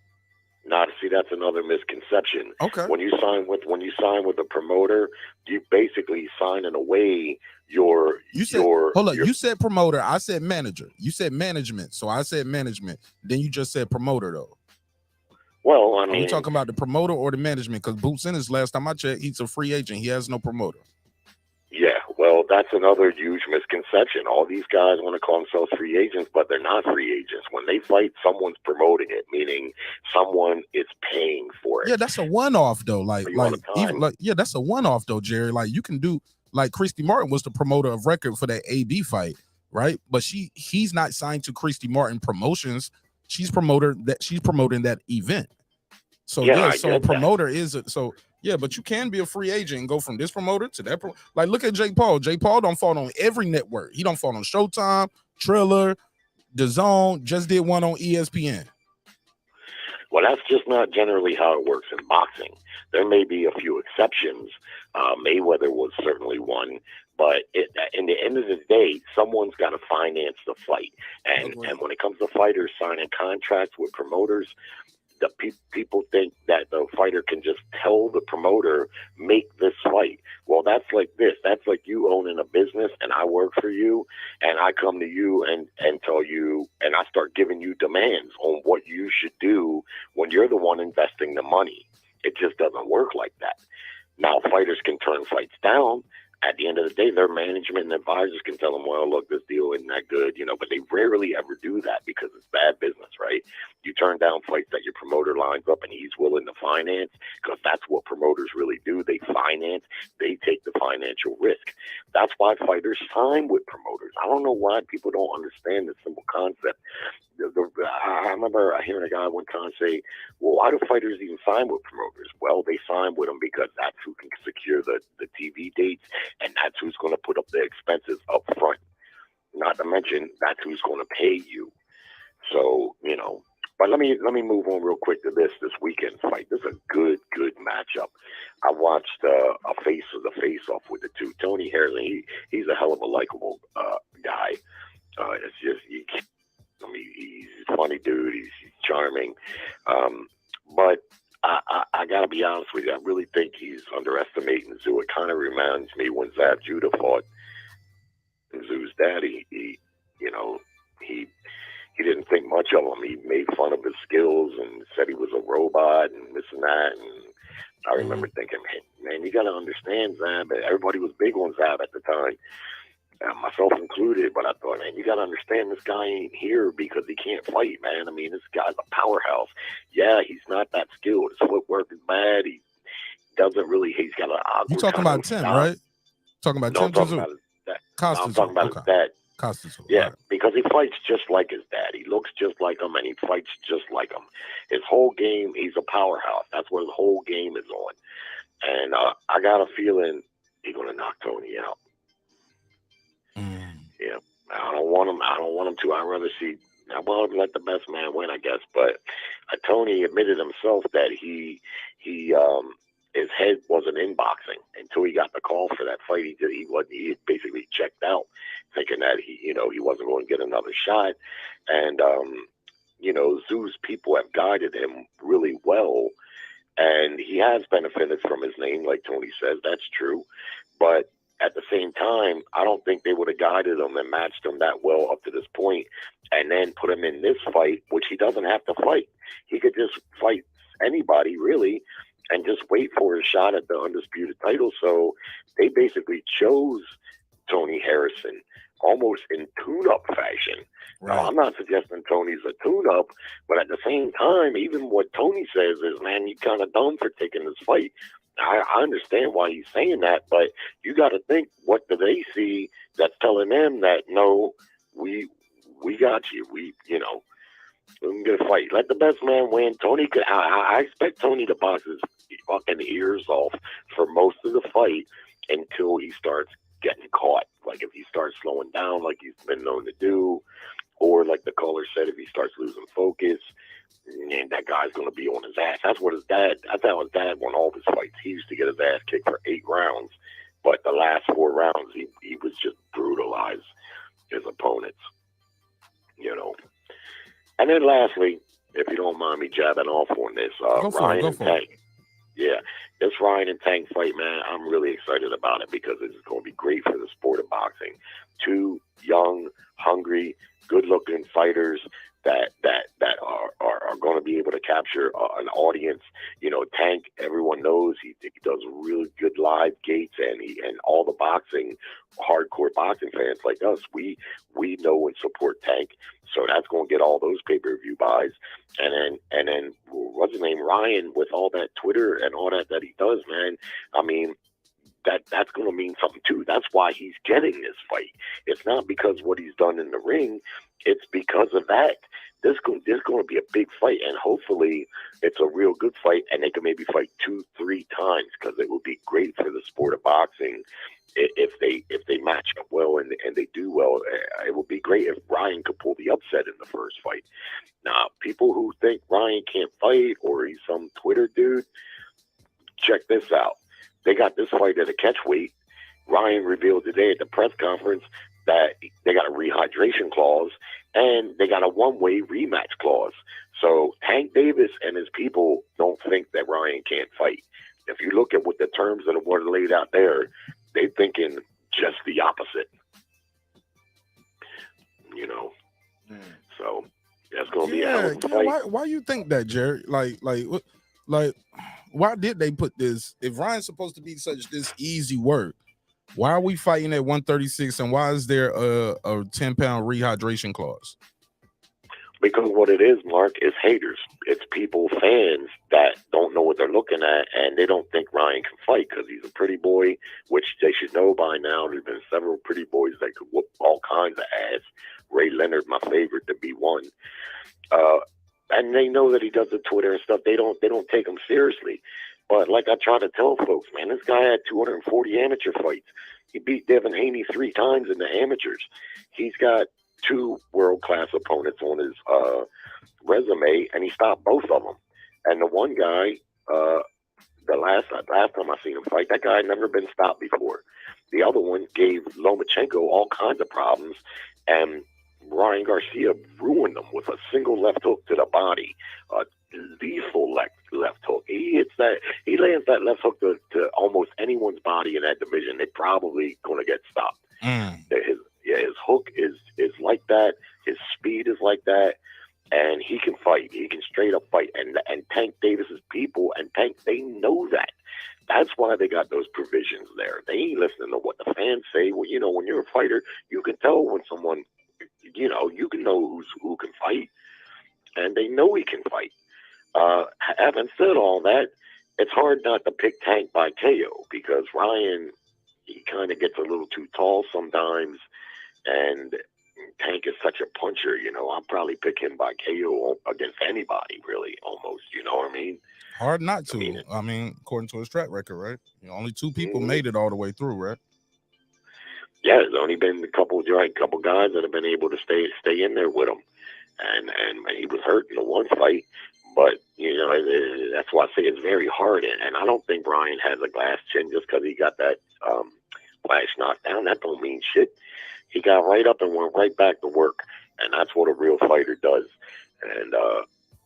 See, that's another misconception. Okay. When you sign with a promoter, you basically signing away your. You said promoter. I said manager. You said management. So I said management. Then you just said promoter, though. Well, I mean, are you talking about the promoter or the management? Because Boots Ennis, last time I checked, he's a free agent. He has no promoter. Yeah, well, that's another huge misconception. All these guys want to call themselves free agents, but they're not free agents. When they fight, someone's promoting it, meaning someone is paying for it. Yeah, that's a one-off though. That's a one-off though, Jerry. Like you can do, like Christy Martin was the promoter of record for that AB fight, right? But he's not signed to Christy Martin Promotions. She's promoting that event. So a promoter but you can be a free agent and go from this promoter to that. Like, look at Jake Paul. Jake Paul don't fall on every network. He don't fall on Showtime, Triller, DAZN. Just did one on ESPN. Well, that's just not generally how it works in boxing. There may be a few exceptions. Mayweather was certainly one. But in the end of the day, someone's got to finance the fight. And when it comes to fighters signing contracts with promoters, the people think that the fighter can just tell the promoter, make this fight. Well, that's like this. That's like you owning a business and I work for you and I come to you and tell you, and I start giving you demands on what you should do when you're the one investing the money. It just doesn't work like that. Now, fighters can turn fights down. At the end of the day, their management and advisors can tell them, well, look, this deal isn't that good, but they rarely ever do that because it's bad business, right? You turn down fights that your promoter lines up and he's willing to finance, because that's what promoters really do. They finance, they take the financial risk. That's why fighters sign with promoters. I don't know why people don't understand this simple concept. I remember hearing a guy one time say, well, why do fighters even sign with promoters? Well, they sign with them because that's who can secure the TV dates, and that's who's going to put up the expenses up front. Not to mention, that's who's going to pay you. So, but let me move on real quick to this weekend fight. This is a good matchup. I watched a face-off with the two. Tony Harrison, he's a hell of a likable guy. It's just, he's a funny dude. He's charming. But I got to be honest with you. I really think he's underestimating Zoo. It kind of reminds me when Zab Judah fought Zoo's daddy. He didn't think much of him. He made fun of his skills and said he was a robot and this and that. And I remember thinking, man, you got to understand Zab. Everybody was big on Zab at the time, myself included. But I thought, man, you got to understand this guy ain't here because he can't fight, man. I mean, this guy's a powerhouse. Yeah, he's not that skilled. His footwork is bad. He doesn't really. He's got an awkward. You talking about Tim, right? Talking about Tim. I'm talking about his dad. I'm talking about his dad. Yeah, right. Because he fights just like his dad. He looks just like him, and he fights just like him. His whole game, he's a powerhouse. That's what his whole game is on. And I got a feeling he's gonna knock Tony out. Yeah, I don't want him to. I'd rather see. Well, let the best man win, I guess. But Tony admitted himself that he his head wasn't in boxing until he got the call for that fight. He basically checked out, thinking that he wasn't going to get another shot. And Zoo's people have guided him really well, and he has benefited from his name, like Tony says. That's true. But at the same time, I don't think they would have guided him and matched him that well up to this point, and then put him in this fight, which he doesn't have to fight. He could just fight anybody, really, and just wait for his shot at the undisputed title. So they basically chose Tony Harrison almost in tune-up fashion. Right. Now, I'm not suggesting Tony's a tune-up, but at the same time, even what Tony says is, man, you kind of dumb for taking this fight. I understand why he's saying that, but you got to think, what do they see that's telling them that, no, we got you. We can get a fight. Let the best man win. Tony could. I expect Tony to box his fucking ears off for most of the fight until he starts getting caught. Like if he starts slowing down, like he's been known to do, or like the caller said, if he starts losing focus, and that guy's going to be on his ass. That's how his dad won all his fights. He used to get his ass kicked for 8 rounds, but the last 4 rounds, he was just brutalized his opponents. And then lastly, if you don't mind me jabbing off on this, Ryan and Tank. Yeah, this Ryan and Tank fight, man, I'm really excited about it because it's going to be great for the sport of boxing. 2 young, hungry, good-looking fighters that are going to be able to capture an audience. Tank, everyone knows he does really good live gates, and all the hardcore boxing fans like us, we know and support Tank. So that's going to get all those pay-per-view buys. And then what's his name, Ryan, with all that Twitter and all that he does, man. I mean, that's going to mean something too. That's why he's getting this fight. It's not because what he's done in the ring. It's because of that. There's going to be a big fight, and hopefully it's a real good fight, and they can maybe fight 2-3 times, because it would be great for the sport of boxing if they match up well and they do well. It would be great if Ryan could pull the upset in the first fight. Now, people who think Ryan can't fight or he's some Twitter dude, check this out. They got this fight at a catchweight. Ryan revealed today at the press conference that they got a rehydration clause and they got a one-way rematch clause. So Tank Davis and his people don't think that Ryan can't fight. If you look at what the terms of the word laid out there, they're thinking just the opposite. So that's going to be a hell of a fight. Why you think that, Jerry? Like, why did they put this? If Ryan's supposed to be such this easy work, why are we fighting at 136, and why is there a 10-pound rehydration clause? Because what it is, Mark, is haters. It's people, fans that don't know what they're looking at, and they don't think Ryan can fight because he's a pretty boy, which they should know by now. There's been several pretty boys that could whoop all kinds of ass. Ray Leonard, my favorite, to be one. And they know that he does the Twitter and stuff. They don't take him seriously. But like I try to tell folks, man, this guy had 240 amateur fights. He beat Devin Haney 3 times in the amateurs. He's got 2 world-class opponents on his resume, and he stopped both of them. And the one guy, the last time I seen him fight, that guy had never been stopped before. The other one gave Lomachenko all kinds of problems, and Ryan Garcia ruined them with a single left hook to the body, lethal left hook. He lands that left hook to almost anyone's body in that division. They're probably going to get stopped. His hook is like that. His speed is like that, and he can fight. He can straight up fight. And Tank Davis's people and Tank, they know that. That's why they got those provisions there. They ain't listening to what the fans say. Well, when you're a fighter, you can tell when someone, you can know who can fight, and they know he can fight. Having said all that, it's hard not to pick Tank by KO because Ryan, he kind of gets a little too tall sometimes, and Tank is such a puncher. I'll probably pick him by KO against anybody, really, almost. You know what I mean? Hard not to. I mean, according to his track record, right? Only 2 people made it all the way through, right? Yeah, there's only been a couple guys that have been able to stay in there with him, and he was hurt in the one fight. But that's why I say it's very hard, and I don't think Ryan has a glass chin just because he got that flash knockdown. That don't mean shit. He got right up and went right back to work, and that's what a real fighter does. And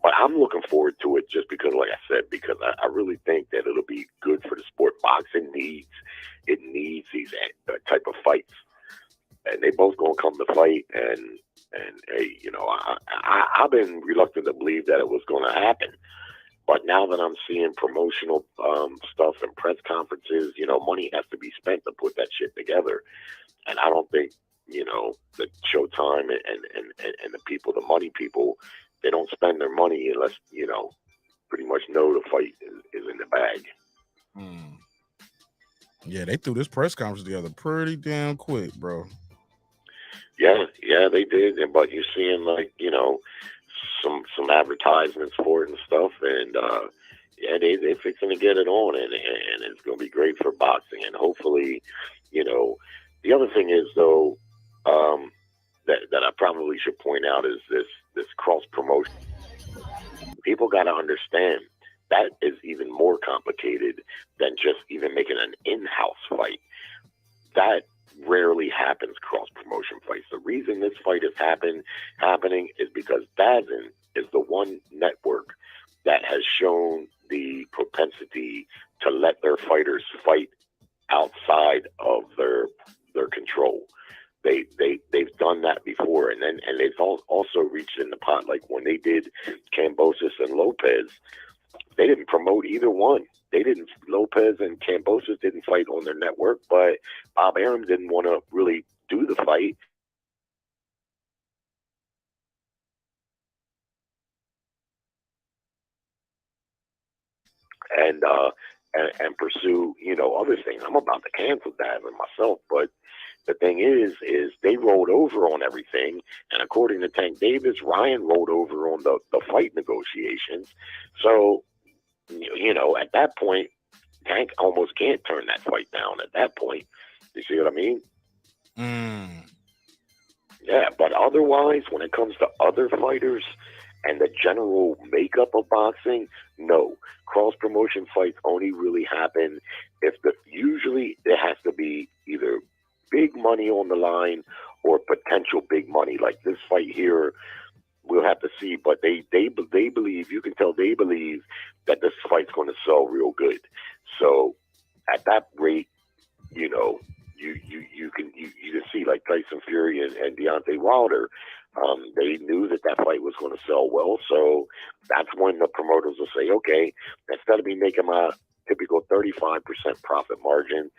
but I'm looking forward to it just because, like I said, because I really think that it'll be good for the sport. Boxing needs these type of fights, and they both gonna come to fight. And hey, you know, I've been reluctant to believe that it was gonna happen. But now that I'm seeing promotional stuff and press conferences, you know, money has to be spent to put that shit together. And I don't think, you know, the Showtime and the people, the money people, they don't spend their money unless, you know, pretty much know the fight is in the bag. Yeah, they threw this press conference together pretty damn quick, bro. Yeah, they did. But you're seeing, like, you know, some advertisements for it and stuff, and yeah, they fixing to get it on, and it's going to be great for boxing. And hopefully, you know, the other thing is though, that I probably should point out is this cross promotion. People got to understand that is even more complicated than just even making an in-house fight. That rarely happens, cross promotion fights. The reason this fight is happening is because DAZN is the one network that has shown the propensity to let their fighters fight outside of their control. They've done that before, and they've also reached in the pot. Like when they did Kambosos and Lopez, they didn't promote either one. Lopez and Kambosos didn't fight on their network, but Bob Arum didn't want to really do the fight. And pursue, you know, other things. I'm about to cancel that myself, but the thing is they rolled over on everything, and according to Tank Davis, Ryan rolled over on the fight negotiations. So, you know, at that point, Tank almost can't turn that fight down at that point. You see what I mean? Yeah, but otherwise, when it comes to other fighters and the general makeup of boxing, no. Cross-promotion fights only really happen usually it has to be either big money on the line or potential big money. Like this fight here, we'll have to see, but they believe, you can tell they believe that this fight's going to sell real good. So at that rate, you know, you can see like Tyson Fury and Deontay Wilder. They knew that fight was going to sell well, so that's when the promoters will say, okay, instead of me making my typical 35% profit margin,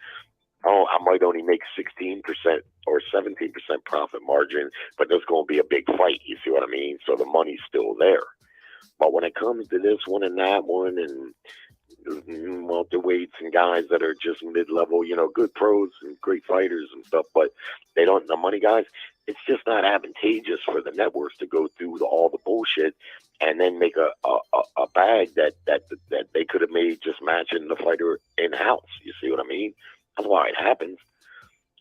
I might only make 16% or 17% profit margin, but there's going to be a big fight. You see what I mean? So the money's still there. But when it comes to this one and that one and welterweights and guys that are just mid-level, you know, good pros and great fighters and stuff, but they don't, the money guys, it's just not advantageous for the networks to go through all the bullshit and then make a bag that they could have made just matching the fighter in-house. You see what I mean? That's why it happens.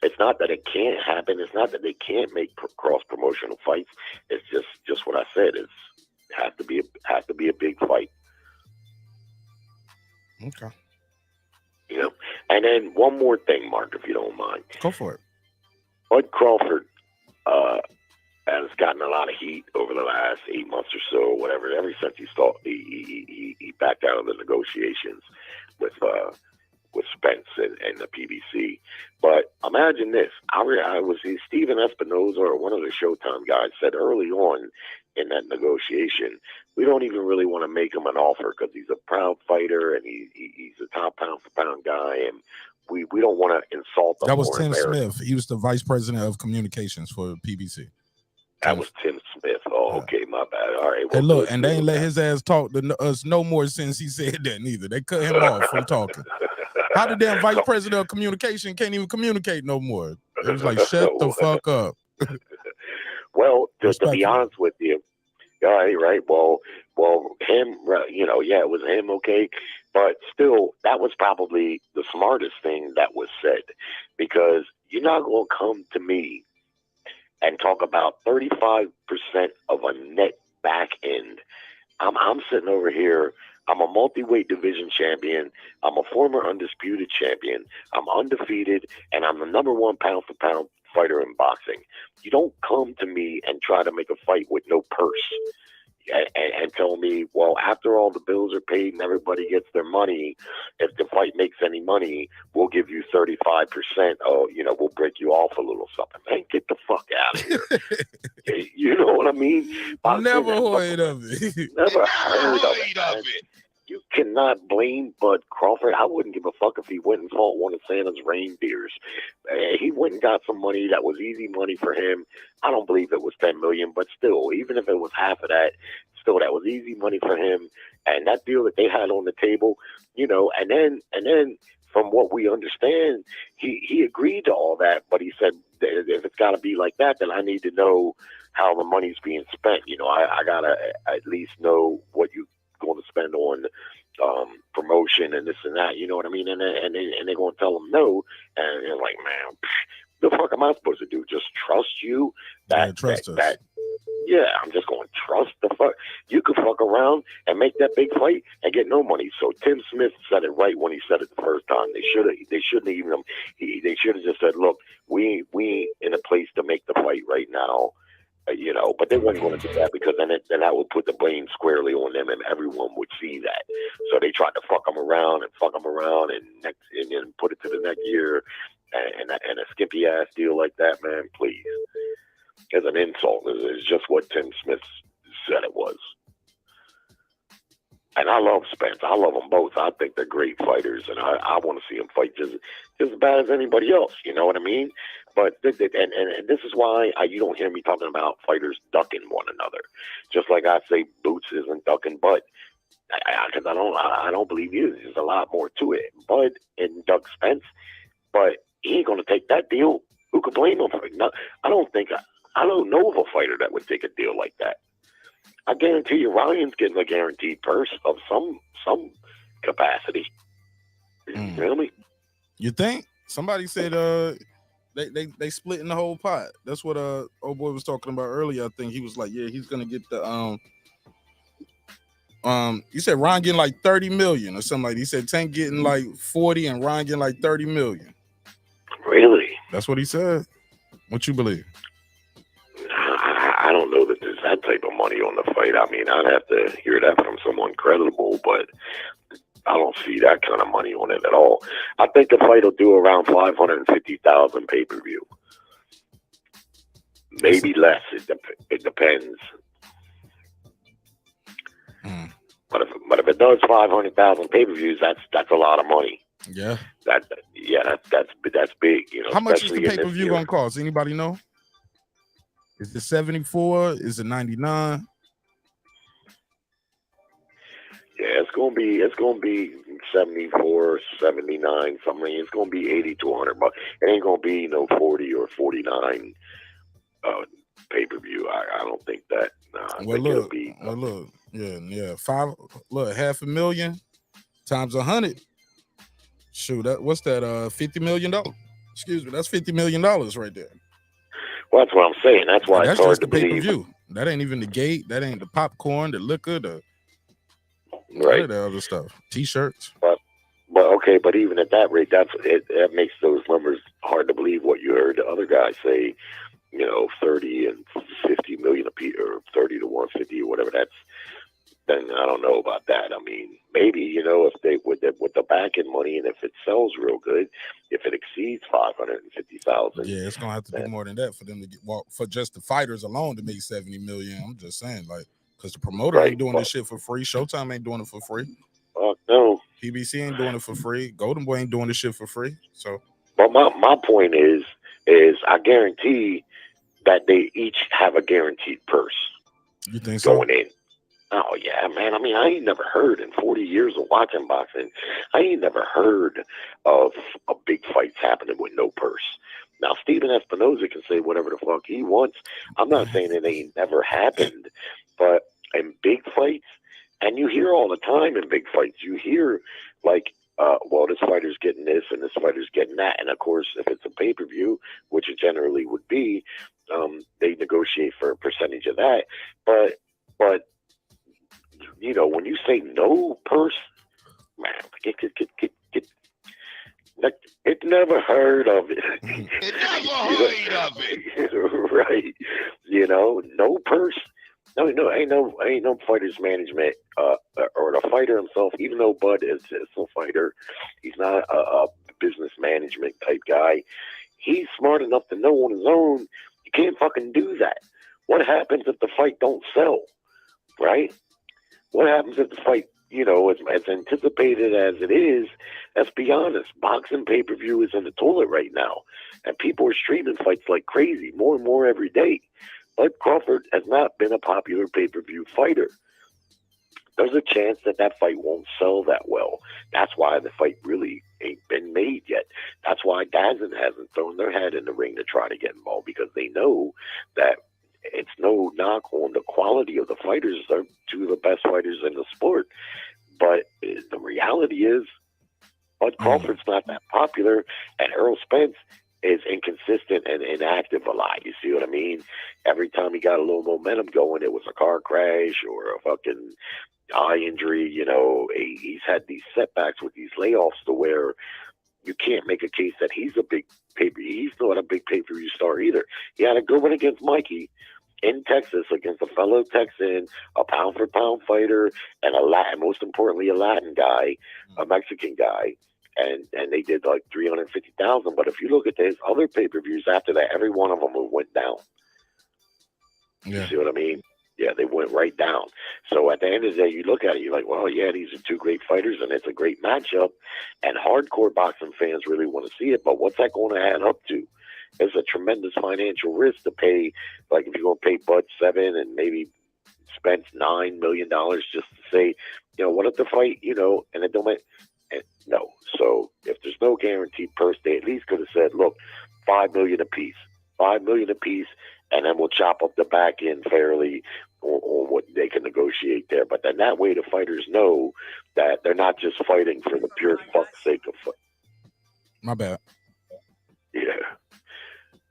It's not that it can't happen. It's not that they can't make cross-promotional fights. It's just what I said. It has to be a big fight. Okay. You know, and then one more thing, Mark, if you don't mind. Go for it. Bud Crawford has gotten a lot of heat over the last 8 months or so, or whatever. Ever since he backed out of the negotiations with Spence and the PBC. But imagine this: I was Stephen Espinoza, or one of the Showtime guys, said early on in that negotiation, we don't even really want to make him an offer because he's a proud fighter and he's a top pound for pound guy, and we don't want to insult him. That was Tim Smith. He was the vice president of communications for PBC. That was Tim Smith. Oh, okay, my bad. All right. Well, hey, look, and they ain't let his ass talk to us no more since he said that neither. They cut him off from talking. How the damn vice president of communication can't even communicate no more? It was like, shut the fuck up. Well, to be honest with you, all right. Well, him, you know, yeah, it was him, okay, but still, that was probably the smartest thing that was said, because you're not going to come to me and talk about 35% of a net back end. I'm sitting over here. I'm a multi-weight division champion. I'm a former undisputed champion. I'm undefeated, and I'm the #1 pound-for-pound fighter in boxing. You don't come to me and try to make a fight with no purse. and tell me, well, after all the bills are paid and everybody gets their money, if the fight makes any money, we'll give you 35%. Oh, we'll break you off a little something. Man, get the fuck out of here. You know what I mean? Never heard of it. Never heard of it. You cannot blame Bud Crawford. I wouldn't give a fuck if he went and fought one of Santa's reindeers. He went and got some money that was easy money for him. I don't believe it was $10 million, but still, even if it was half of that, still that was easy money for him. And that deal that they had on the table, and then from what we understand, he agreed to all that, but he said, if it's got to be like that, then I need to know how the money's being spent. I gotta at least know what you going to spend on promotion and this and that, you know what I mean? And they're going to tell them no, and they're like, man, the fuck am I supposed to do? Just trust you? Trust us. I'm just going to trust the fuck. You could fuck around and make that big fight and get no money. So Tim Smith said it right when he said it the first time. They shouldn't even. They should have just said, look, we ain't in a place to make the fight right now. But they weren't going to do that because then that would put the blame squarely on them and everyone would see that. So they tried to fuck them around and then put it to the next year and a skimpy ass deal like that, man, please. As an insult, it's just what Tim Smith said it was. And I love Spence. I love them both. I think they're great fighters, and I want to see them fight just as bad as anybody else. You know what I mean? But and this is why you don't hear me talking about fighters ducking one another. Just like I say, Boots isn't ducking Bud, because I don't believe he is. There's a lot more to it. Bud and duck Spence, but he ain't gonna take that deal. Who could blame him for it? No, I don't know of a fighter that would take a deal like that. I guarantee you, Ryan's getting a guaranteed purse of some capacity. You feel me? You think? Somebody said they split in the whole pot. That's what old boy was talking about earlier. I think he was like, yeah, he's gonna get the he said Ryan getting like 30 million or something like that. He said Tank getting like 40 and Ryan getting like 30 million. Really? That's what he said. What you believe? I don't know that there's that type of money on the fight. I mean, I'd have to hear that from someone credible, but I don't see that kind of money on it at all. I think the fight will do around 550,000 pay-per-view. Maybe less. It depends. But if it does 500,000 pay-per-views, that's a lot of money. Yeah. That's big. How much is the pay-per-view gonna cost? Anybody know? Is it 74? Is it 99? Yeah, it's gonna be 74, 79, something. It's gonna be 80 to 100 bucks. It ain't gonna be no 40 or 49 pay-per-view. I don't think that. Look, yeah. $500,000 times 100. Shoot, what's that? $50 million. Excuse me, that's $50 million right there. Well, that's what I'm saying. That's why it's hard to believe. Pay-per-view. That ain't even the gate. That ain't the popcorn, the liquor, the other stuff. T-shirts. But even at that rate, that makes those numbers hard to believe. What you heard the other guy say, 30 and 50 million a piece, or 30 to 150 or whatever. Then I don't know about that. I mean, maybe if they with the back end money, and if it sells real good, if it exceeds 550,000, yeah, it's gonna have to be more than that for them to get for just the fighters alone to make 70 million. I'm just saying, because the promoter ain't doing this shit for free. Showtime ain't doing it for free. No. PBC ain't doing it for free. Golden Boy ain't doing this shit for free. So, but my point is I guarantee that they each have a guaranteed purse. You think so? Going in. Oh, yeah, man. I mean, I ain't never heard in 40 years of watching boxing, I ain't never heard of a big fights happening with no purse. Now, Steven Espinoza can say whatever the fuck he wants. I'm not saying it ain't never happened, but in big fights, and you hear all the time in big fights, you hear like, well, this fighter's getting this and this fighter's getting that. And, of course, if it's a pay-per-view, which it generally would be, they negotiate for a percentage of that. But when you say no purse, man, it never heard of it. It never heard of it. Right. No purse. No, ain't no fighters management or the fighter himself. Even though Bud is a fighter, he's not a business management type guy. He's smart enough to know on his own you can't fucking do that. What happens if the fight don't sell, right? What happens if the fight, as anticipated as it is? Let's be honest, boxing pay-per-view is in the toilet right now, and people are streaming fights like crazy, more and more every day. But Crawford has not been a popular pay-per-view fighter. There's a chance that fight won't sell that well. That's why the fight really ain't been made yet. That's why DAZN hasn't thrown their head in the ring to try to get involved, because they know that it's no knock on the quality of the fighters. They're two of the best fighters in the sport. But the reality is, Bud Crawford's not that popular, and Errol Spence is inconsistent and inactive a lot. You see what I mean? Every time he got a little momentum going, it was a car crash or a fucking eye injury. He's had these setbacks with these layoffs to where you can't make a case that he's a big he's not a big pay-per-view star either. He had a good one against Mikey in Texas against a fellow Texan, a pound-for-pound fighter, and most importantly, a Latin guy, a Mexican guy. And they did like 350,000. But if you look at his other pay-per-views after that, every one of them went down. Yeah. You see what I mean? Yeah, they went right down. So at the end of the day, you look at it, you're like, well, yeah, these are two great fighters, and it's a great matchup. And hardcore boxing fans really want to see it. But what's that going to add up to? It's a tremendous financial risk to pay. Like if you're going to pay Bud $7 and maybe spend $9 million just to say, what if the fight, and it don't make. No. So if there's no guaranteed purse, they at least could have said, look, $5 million apiece, and then we'll chop up the back end fairly on what they can negotiate there. But then that way the fighters know that they're not just fighting for the pure fuck's sake of fight. My bad. Yeah.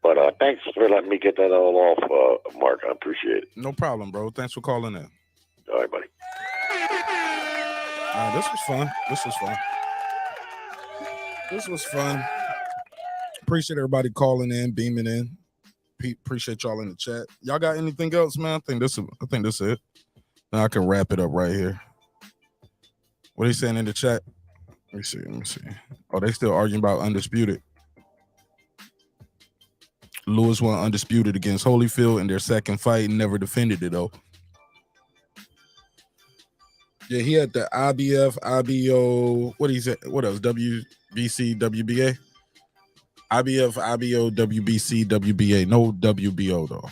But thanks for letting me get that all off, Mark. I appreciate it. No problem, bro. Thanks for calling in. All right, buddy. This was fun. Appreciate everybody calling in, beaming in. Appreciate y'all in the chat. Y'all got anything else, man? I think this is it. Now I can wrap it up right here. What are you saying in the chat? Let me see. Oh, they still arguing about Undisputed. Lewis won Undisputed against Holyfield in their second fight and never defended it, though. Yeah, he had the IBF, IBO, what else? WBC, WBA? IBF, IBO, WBC, WBA. No WBO, though.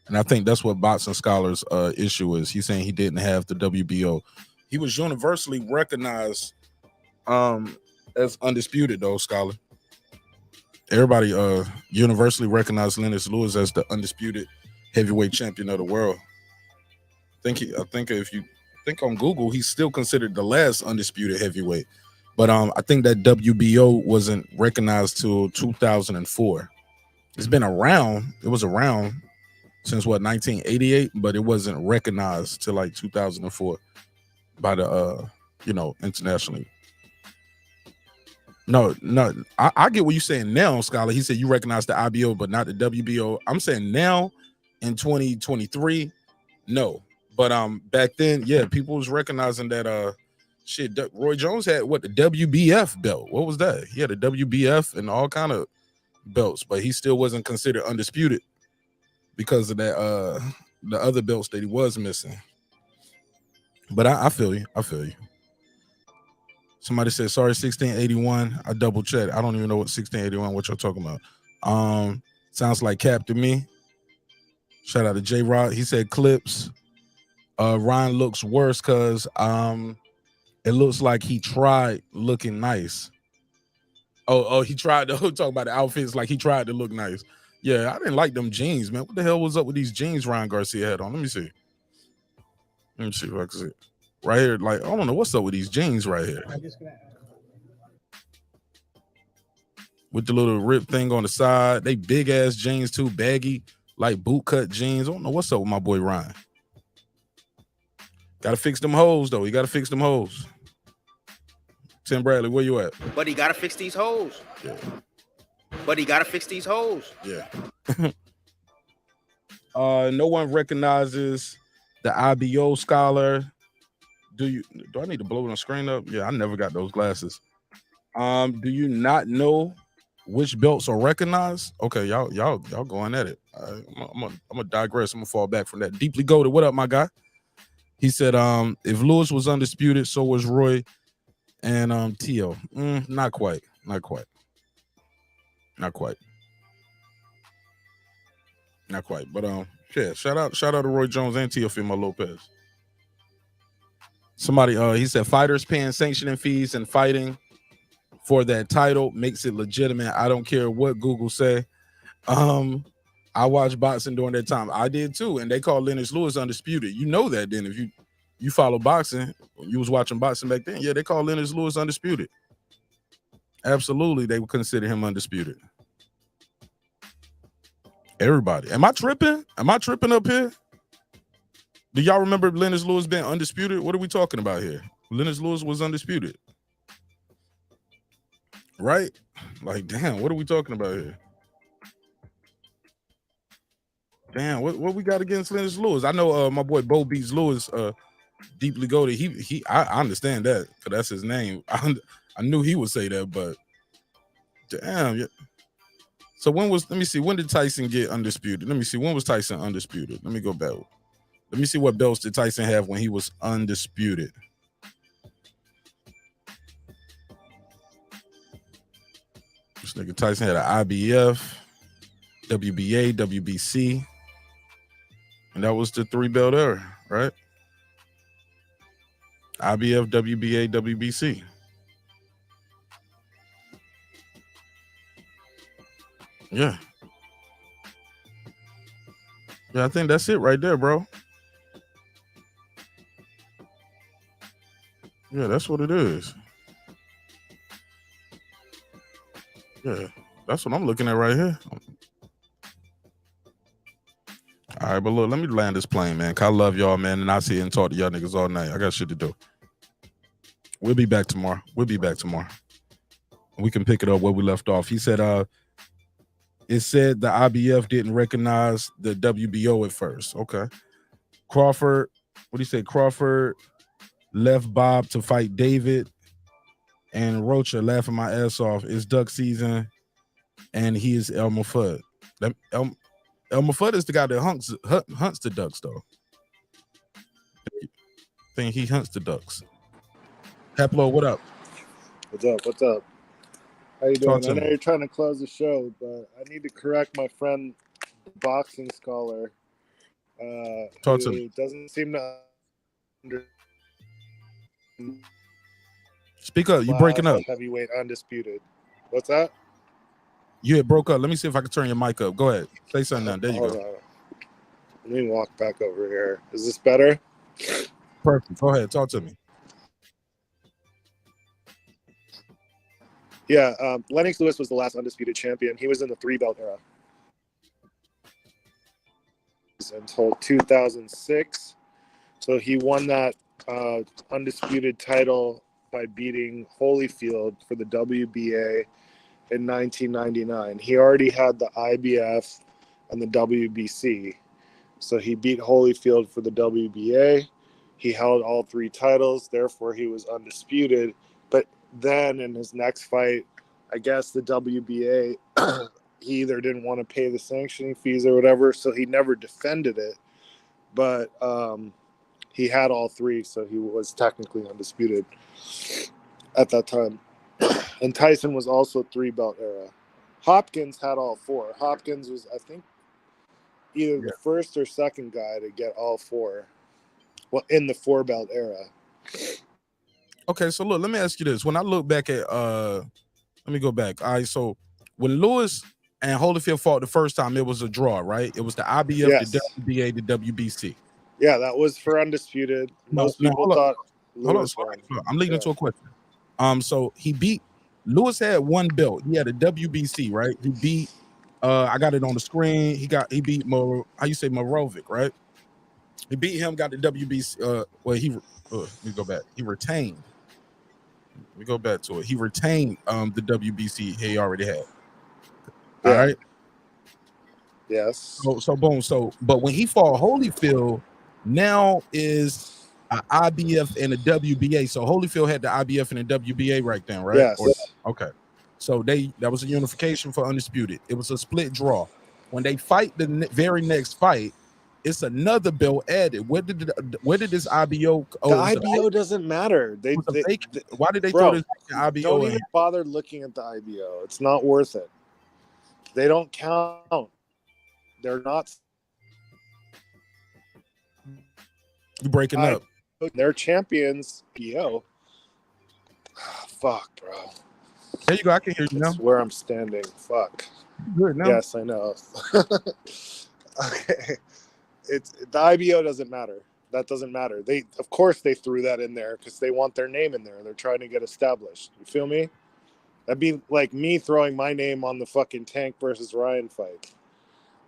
And I think that's what Boxing Scholar's issue is. He's saying he didn't have the WBO. He was universally recognized as undisputed, though, Scholar. Everybody universally recognized Lennox Lewis as the undisputed heavyweight champion of the world. I think if you think on Google, he's still considered the last undisputed heavyweight. But I think that WBO wasn't recognized till 2004. It's been around. It was around since 1988, but it wasn't recognized till like 2004 by the internationally. No, I get what you're saying now, Scholar. He said you recognize the IBO, but not the WBO. I'm saying now in 2023, no. But back then, yeah, people was recognizing that Roy Jones had the WBF belt. What was that? He had a WBF and all kind of belts, but he still wasn't considered undisputed because of that the other belts that he was missing. But I feel you. Somebody said, sorry, 1681. I double checked. I don't even know what 1681, what you're talking about. Sounds like cap to me. Shout out to J Rod. He said clips. Ryan looks worse because it looks like he tried looking nice. Oh, he tried to talk about the outfits like he tried to look nice. Yeah, I didn't like them jeans, man. What the hell was up with these jeans Ryan Garcia had on? Let me see if I can see it. Right here, like, I don't know what's up with these jeans right here. With the little rip thing on the side. They big ass jeans too, baggy, like boot cut jeans. I don't know what's up with my boy Ryan. Gotta fix them hoes, though. You gotta fix them hoes. Tim Bradley, where you at? But he gotta fix these hoes. Yeah. Yeah. No one recognizes the IBO scholar. Do I need to blow the screen up? Yeah, I never got those glasses. Do you not know which belts are recognized? Okay, y'all going at it. I'm gonna digress. I'm gonna fall back from that. Deeply goated. What up, my guy? He said, if Lewis was undisputed, so was Roy and Tio. Not quite. Not quite. But yeah, shout out to Roy Jones and Teofimo Lopez. Somebody he said fighters paying sanctioning fees and fighting for that title makes it legitimate. I don't care what Google say. I watched boxing during that time. I did too, and they called Lennox Lewis undisputed. You know that then if you follow boxing, you was watching boxing back then. Yeah, they called Lennox Lewis undisputed. Absolutely, they would consider him undisputed. Everybody. Am I tripping? Up here? Do y'all remember Lennox Lewis being undisputed? What are we talking about here? Lennox Lewis was undisputed. Right? Like, damn, what are we talking about here? Damn, what we got against Lennox Lewis? I know my boy Bo Beats Lewis deeply goated. I understand that because that's his name. I knew he would say that, but damn. Yeah. So when did Tyson get undisputed? Let me see. When was Tyson undisputed? Let me go back. Let me see what belts did Tyson have when he was undisputed. This nigga Tyson had an IBF, WBA, WBC, and that was the 3-belt era, right? IBF, WBA, WBC. Yeah. Yeah, I think that's it right there, bro. Yeah, that's what it is. Yeah, that's what I'm looking at right here. All right, but look, let me land this plane, man. 'Cause I love y'all, man, and I sit and talk to y'all niggas all night. I got shit to do. We'll be back tomorrow. We can pick it up where we left off. He said, it said the IBF didn't recognize the WBO at first. Okay. Crawford, what do you say? Crawford left Bob to fight David, and Rocha laughing my ass off. It's duck season, and he is Elmer Fudd. Elmer Fudd is the guy that hunts the ducks, though. I think he hunts the ducks. Haplo, what up? What's up? How you doing? I know you're trying to close the show, but I need to correct my friend, boxing scholar. Talk to me. Doesn't seem to Speak up. You breaking up. Heavyweight undisputed. What's that? You had broke up. Let me see if I can turn your mic up. Go ahead. Say something now. There you Hold go. on. Let me walk back over here. Is this better? Perfect. Go ahead. Talk to me. Yeah, Lennox Lewis was the last undisputed champion. He was in the 3-belt era until 2006. So he won that undisputed title by beating Holyfield for the WBA in 1999. He already had the IBF and the WBC. So he beat Holyfield for the WBA. He held all 3 titles, therefore he was undisputed. But then in his next fight, I guess the WBA, he either didn't want to pay the sanctioning fees or whatever, so he never defended it. But he had all 3, so he was technically undisputed at that time. And Tyson was also 3-belt era. Hopkins had all 4. Hopkins was, I think, either the first or second guy to get all 4. Well, in the 4-belt era. Okay, so look, let me ask you this. When I look back at let me go back. All right, so when Lewis and Holyfield fought the first time, it was a draw, right? It was the IBF, Yes. the WBA, the WBC. Yeah, that was for undisputed. Most people thought Lewis won. I'm leading into a question. So Lewis had 1 belt. He had a WBC, right? He beat I got it on the screen. He beat Morovic, right? He beat him, got the WBC. Let me go back. He retained. Let me go back to it. He retained the WBC he already had. All right. Yes. So boom. But when he fought Holyfield, now is a IBF and a WBA. So Holyfield had the IBF and the WBA right then, right? Yes. Okay. So that was a unification for Undisputed. It was a split draw. When they fight the very next fight, it's another belt added. Where did this IBO? The IBO doesn't matter. Why did they bro, throw this IBO don't in? even bother looking at the IBO. It's not worth it. They don't count. They're not. You breaking up? They're champions. IBO. Fuck, bro. There you go. I can hear you now. That's where I'm standing. Fuck. Good now. Yes, I know. Okay. The IBO doesn't matter. That doesn't matter. Of course they threw that in there because they want their name in there. They're trying to get established. You feel me? That'd be like me throwing my name on the fucking Tank versus Ryan fight.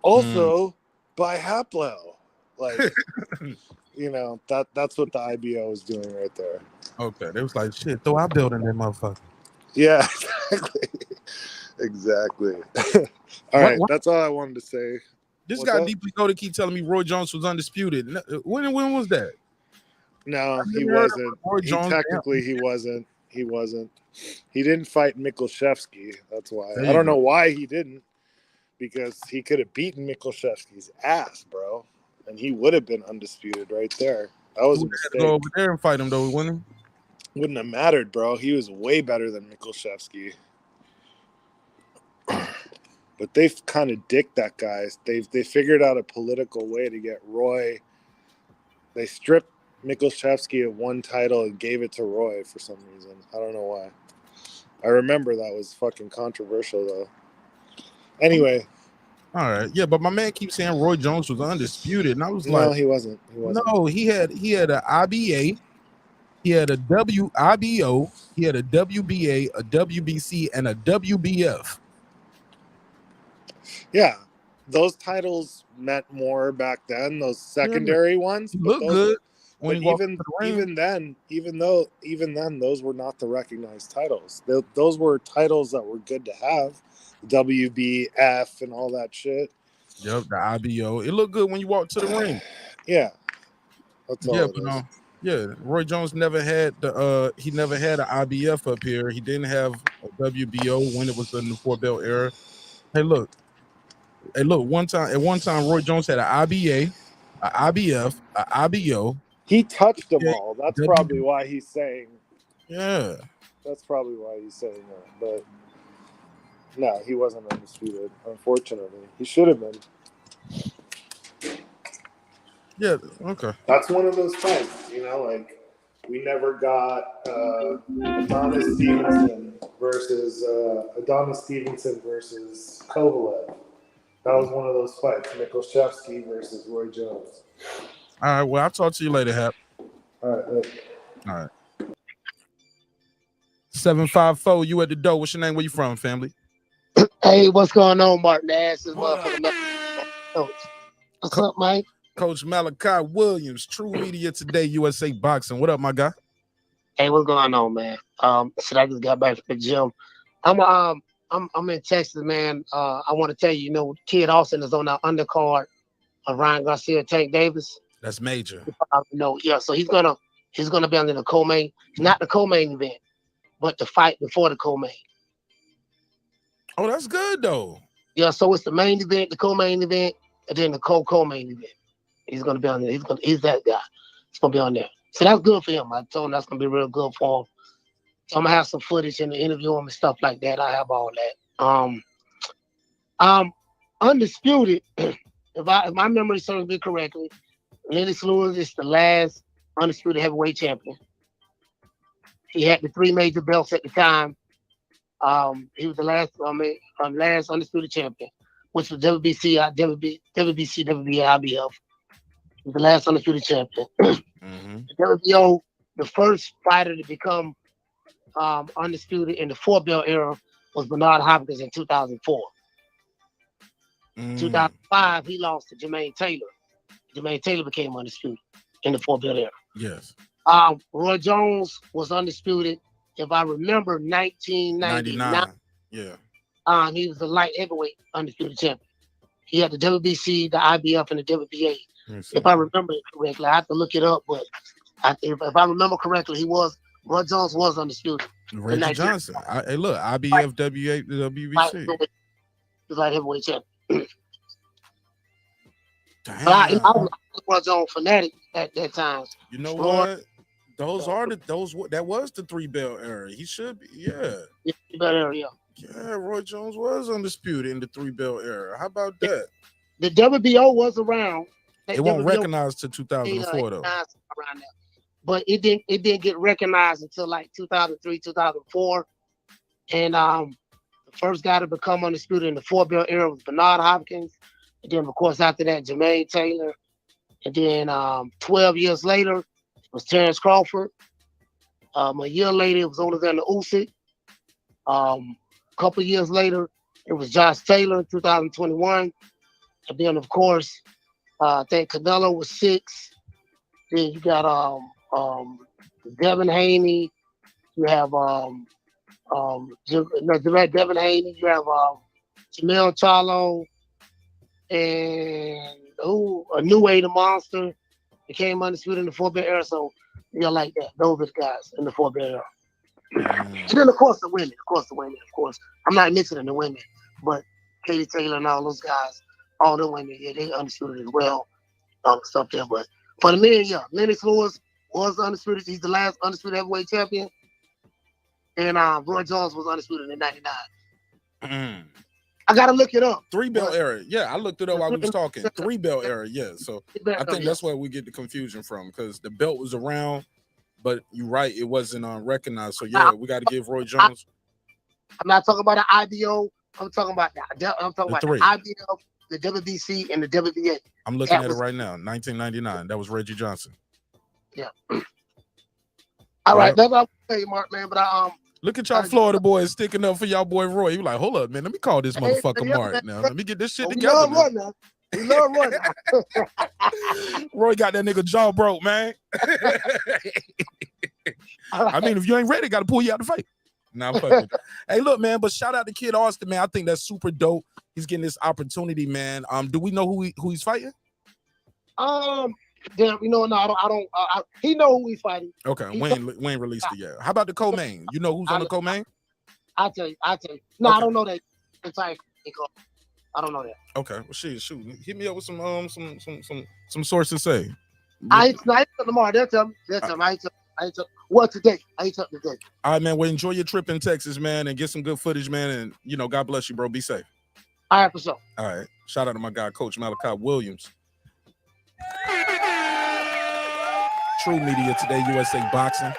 Also by Haplo. Like you know, that's what the IBO is doing right there. Okay. They was like, shit, throw our belt in that motherfucker. Yeah, exactly. All right, that's all I wanted to say. This What's guy up? deeply go to keep telling me Roy Jones was undisputed. When was that? No, he never heard of wasn't. Roy Jones. He wasn't. He wasn't. He didn't fight Mikuszewski. That's why. There I you don't go. know why he didn't. Because he could have beaten Mikuszewski's ass, bro. And he would have been undisputed right there. That was a He had to mistake. go over there and fight him though, wouldn't he? Wouldn't have mattered, bro. He was way better than Mikuszewski. But they've kind of dicked that guy. They figured out a political way to get Roy. They stripped Mikuszewski of one title and gave it to Roy for some reason. I don't know why. I remember that was fucking controversial though. Anyway. All right. Yeah, but my man keeps saying Roy Jones was undisputed. And I was No, like, he wasn't. He wasn't. no, he had an IBA, he had a WIBO, he had a WBA, a WBC, and a WBF. Yeah, those titles meant more back then. Those secondary ones He looked good when But he walked even into the ring. even then, those were not the recognized titles. Those were titles that were good to have, WBF and all that shit. Yep, the IBO. It looked good when you walked to the ring. Yeah, that's all. Yeah, it but is. no. Yeah, Roy Jones never had he never had an IBF up here. He didn't have a WBO when it was in the 4-belt era. Hey, look, at one time Roy Jones had an IBA, an IBF, an IBO. He touched them Yeah, all. That's probably why he's saying. Yeah. That's probably why he's saying that. But no, he wasn't undisputed. Unfortunately, he should have been. Yeah. Okay. That's one of those fights, like we never got Adonis Stevenson versus Kovalev. That was one of those fights, Mikuszewski versus Roy Jones. All right. Well, I'll talk to you later, Hap. All right. All right. 754, you at the door. What's your name? Where you from, family? Hey, what's going on, Martin Ass? This motherfucker, Coach. What's up, Mike? Coach Malachi Williams, True Media Today, USA Boxing. What up, my guy? Hey, what's going on, man? So I just got back from the gym. I'm in Texas, man. I want to tell you, Kid Austin is on the undercard of Ryan Garcia, Tank Davis. That's major. Yeah. So he's gonna be under the co-main, not the co-main event, but the fight before the co-main. Oh, that's good though. Yeah. So it's the main event, the co-main event, and then the co-main event. He's gonna be on there. He's that guy. He's gonna be on there. So that's good for him. I told him that's gonna be real good for him. So I'm gonna have some footage in the interview him and stuff like that. I have all that. Undisputed. If my memory serves me correctly, Ennis Lewis is the last undisputed heavyweight champion. He had the 3 major belts at the time. He was the last undisputed champion, which was WBC, IBF. He was the last undisputed champion. Mm-hmm. The WBO, the first fighter to become undisputed in the 4-belt era was Bernard Hopkins in 2004. 2005, he lost to Jermaine Taylor. Jermaine Taylor became undisputed in the 4-belt era. Yes. Roy Jones was undisputed, if I remember, 1999. Yeah. He was the light heavyweight undisputed champion. He had the WBC, the IBF, and the WBA If I remember it correctly, I have to look it up. But if I remember correctly, Roy Jones was undisputed. Reggie Johnson. Hey, look, IBF, WBC. He was like heavyweight champion. Damn. But I was a Roy Jones fanatic at that time. You know what? That was the 3-belt era. He should be, yeah. Yeah, 3-belt era, yeah. Yeah, Roy Jones was undisputed in the 3-belt era. How about that? The WBO was around. It won't recognize to 2004 though. Around there. But it didn't get recognized until like 2003, 2004. And the first guy to become undisputed in the 4-belt era was Bernard Hopkins. And then, of course, after that, Jermaine Taylor. And then 12 years later, it was Terence Crawford. A year later, it was Alexander Usyk. A couple years later, it was Josh Taylor in 2021. And then, of course, I think Canelo was 6. Then you got Devin Haney. You have Devin Haney. You have Jamel Charlo. And a new way the monster became undisputed in the 4-belt era. So like that. Those are the guys in the 4-belt era. And then of course the women. Of course. I'm not mentioning the women, but Katie Taylor and all those guys, all the women, yeah, they undisputed as well. All the stuff there. But for the men, yeah, Lennox Lewis was undisputed. He's the last undisputed heavyweight champion. And Roy Jones was undisputed in '99. I gotta look it up. 3-belt era. Yeah, I looked it up while we was talking. 3-belt era, yeah. So I think that's where we get the confusion from, because the belt was around, but you're right, it wasn't recognized. So yeah, we got to give Roy Jones. I'm not talking about the IBO. I'm talking about the IBO, the WBC, and the WBA. I'm looking at it right now. 1999. That was Reggie Johnson. Yeah. All right, that's what I'll tell you, Mark, man. But look at y'all Florida boys sticking up for y'all boy Roy. You like, hold up, man. Let me call this motherfucker Mark now. Let me get this shit together. We love Roy now. Roy got that nigga jaw broke, man. I mean, if you ain't ready, got to pull you out the fight. Nah, I'm fucking. Hey, look, man. But shout out to Kid Austin, man. I think that's super dope. He's getting this opportunity, man. Do we know who he's fighting? Damn, no, I don't. He know who he's fighting. Okay, Wayne released it yet. How about the co-main? You know who's on the co-main? I'll tell you. No, okay. I don't know that entire. I don't know that. Okay, well, shoot. Hit me up with some sources. Say. I ain't tomorrow. They'll tell me. I ain't tell. Well, today. I ain't tell today. All right, man. Well, enjoy your trip in Texas, man, and get some good footage, man. And God bless you, bro. Be safe. All right, for sure. All right. Shout out to my guy, Coach Malachi Williams. True Media Today, USA Boxing.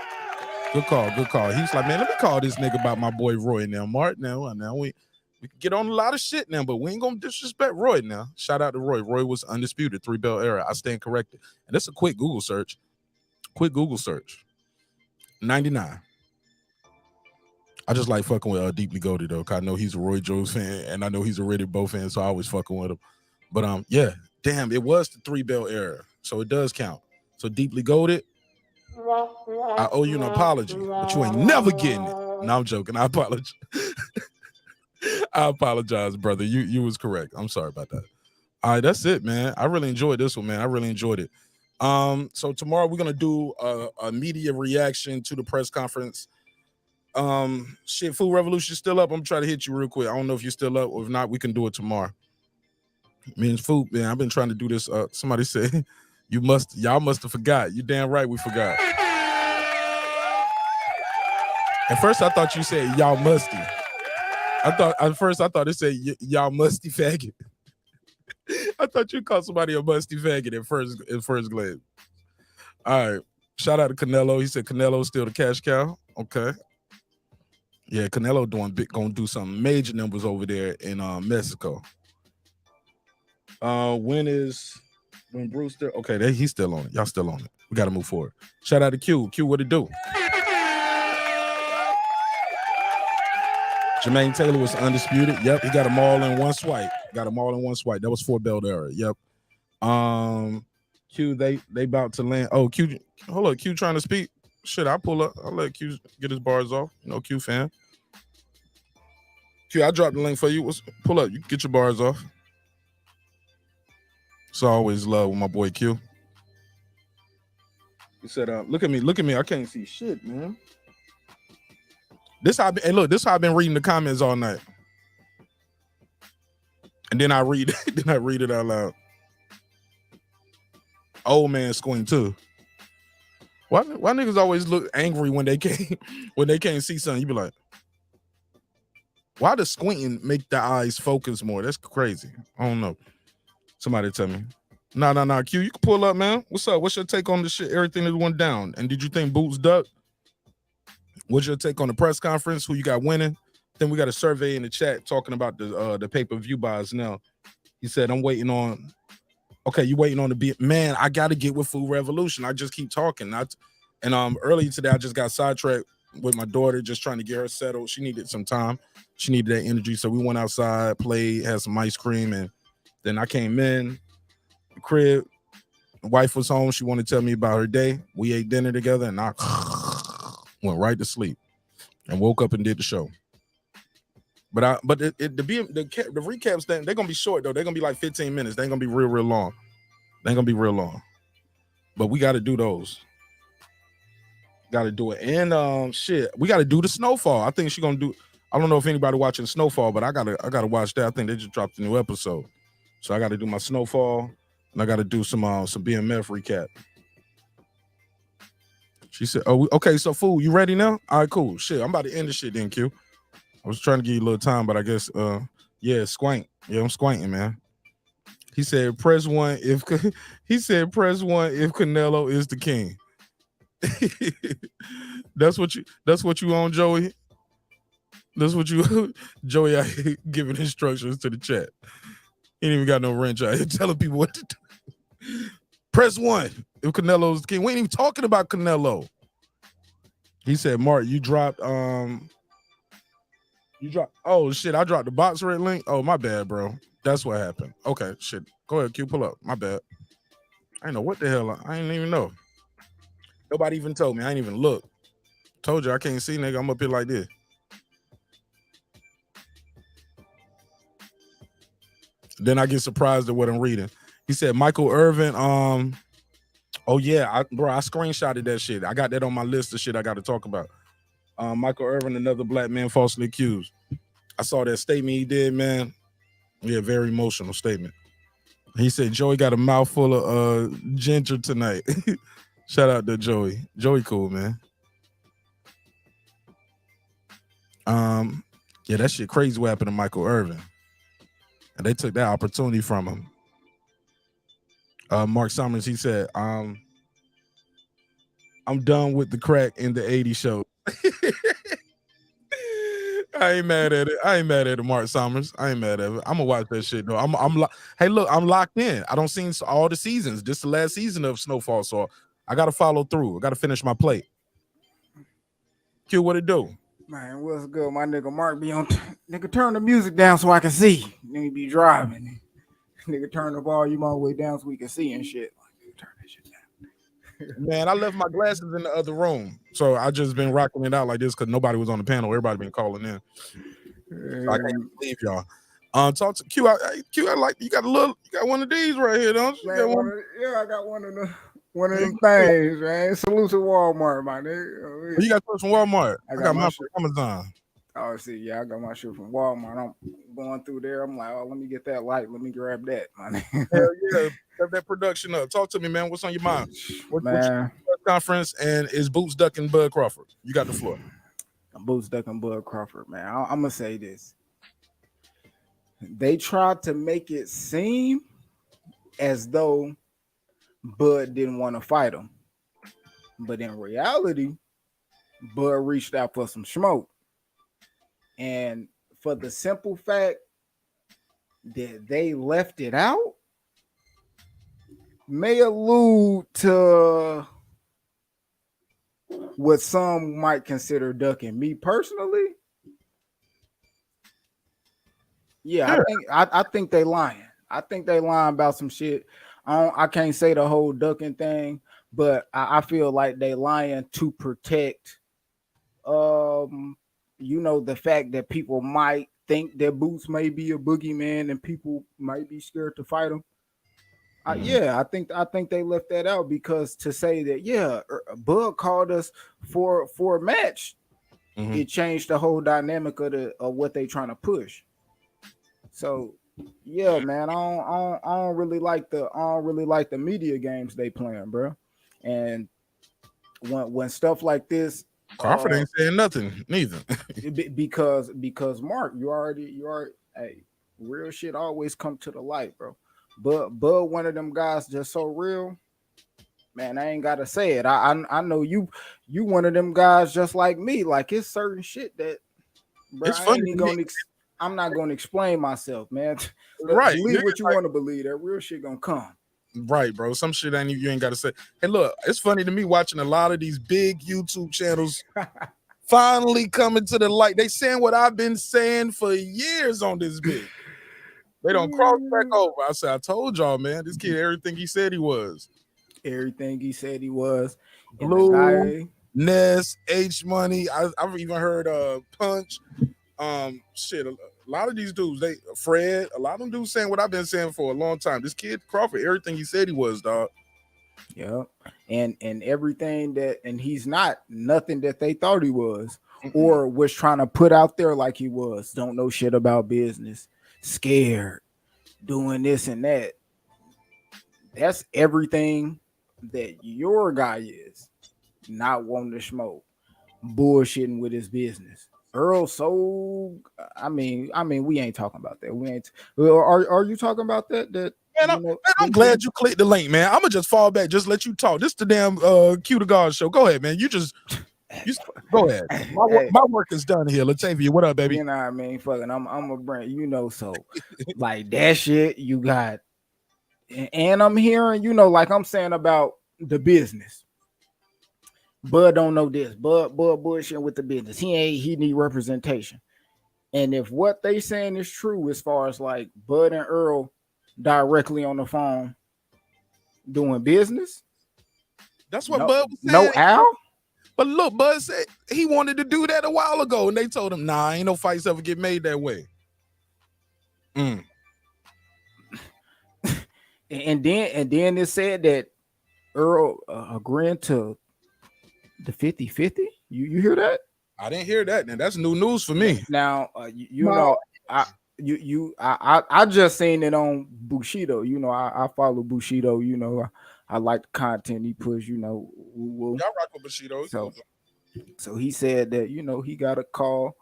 Good call. He's like, man, let me call this nigga about my boy Roy now. Mark, now we can get on a lot of shit now, but we ain't gonna disrespect Roy now. Shout out to Roy. Roy was undisputed, 3-belt era. I stand corrected. And that's a quick Google search. 99. I just like fucking with Deeply Goated though, cause I know he's a Roy Jones fan and I know he's a Ready Bo fan, so I always fucking with him. But yeah, damn, it was the 3-belt era, so it does count. So Deeply Goated, I owe you an apology, but you ain't never getting it. No, I'm joking. I apologize. I apologize, brother. You was correct. I'm sorry about that. All right, that's it, man. I really enjoyed this one, man. I really enjoyed it. So tomorrow we're gonna do a media reaction to the press conference. Food Revolution still up. I'm trying to hit you real quick. I don't know if you're still up, or if not, we can do it tomorrow. Food, man. I've been trying to do this. Somebody said y'all must have forgot. You damn right we forgot. At first I thought you said y'all musty. I thought it said y'all musty faggot. I thought you called somebody a musty faggot at first glance. All right. Shout out to Canelo. He said Canelo's still the cash cow. Okay. Yeah, Canelo gonna do some major numbers over there in Mexico. When Brewster, okay, he's still on it. Y'all still on it. We got to move forward. Shout out to Q. Q, what it do? Jermaine Taylor was undisputed. Yep, he got them all in one swipe. That was 4-belt era. Yep. Q, they about to land. Oh, Q, hold up. Q trying to speak. Shit, I'll pull up. I'll let Q get his bars off. Q fan. Q, I dropped the link for you. Pull up. You can get your bars off. So always love with my boy Q. He said, look at me. I can't see shit, man. This how I've been reading the comments all night. And then I read it out loud. Old man squint too. Why niggas always look angry when they can't see something? You be like, why does squinting make the eyes focus more? That's crazy. I don't know. Somebody tell me. Nah, Q, you can pull up, man. What's up? What's your take on the shit? Everything that went down. And did you think Boots ducked? What's your take on the press conference? Who you got winning? Then we got a survey in the chat talking about the pay-per-view buys now. He said, I'm waiting on. Okay, you waiting on the beat. Man, I got to get with Food Revolution. I just keep talking. Earlier today, I just got sidetracked with my daughter, just trying to get her settled. She needed some time. She needed that energy. So we went outside, played, had some ice cream, and then I came in the crib. The wife was home. She wanted to tell me about her day. We ate dinner together, and I went right to sleep and woke up and did the show. But the recaps, they're gonna be short though. They're gonna be like 15 minutes. They ain't gonna be real long. They ain't gonna be real long. But we got to do those. Got to do it. And we got to do the Snowfall. I think she's gonna do. I don't know if anybody watching Snowfall, but I gotta watch that. I think they just dropped a new episode, so I got to do my Snowfall, and I got to do some BMF recap. She said, "Oh, okay. So, fool, you ready now? All right, cool. Shit, I'm about to end the shit then, Q. I was trying to give you a little time, but I guess, squint. Yeah, I'm squinting, man." He said, "Press one if Canelo is the king." That's what you on, Joey. That's what you, Joey, out here giving instructions to the chat. He ain't even got no wrench out here telling people what to do. Press one if Canelo is the king. We ain't even talking about Canelo. He said, "Mark, you dropped oh shit, I dropped the box red link. Oh, my bad, bro. That's what happened. Okay, shit. Go ahead, Q, pull up. My bad. I didn't know what the hell. I didn't even know. Nobody even told me. I ain't even look. Told you I can't see, nigga. I'm up here like this. Then I get surprised at what I'm reading. He said Michael Irvin. Oh yeah, I screenshotted that shit. I got that on my list of shit I got to talk about. Michael Irvin, another black man falsely accused. I saw that statement he did, man. Yeah, very emotional statement. He said Joey got a mouthful of ginger tonight. Shout out to Joey. Joey cool, man. Yeah, that shit crazy what happened to Michael Irvin. And they took that opportunity from him. Mark Summers, he said, I'm done with the crack in the 80s show. I ain't mad at it, Mark Summers. I ain't mad at it. I'm gonna watch that shit though. Hey, look, I'm locked in. I don't see all the seasons. This is the last season of Snowfall, so I gotta follow through. I gotta finish my plate. Q, what it do? Man, what's good? My nigga Mark be on. Nigga, turn the music down so I can see. Nigga be driving. Nigga, turn the volume all the way down so we can see and shit. Nigga, turn that shit down. Man, I left my glasses in the other room, so I just been rocking it out like this because nobody was on the panel. Everybody been calling in. So I can't believe y'all. Talk to Q. Q, I like you got one of these right here, don't you? Man, I got one of them things, man. Salute to Walmart, my nigga. You got stuff from Walmart. I got my from Amazon. Oh, see, yeah, I got my shit from Walmart. I'm going through there. I'm like, oh, let me get that light. Let me grab that, my nigga. Hell yeah, have that production up. Talk to me, man. What's on your mind? What's your conference, and is Boots ducking Bud Crawford? You got the floor. Boots ducking Bud Crawford, man. I'm gonna say this. They tried to make it seem as though Bud didn't want to fight him, but in reality, Bud reached out for some smoke. And for the simple fact that they left it out may allude to what some might consider ducking. Me personally, yeah, I think they lying. I think they lying about some shit. I can't say the whole ducking thing, but I feel like they lying to protect the fact that people might think that Boots may be a boogeyman and people might be scared to fight him. Yeah, I think they left that out because to say that Bud called us for a match, it changed the whole dynamic of what they trying to push. So yeah, man, I don't really like the media games they playing, bro. And when stuff like this, Crawford ain't saying nothing neither. because Mark, you already hey, real shit always come to the light, bro. But one of them guys just so real, man. I ain't gotta say it. I know you one of them guys just like me. Like it's certain shit that, bro. It's funny. I'm not gonna explain myself, man. Right. Believe what you want to believe. That real shit gonna come. Right, bro. Some shit you ain't got to say. Hey, look, it's funny to me watching a lot of these big YouTube channels finally coming to the light. They saying what I've been saying for years on this big. They don't cross back over. I said, I told y'all, man, this kid, everything he said he was. Everything he said he was. Blue, Ness, H Money. I've even heard Punch. Shit, a lot of these dudes, Fred, a lot of them dudes saying what I've been saying for a long time. This kid Crawford, everything he said he was, dog. Yeah, and everything that, and he's not nothing that they thought he was or was trying to put out there like he was. Don't know shit about business, scared, doing this and that. That's everything that your guy is, not wanting to smoke, bullshitting with his business. Errol, so I mean, we ain't talking about that. We ain't. Are you talking about that? Man, I'm glad you clicked the link, man. I'm gonna just fall back, just let you talk. This the damn Q to God show. Go ahead, man. You go ahead. My work is done here. Latavia, what up, baby? You know what I mean? Fucking, I'm a brand. So like that shit you got, and I'm hearing, like I'm saying about the business. Bud don't know this. Bud bullshit with the business. He need representation. And if what they saying is true, as far as like Bud and Earl directly on the phone doing business, that's what Bud was saying. No Al. But look, Bud said he wanted to do that a while ago, and they told him, "Nah, ain't no fights ever get made that way." And then it said that Earl agreeing to the 50-50. You hear that? I didn't hear that. Now that's new news for me. Now I just seen it on Bushido. I follow Bushido. I like the content he puts. Y'all rock with Bushido. So he said that he got a call.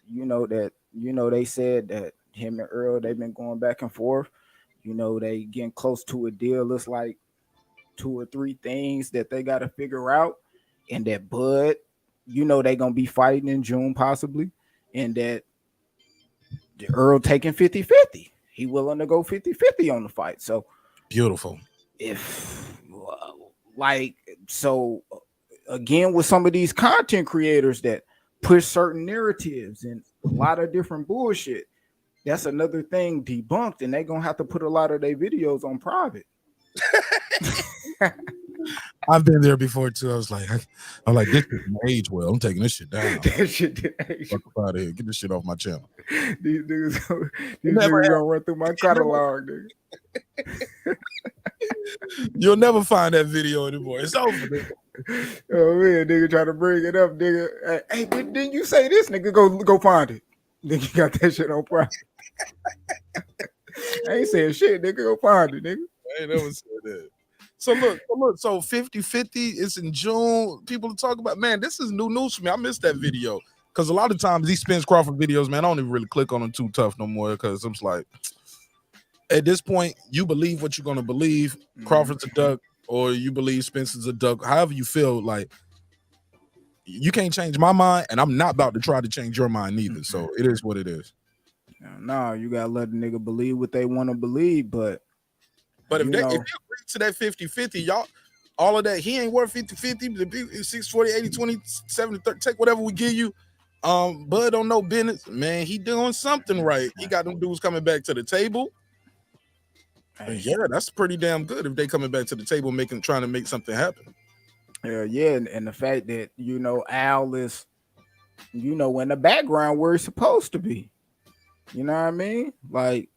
They said that him and Earl, they've been going back and forth. They getting close to a deal. It's like 2 or 3 things that they got to figure out, and that Bud, they gonna be fighting in June possibly, and that Earl taking 50-50. He willing to go 50-50 on the fight. So beautiful. Again, with some of these content creators that push certain narratives and a lot of different bullshit, that's another thing debunked, and they gonna have to put a lot of their videos on private. I've been there before too. I was like, this didn't age well. I'm taking this shit down. That shit didn't age. Fuck out of here. Get this shit off my channel. These niggas gonna run through my catalog, nigga. You'll never find that video anymore. It's over, nigga. Oh man, nigga try to bring it up, nigga. Hey, didn't you say this, nigga? Go find it. Nigga got that shit on private. I ain't saying shit, nigga. Go find it, nigga. I ain't never said that. So look, so 50-50 is in June. People talk about, man, this is new news for me. I missed that video. Because a lot of times these Spence Crawford videos, man, I don't even really click on them too tough no more. Because I'm just like, at this point, you believe what you're gonna believe. Crawford's a duck, or you believe Spence is a duck. However you feel, like you can't change my mind, and I'm not about to try to change your mind neither. So it is what it is. No, you gotta let the nigga believe what they want to believe, but if they agree to that 50-50, y'all, all of that, he ain't worth 50-50, 60, 80, 20, 70, 30, take whatever we give you. Bud don't know business, man. He doing something right. He got them dudes coming back to the table. And yeah, that's pretty damn good if they coming back to the table, trying to make something happen. Yeah, and the fact that Al is, in the background where he's supposed to be. You know what I mean? Like,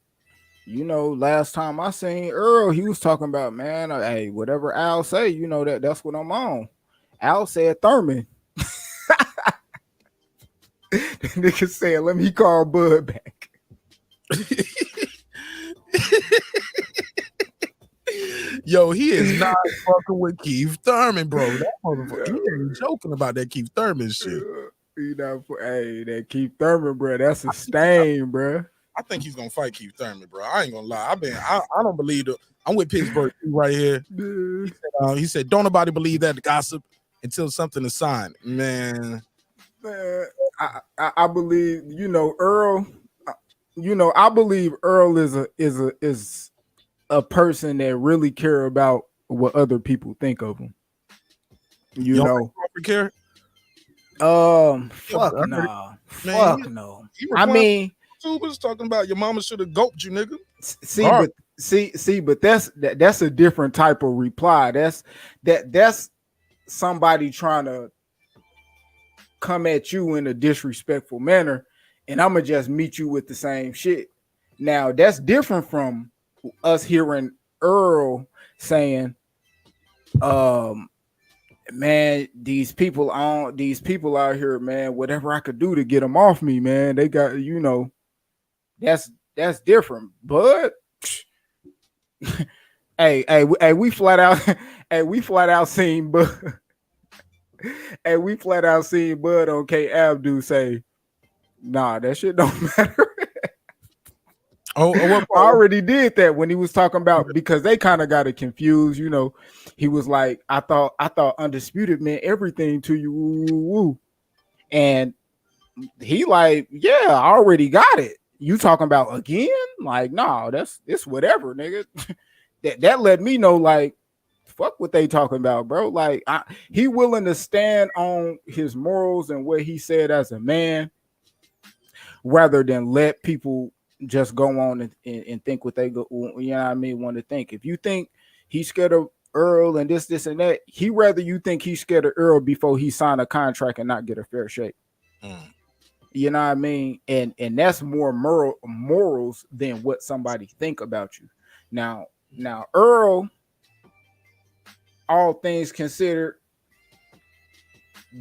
you know, last time I seen Earl, he was talking about, man, hey, whatever Al say, you know, that's what I'm on. Al said Thurman. Nigga said, let me call Bud back. Yo, he is not fucking with Keith Thurman, bro. That motherfucker, he ain't joking about that Keith Thurman shit. You know, hey, that Keith Thurman, bro, that's a stain, bro. I think he's gonna fight Keith Thurman, bro. I ain't gonna lie. I don't believe it. I'm with Pittsburgh right here. He said, don't nobody believe that gossip until something is signed. Man, I believe, you know, Earl. You know, I believe Earl is a person that really care about what other people think of him. You know, care. Fuck nah. Fuck no. I mean, was talking about your mama should have gulped you, nigga. But that's a different type of reply. That's somebody trying to come at you in a disrespectful manner, and I'm gonna just meet you with the same shit. Now that's different from us hearing Earl saying, man, these people out here, man, whatever I could do to get them off me, man, they got, you know, that's different. But hey, we flat out seen Bud. Hey, we flat out seen Bud on K Abdu say, nah, that shit don't matter. I already did that when he was talking about, because they kind of got it confused, you know. He was like, I thought undisputed meant everything to you, woo. And he like, yeah, I already got it. You talking about again? Like, no, it's whatever, nigga. that let me know, like, fuck what they talking about, bro. Like, he willing to stand on his morals and what he said as a man, rather than let people just go on and think what they go, you know what I mean, want to think. If you think he's scared of Earl and this and that, he rather you think he's scared of Earl before he sign a contract and not get a fair shake. You know what I mean? And that's more morals than what somebody think about you. Now Earl, all things considered,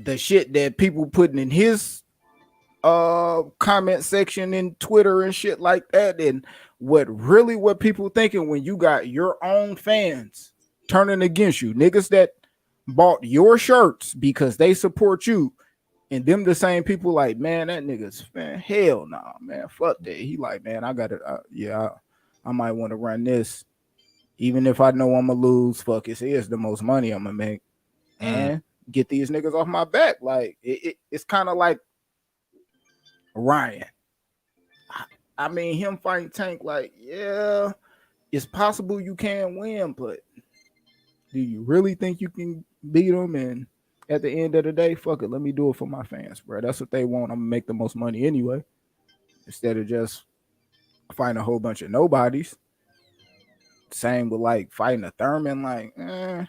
the shit that people putting in his comment section in Twitter and shit like that, and what people thinking when you got your own fans turning against you, niggas that bought your shirts because they support you, and them the same people like, man, that nigga's, man, hell nah, man, fuck that. He like, man, I gotta I might want to run this even if I know I'm gonna lose. Fuck it, here's the most money I'm gonna make and get these niggas off my back. Like it's kind of like Ryan. I mean, him fighting Tank, like, yeah, it's possible you can win, but do you really think you can beat him? And at the end of the day, fuck it, let me do it for my fans, bro. That's what they want. I'm gonna make the most money anyway, instead of just fighting a whole bunch of nobodies. Same with like fighting a Thurman, like, man,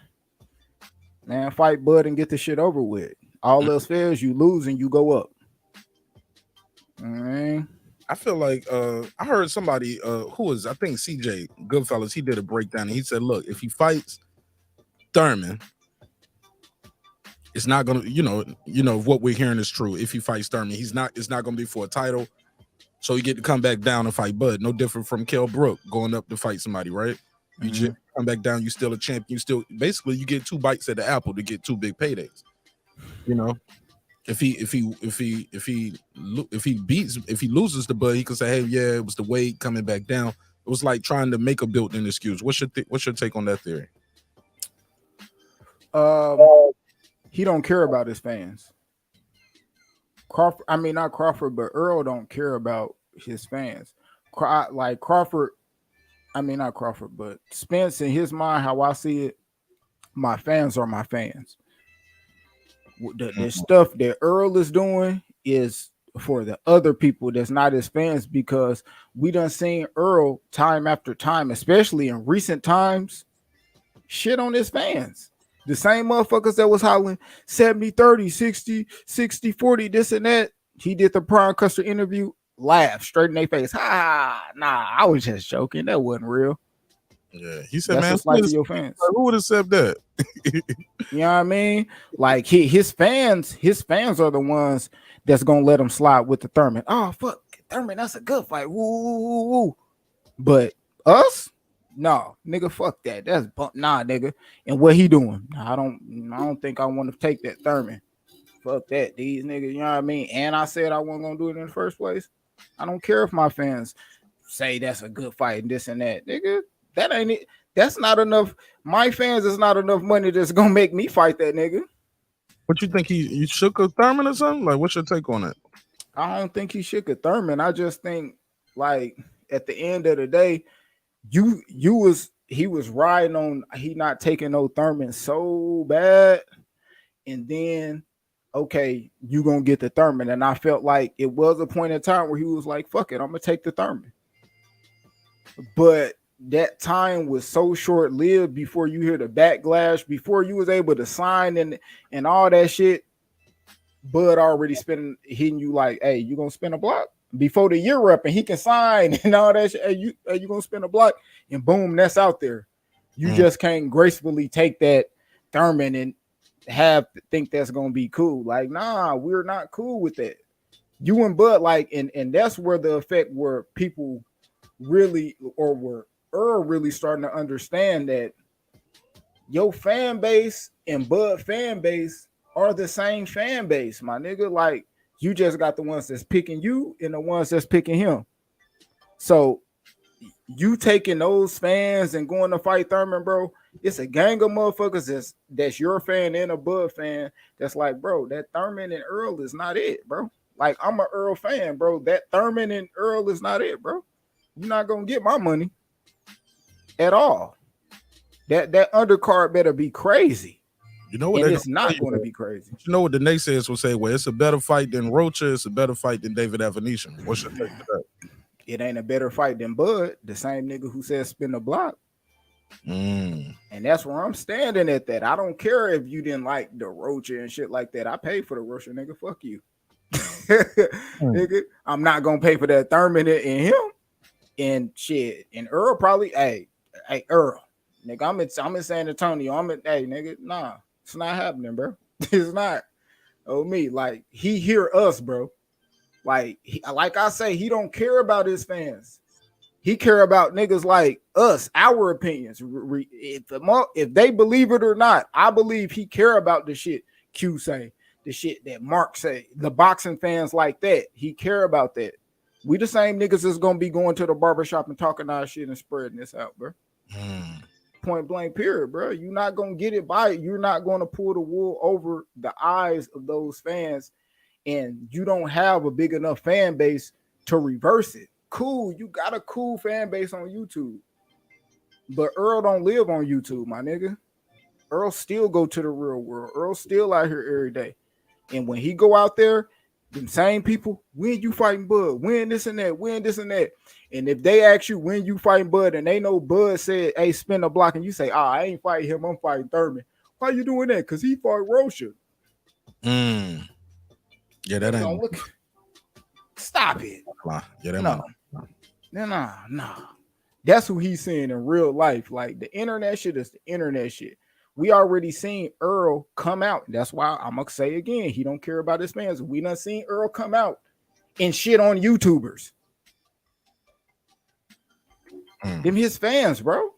fight Bud and get the shit over with. All else fails, you lose and you go up. I feel like I heard somebody who was, I think CJ Goodfellas, he did a breakdown and he said, look, if he fights Thurman, it's not gonna, you know what we're hearing is true. If he fights Thurman, it's not gonna be for a title, so you get to come back down and fight Bud. No different from Kell Brook going up to fight somebody, right? You just come back down, you still a champion. You still, basically, you get two bites at the apple to get two big paydays. You know, if he loses the Bud, he could say, hey, yeah, it was the weight coming back down. It was like trying to make a built-in excuse. What's your take on that theory? He don't care about his fans. Crawford, I mean, not Crawford, but Earl don't care about his fans. Like Crawford, I mean, not Crawford, but Spence, in his mind, how I see it, my fans are my fans. The stuff that Earl is doing is for the other people that's not his fans, because we done seen Earl time after time, especially in recent times, shit on his fans. The same motherfuckers that was hollering 70-30, 60-40, this and that. He did the Prime Custer interview laugh straight in their face. Nah, I was just joking. That wasn't real. Yeah, he said, That's man, what's like to your fans. who would have said that? You know what I mean? Like his fans are the ones that's gonna let him slide with the Thurman. Oh fuck, Thurman, that's a good fight. Woo, woo, woo, woo. But us, no, nigga, fuck that. That's nah, nigga. And what he doing? I don't think I want to take that Thurman. Fuck that, these niggas. You know what I mean? And I said I wasn't gonna do it in the first place. I don't care if my fans say that's a good fight and this and that, nigga. That ain't it. That's not enough. My fans is not enough money that's gonna make me fight that nigga. What you think he shook a Thurman or something? Like, what's your take on it? I don't think he shook a Thurman. I just think, like, at the end of the day, he was riding on he not taking no Thurman so bad, and then okay, you gonna get the Thurman. And I felt like it was a point in time where he was like, fuck it, I'm gonna take the Thurman. But that time was so short-lived before you hear the backlash, before you was able to sign and all that shit. Bud already hitting you like, hey, you gonna spin a block before the year up and he can sign and all that shit. Hey, you gonna spin a block, and boom, that's out there. You just can't gracefully take that Thurman and think that's gonna be cool. Like, nah, we're not cool with that. You and Bud, like, and that's where the effect where people really, or were Earl really starting to understand that your fan base and Bud fan base are the same fan base, my nigga. Like, you just got the ones that's picking you and the ones that's picking him. So you taking those fans and going to fight Thurman, bro, it's a gang of motherfuckers that's your fan and a Bud fan that's like, bro, that Thurman and Earl is not it, bro. Like, I'm an Earl fan, bro. That Thurman and Earl is not it, bro. You're not gonna get my money at all. That undercard better be crazy. You know what? And it's not going to be crazy. You know what the naysayers will say? Well, it's a better fight than Rocha. It's a better fight than David Avenesian. What's your take to that? It ain't a better fight than Bud, the same nigga who said spin the block. And that's where I'm standing at that. I don't care if you didn't like the Rocha and shit like that. I paid for the Rocha, nigga. Fuck you. Nigga, I'm not going to pay for that Thurman and him. And shit. And Earl probably, hey, Earl. Nigga, I'm in San Antonio. Hey, nigga, nah, it's not happening, bro. It's not. Oh, me, like, he hear us, bro. Like I say, he don't care about his fans. He care about niggas like us, our opinions. If they believe it or not, I believe he care about the shit Q say, the shit that Mark say, the boxing fans like that. He care about that. We the same niggas that's gonna be going to the barbershop and talking our shit and spreading this out, bro. Point blank, period, bro. You're not gonna get it by it. You're not gonna pull the wool over the eyes of those fans, and you don't have a big enough fan base to reverse it. Cool, you got a cool fan base on YouTube, but Earl don't live on YouTube, my nigga. Earl still go to the real world. Earl still out here every day, and when he go out there, them same people, when you fighting Bud, when this and that, when this and that. And if they ask you when you fighting Bud and they know Bud said, hey, spin the block, and you say, I ain't fighting him, I'm fighting Thurman. Why you doing that? Because he fought Rocha. Yeah, that ain't. Stop it. Yeah, that No. That's who he's seeing in real life. Like, the internet shit is the internet shit. We already seen Earl come out. That's why I'm gonna say again, he don't care about his fans. We done seen Earl come out and shit on YouTubers. Them his fans, bro.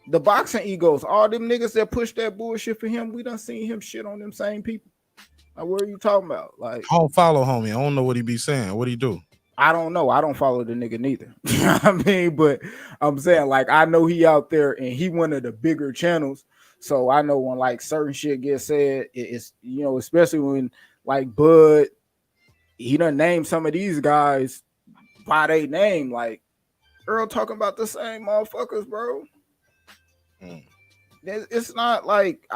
The boxing egos, all them niggas that push that bullshit for him, we done seen him shit on them same people. Like, what are you talking about? Like, I don't follow homie. I don't know what he be saying. What he do? I don't know. I don't follow the nigga neither. You know what I mean? But I'm saying, like, I know he out there and he one of the bigger channels. So I know when like certain shit gets said, it's, you know, especially when like Bud, he done named some of these guys by their name. Like, Earl talking about the same motherfuckers, bro. It's not like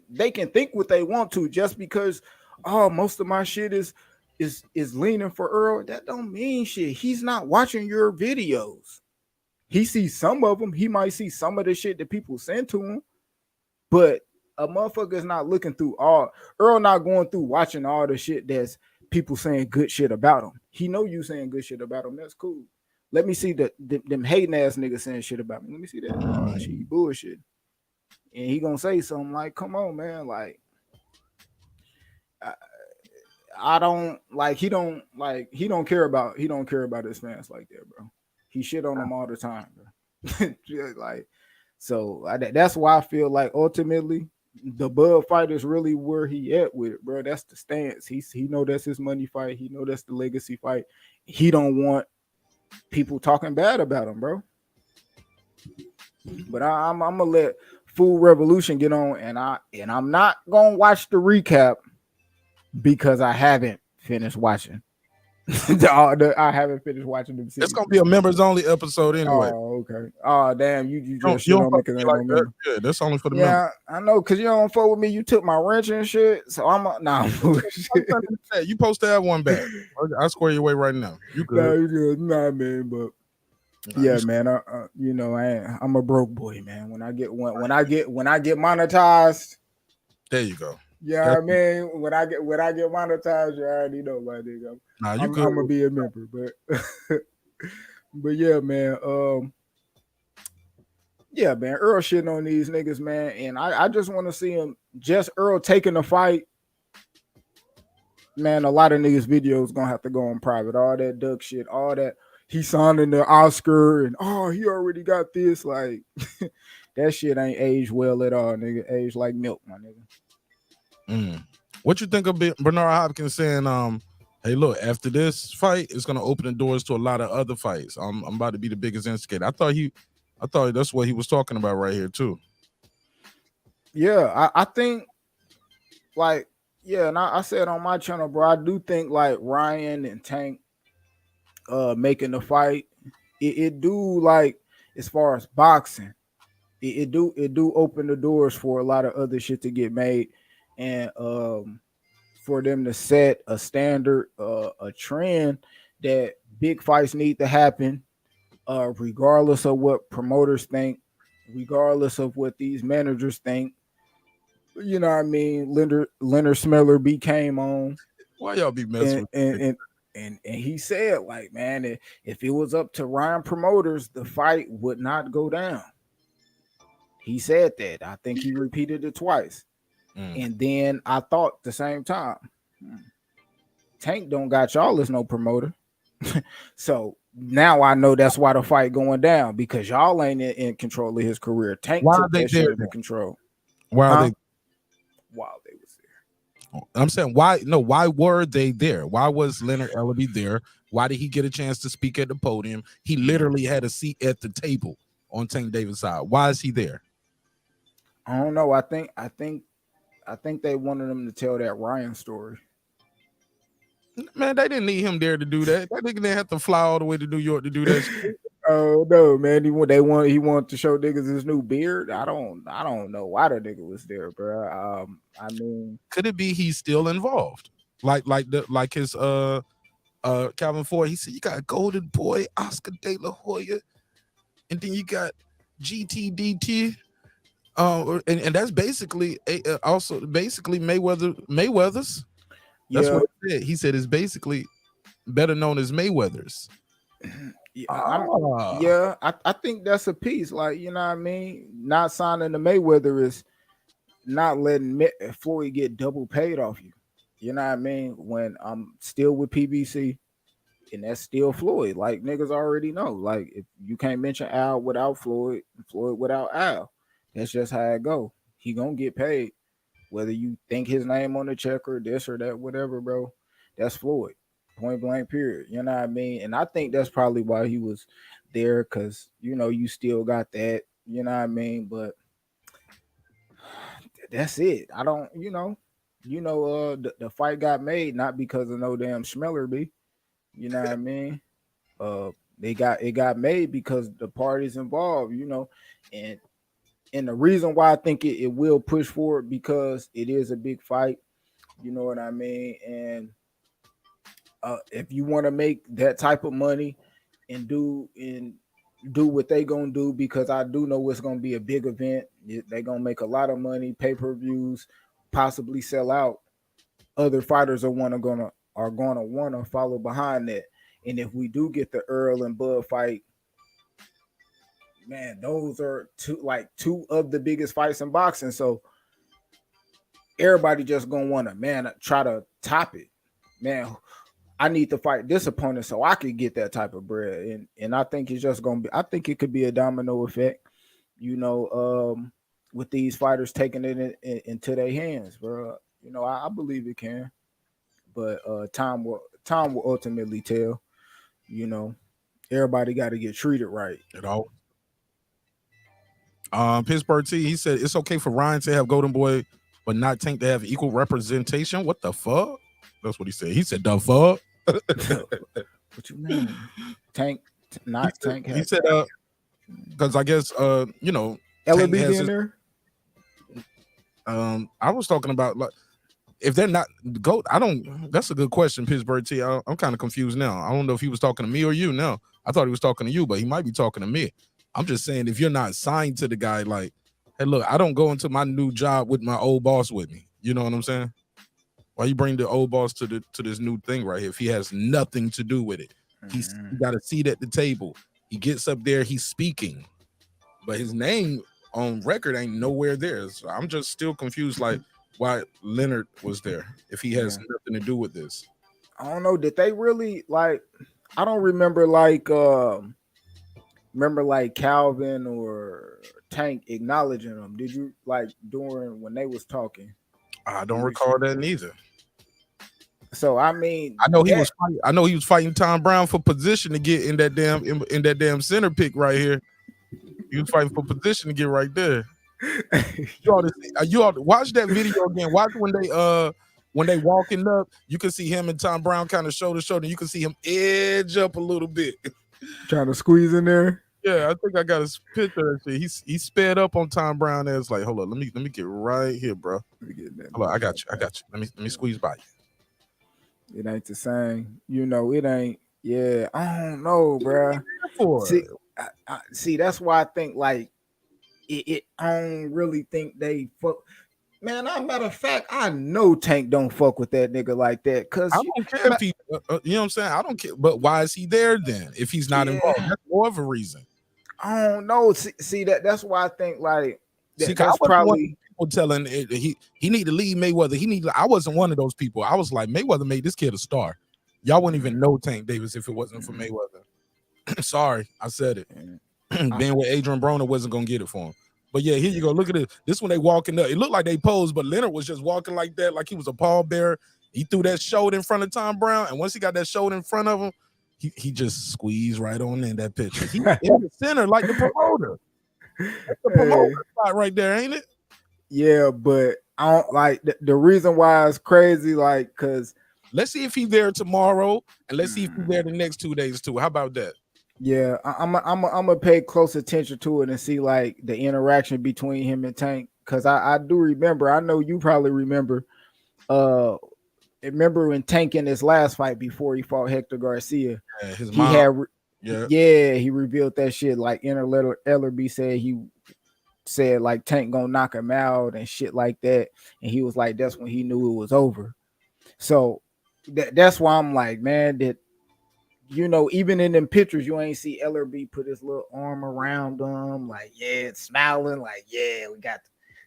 they can think what they want to just because, oh, most of my shit is leaning for Earl. That don't mean shit. He's not watching your videos. He sees some of them. He might see some of the shit that people send to him, but a motherfucker is not looking through all. Earl not going through watching all the shit that's people saying good shit about him. He know you saying good shit about him. That's cool. Let me see them hating ass niggas saying shit about me. Let me see that. Oh, she bullshit. And he gonna say something like, "Come on, man, like." I don't like he don't care about his fans like that, bro. He shit on them all the time, bro. Like, so that's why I feel like ultimately the Bud fight is really where he at with it, bro. That's the stance. He know that's his money fight. He know that's the legacy fight. He don't want people talking bad about him, bro. But I'm gonna let Food Revolution get on, and I'm not gonna watch the recap. Because I haven't finished watching. I haven't finished watching them. It's gonna be a members only episode anyway. Oh, okay. Oh, damn, you just shit on me because I ain't no member. Yeah, that's only for the members. Yeah, I know, because you don't fuck with me. You took my wrench and shit, so I'm you supposed to have one back. I square your way right now. You good? Nah, you good. Nah, man, but yeah, man. I'm a broke boy, man. When I get monetized, there you go. Yeah, I mean, when I get monetized, you already know, my nigga. I'm gonna be a member, but yeah, man. Yeah, man. Earl shitting on these niggas, man, and I just want to see him. Just Earl taking the fight, man. A lot of niggas' videos gonna have to go on private. All that duck shit, all that he signing the Oscar, and he already got this. Like that shit ain't aged well at all, nigga. Aged like milk, my nigga. What you think of Bernard Hopkins saying, hey, look, after this fight, it's gonna open the doors to a lot of other fights. I'm about to be the biggest instigator. I thought that's what he was talking about right here too. Yeah, I think like, yeah, and I said on my channel, bro, I do think like Ryan and Tank making the fight, it do, like, as far as boxing, it do open the doors for a lot of other shit to get made. And for them to set a standard, a trend that big fights need to happen, regardless of what promoters think, regardless of what these managers think. You know what I mean? Leonard Smeller came on. Why y'all be messing with and he said, like, man, if it was up to Ryan promoters, the fight would not go down. He said that. I think he repeated it twice. And then I thought the same time, Tank don't got y'all as no promoter. So now I know that's why the fight going down, because y'all ain't in control of his career. Tank took that shit into control. While they was there. I'm saying why were they there? Why was Leonard Ellaby there? Why did he get a chance to speak at the podium? He literally had a seat at the table on Tank Davis' side. Why is he there? I don't know. I think they wanted him to tell that Ryan story. Man, they didn't need him there to do that. They didn't have to fly all the way to New York to do that. Oh no, man! He wanted to show niggas his new beard. I don't know why the nigga was there, bro. I mean, could it be he's still involved? Like his Calvin Ford. He said you got Golden Boy, Oscar De La Hoya, and then you got GTDT. And that's basically also Mayweather's. That's what he said. He said it's basically better known as Mayweather's. I think that's a piece. Like, you know what I mean? Not signing the Mayweather is not letting Floyd get double paid off you. You know what I mean? When I'm still with PBC, and that's still Floyd. Like, niggas already know. Like, if you can't mention Al without Floyd, Floyd without Al. That's just how it go. He gonna get paid, whether you think his name on the check or this or that, whatever, bro. That's Floyd, point blank, period. You know what I mean? And I think that's probably why he was there, because, you know, you still got that. You know what I mean? But that's it. I don't, the fight got made not because of no damn Schmellerby. You know what I mean? It got made because the parties involved, and the reason why I think it will push forward, because it is a big fight, you know what I mean? And if you want to make that type of money and do what they gonna do, because I do know it's gonna be a big event. They gonna make a lot of money, pay-per-views, possibly sell out. Other fighters are gonna are going to want to follow behind that. And if we do get the Earl and Bud fight, man, those are two of the biggest fights in boxing. So everybody just gonna want to try to top it. Man, I need to fight this opponent so I could get that type of bread. And I think it's just gonna be. I think it could be a domino effect. With these fighters taking it into their hands, bro. I believe it can, but time will ultimately tell. Everybody got to get treated right. Pittsburgh T, he said it's okay for Ryan to have Golden Boy, but not Tank to have equal representation. What the fuck? That's what he said. He said the fuck. What you mean? Tank, not Tank. He said because I guess LB being there. I was talking about like if they're not GOAT. That's a good question, Pittsburgh T. I'm kind of confused now. I don't know if he was talking to me or you. No, I thought he was talking to you, but he might be talking to me. I'm just saying if you're not signed to the guy, like, hey, look, I don't go into my new job with my old boss with me. You know what I'm saying? Why you bring the old boss to this new thing right here if he has nothing to do with it? He got a seat at the table. He gets up there, he's speaking, but his name on record ain't nowhere there. So I'm just still confused, like why Leonard was there if he has nothing to do with this. I don't know. Did they really like? I don't remember like Calvin or Tank acknowledging them. Did you like during when they was talking? I don't recall that neither. So I mean, I know he was fighting Tom Brown for position to get in that damn center pick right here. He was fighting for position to get right there. You ought to watch that video again. Watch when they walking up. You can see him and Tom Brown kind of shoulder to shoulder. You can see him edge up a little bit, trying to squeeze in there. Yeah, I think I got his picture. Actually, he sped up on Tom Brown. And it's like, hold on, let me get right here, bro. Hold on, I got you. Let me squeeze by you. It ain't the same, it ain't. Yeah, I don't know, bro. See, that's why I think like it. I don't really think they fuck. Man, matter of fact, I know Tank don't fuck with that nigga like that. Cause I don't care if he, you know what I'm saying. I don't care, but why is he there then? If he's not involved, that's more of a reason. I don't know. See that's why I think like that's probably people telling he need to leave Mayweather. I wasn't one of those people. I was like, Mayweather made this kid a star. Y'all wouldn't even know Tank Davis if it wasn't for Mayweather. Sorry, I said it. Being with Adrian Broner wasn't gonna get it for him. But yeah, here you go. Look at it. This when they walking up. It looked like they posed, but Leonard was just walking like that, like he was a pallbearer. He threw that shoulder in front of Tom Brown, and once he got that shoulder in front of him, he just squeezed right on in that picture. He in the center like the promoter. That's the promoter spot right there, ain't it? Yeah, but I don't like the reason why it's crazy, like, cause let's see if he's there tomorrow, and let's see if he's there the next 2 days too. How about that? Yeah, I'm gonna pay close attention to it and see like the interaction between him and Tank, because I do remember. I know you probably remember. Remember when Tank in his last fight before he fought Hector Garcia? Yeah, his mom. He revealed that shit. Like Ellerby said like Tank gonna knock him out and shit like that, and he was like, that's when he knew it was over. So that's why I'm like, man, that. Even in them pictures, you ain't see Ellerby put his little arm around them, like, yeah, smiling, like, yeah, we got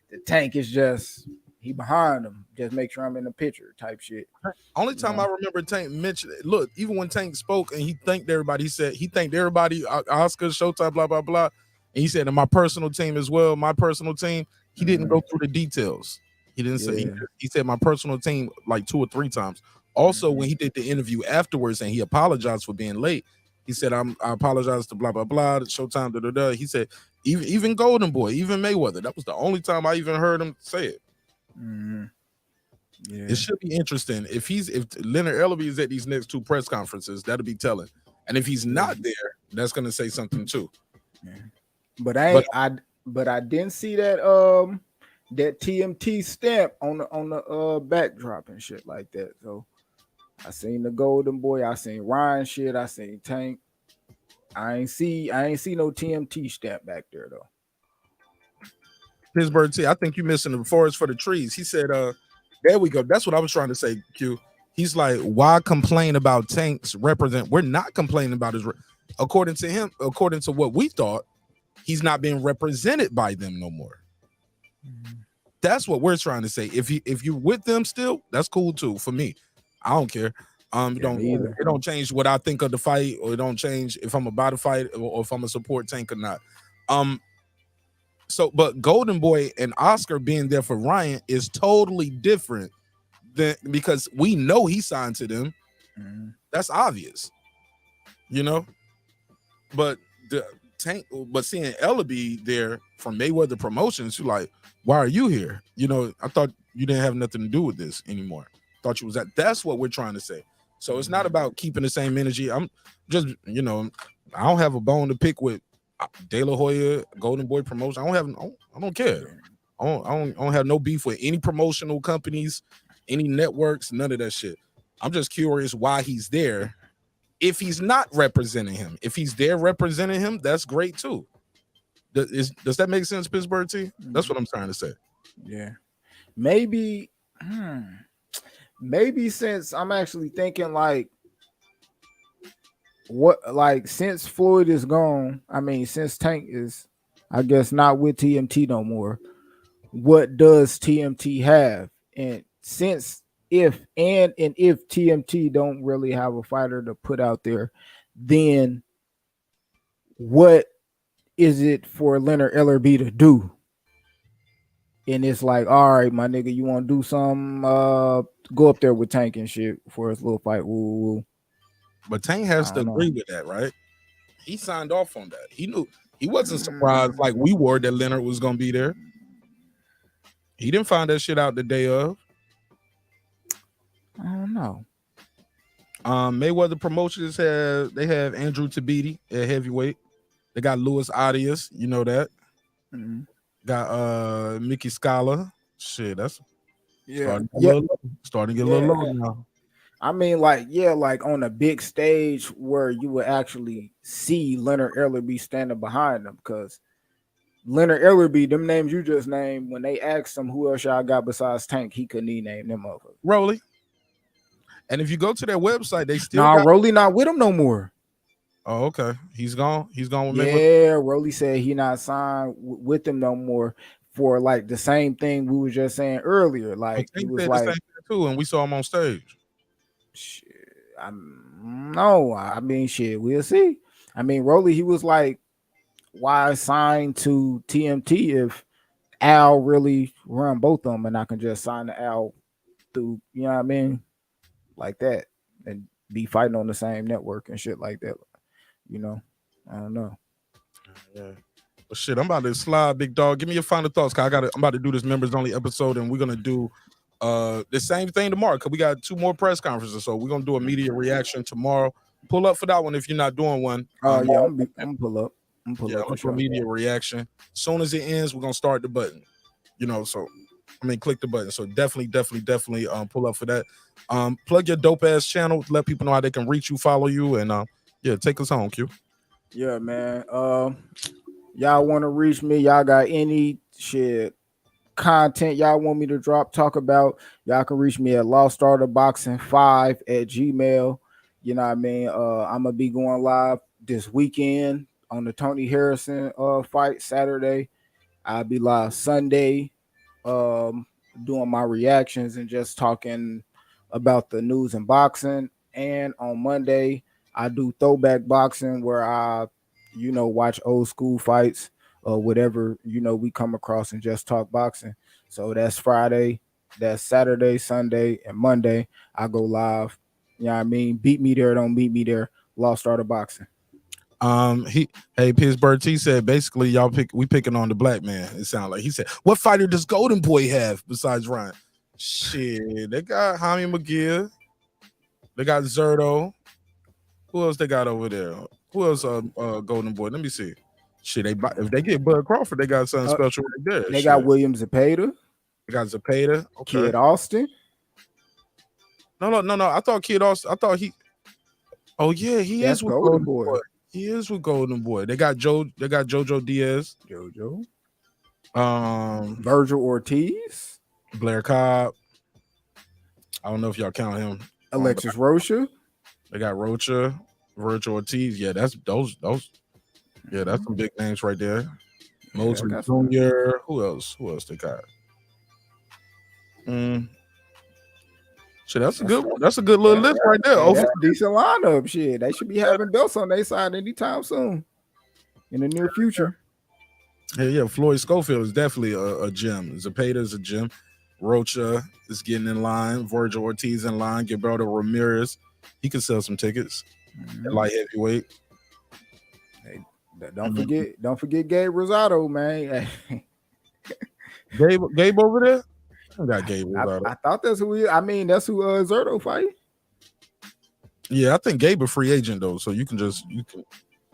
the Tank is just he behind him, just make sure I'm in the picture type shit. Only time I remember Tank mentioned it. Look, even when Tank spoke and he thanked everybody, he said he thanked everybody, Oscar, Showtime, blah, blah, blah. And he said, and my personal team as well, my personal team, he didn't go through the details. He didn't say, he said my personal team like 2 or 3 times. Also, when he did the interview afterwards and he apologized for being late, he said, I apologize to blah, blah, blah, the Showtime, da, da, da. He said, even Golden Boy, even Mayweather, that was the only time I even heard him say it. Yeah. It should be interesting. If Leonard Ellerby is at these next 2 press conferences, that'll be telling. And if he's not there, that's going to say something too. Yeah. But I didn't see that that TMT stamp on the backdrop and shit like that. So I seen the Golden Boy, I seen Ryan shit, I seen Tank. I ain't see no TMT stamp back there though. Pittsburgh T, I think you missing the forest for the trees. He said, there we go. That's what I was trying to say, Q. He's like, why complain about Tank's represent? We're not complaining about his. According to him, according to what we thought, he's not being represented by them no more. That's what we're trying to say. If you're with them still, that's cool too. For me, I don't care. It don't change what I think of the fight, or it don't change if I'm about to fight or if I'm a support Tank or not. So, but Golden Boy and Oscar being there for Ryan is totally different than, because we know he signed to them. That's obvious, you know. But the Tank, but seeing Ellaby there from Mayweather Promotions, you're like, why are you here? You know, I thought you didn't have nothing to do with this anymore. Thought you was that. That's what we're trying to say. So it's not about keeping the same energy. I'm just, you know, I don't have a bone to pick with De La Hoya, Golden Boy Promotion. I don't care. I don't have no beef with any promotional companies, any networks, none of that shit. I'm just curious why he's there. If he's not representing him, if he's there representing him, that's great too. Does that make sense, Pittsburgh T? That's what I'm trying to say. Yeah, maybe since I'm actually thinking like, since Floyd is gone, I mean, since Tank is, I guess, not with TMT no more, what does TMT have? And if TMT don't really have a fighter to put out there, then what is it for Leonard Ellerby to do? And it's like, all right, my nigga, you want to do some, go up there with Tank and shit for his little fight. Woo. But Tank has to agree with that, right? He signed off on that. He knew, he wasn't surprised like we were that Leonard was gonna be there. He didn't find that shit out the day of. I don't know. Mayweather Promotions have Andrew Tabiti at heavyweight. They got Luis Arias, you know that. Got Mickey Scala. Shit, that's starting to get a little low now. I mean, like on a big stage where you would actually see Leonard Ellerby standing behind them, because Leonard Ellerby, them names you just named, when they asked him who else y'all got besides Tank, he couldn't even name them up. Rolly. And if you go to their website, they still Rolly not with him no more. Oh, okay. He's gone. He's gone with Mayweather. Rolly said he not signed with them no more for like the same thing we were just saying earlier. Like he was like, the same thing too, and we saw him on stage. Shit, I mean, shit, we'll see. I mean, Rolly, he was like, why sign to TMT if Al really run both of them and I can just sign to Al through, you know what I mean? Like that, and be fighting on the same network and shit like that. You know, I don't know. Yeah. Well, shit, I'm about to slide, big dog. Give me your final thoughts, cause I'm about to do this members only episode, and we're gonna do the same thing tomorrow, because we got 2 more press conferences, so we're gonna do a media reaction tomorrow. Pull up for that one if you're not doing one. I'm gonna pull up. I'm gonna do a media reaction. As soon as it ends, we're gonna start the button. You know, so click the button. So definitely pull up for that. Plug your dope ass channel, let people know how they can reach you, follow you, and take us home, Q. Yeah, man. Y'all want to reach me? Y'all got any shit content y'all want me to talk about? Y'all can reach me at loststarterboxing5@gmail. You know what I mean? I'm gonna be going live this weekend on the Tony Harrison fight Saturday. I'll be live Sunday, doing my reactions and just talking about the news in boxing. And on Monday, I do throwback boxing where I, watch old school fights or whatever, we come across and just talk boxing. So that's Friday, that's Saturday, Sunday, and Monday. I go live. You know what I mean? Beat me there, don't beat me there. Lost Starter Boxing. Pittsburgh T said basically we picking on the black man. It sounds like he said, what fighter does Golden Boy have besides Ryan? Shit, they got Jaime McGill, they got Zerto. Who else they got over there? Who else? Golden Boy. Let me see. Shit, if they get Bud Crawford, they got something special right there. They got William Zepeda. They got Zepeda. Okay. Kid Austin. No. I thought Kid Austin. I thought he. Oh yeah, he is with Golden Boy. He is with Golden Boy. They got Jojo Diaz. Virgil Ortiz. Blair Cobb. I don't know if y'all count him. Alexis Rocha. They got Rocha, Virgil Ortiz. Yeah, that's those. Yeah, that's some big names right there. Mosley Jr. Who else? Who else they got? Shit, that's a good one. That's a good little list right there. That's a decent lineup. Shit, they should be having belts on their side anytime soon, in the near future. Yeah. Floyd Schofield is definitely a gem. Zepeda is a gem. Rocha is getting in line. Virgil Ortiz in line. Gilberto Ramirez, he could sell some tickets. Light heavyweight. Hey, don't forget Gabe Rosado, man. Gabe over there. I got Gabe Rosado. I thought that's who. That's who Zerto fight. Yeah, I think Gabe a free agent though, so you can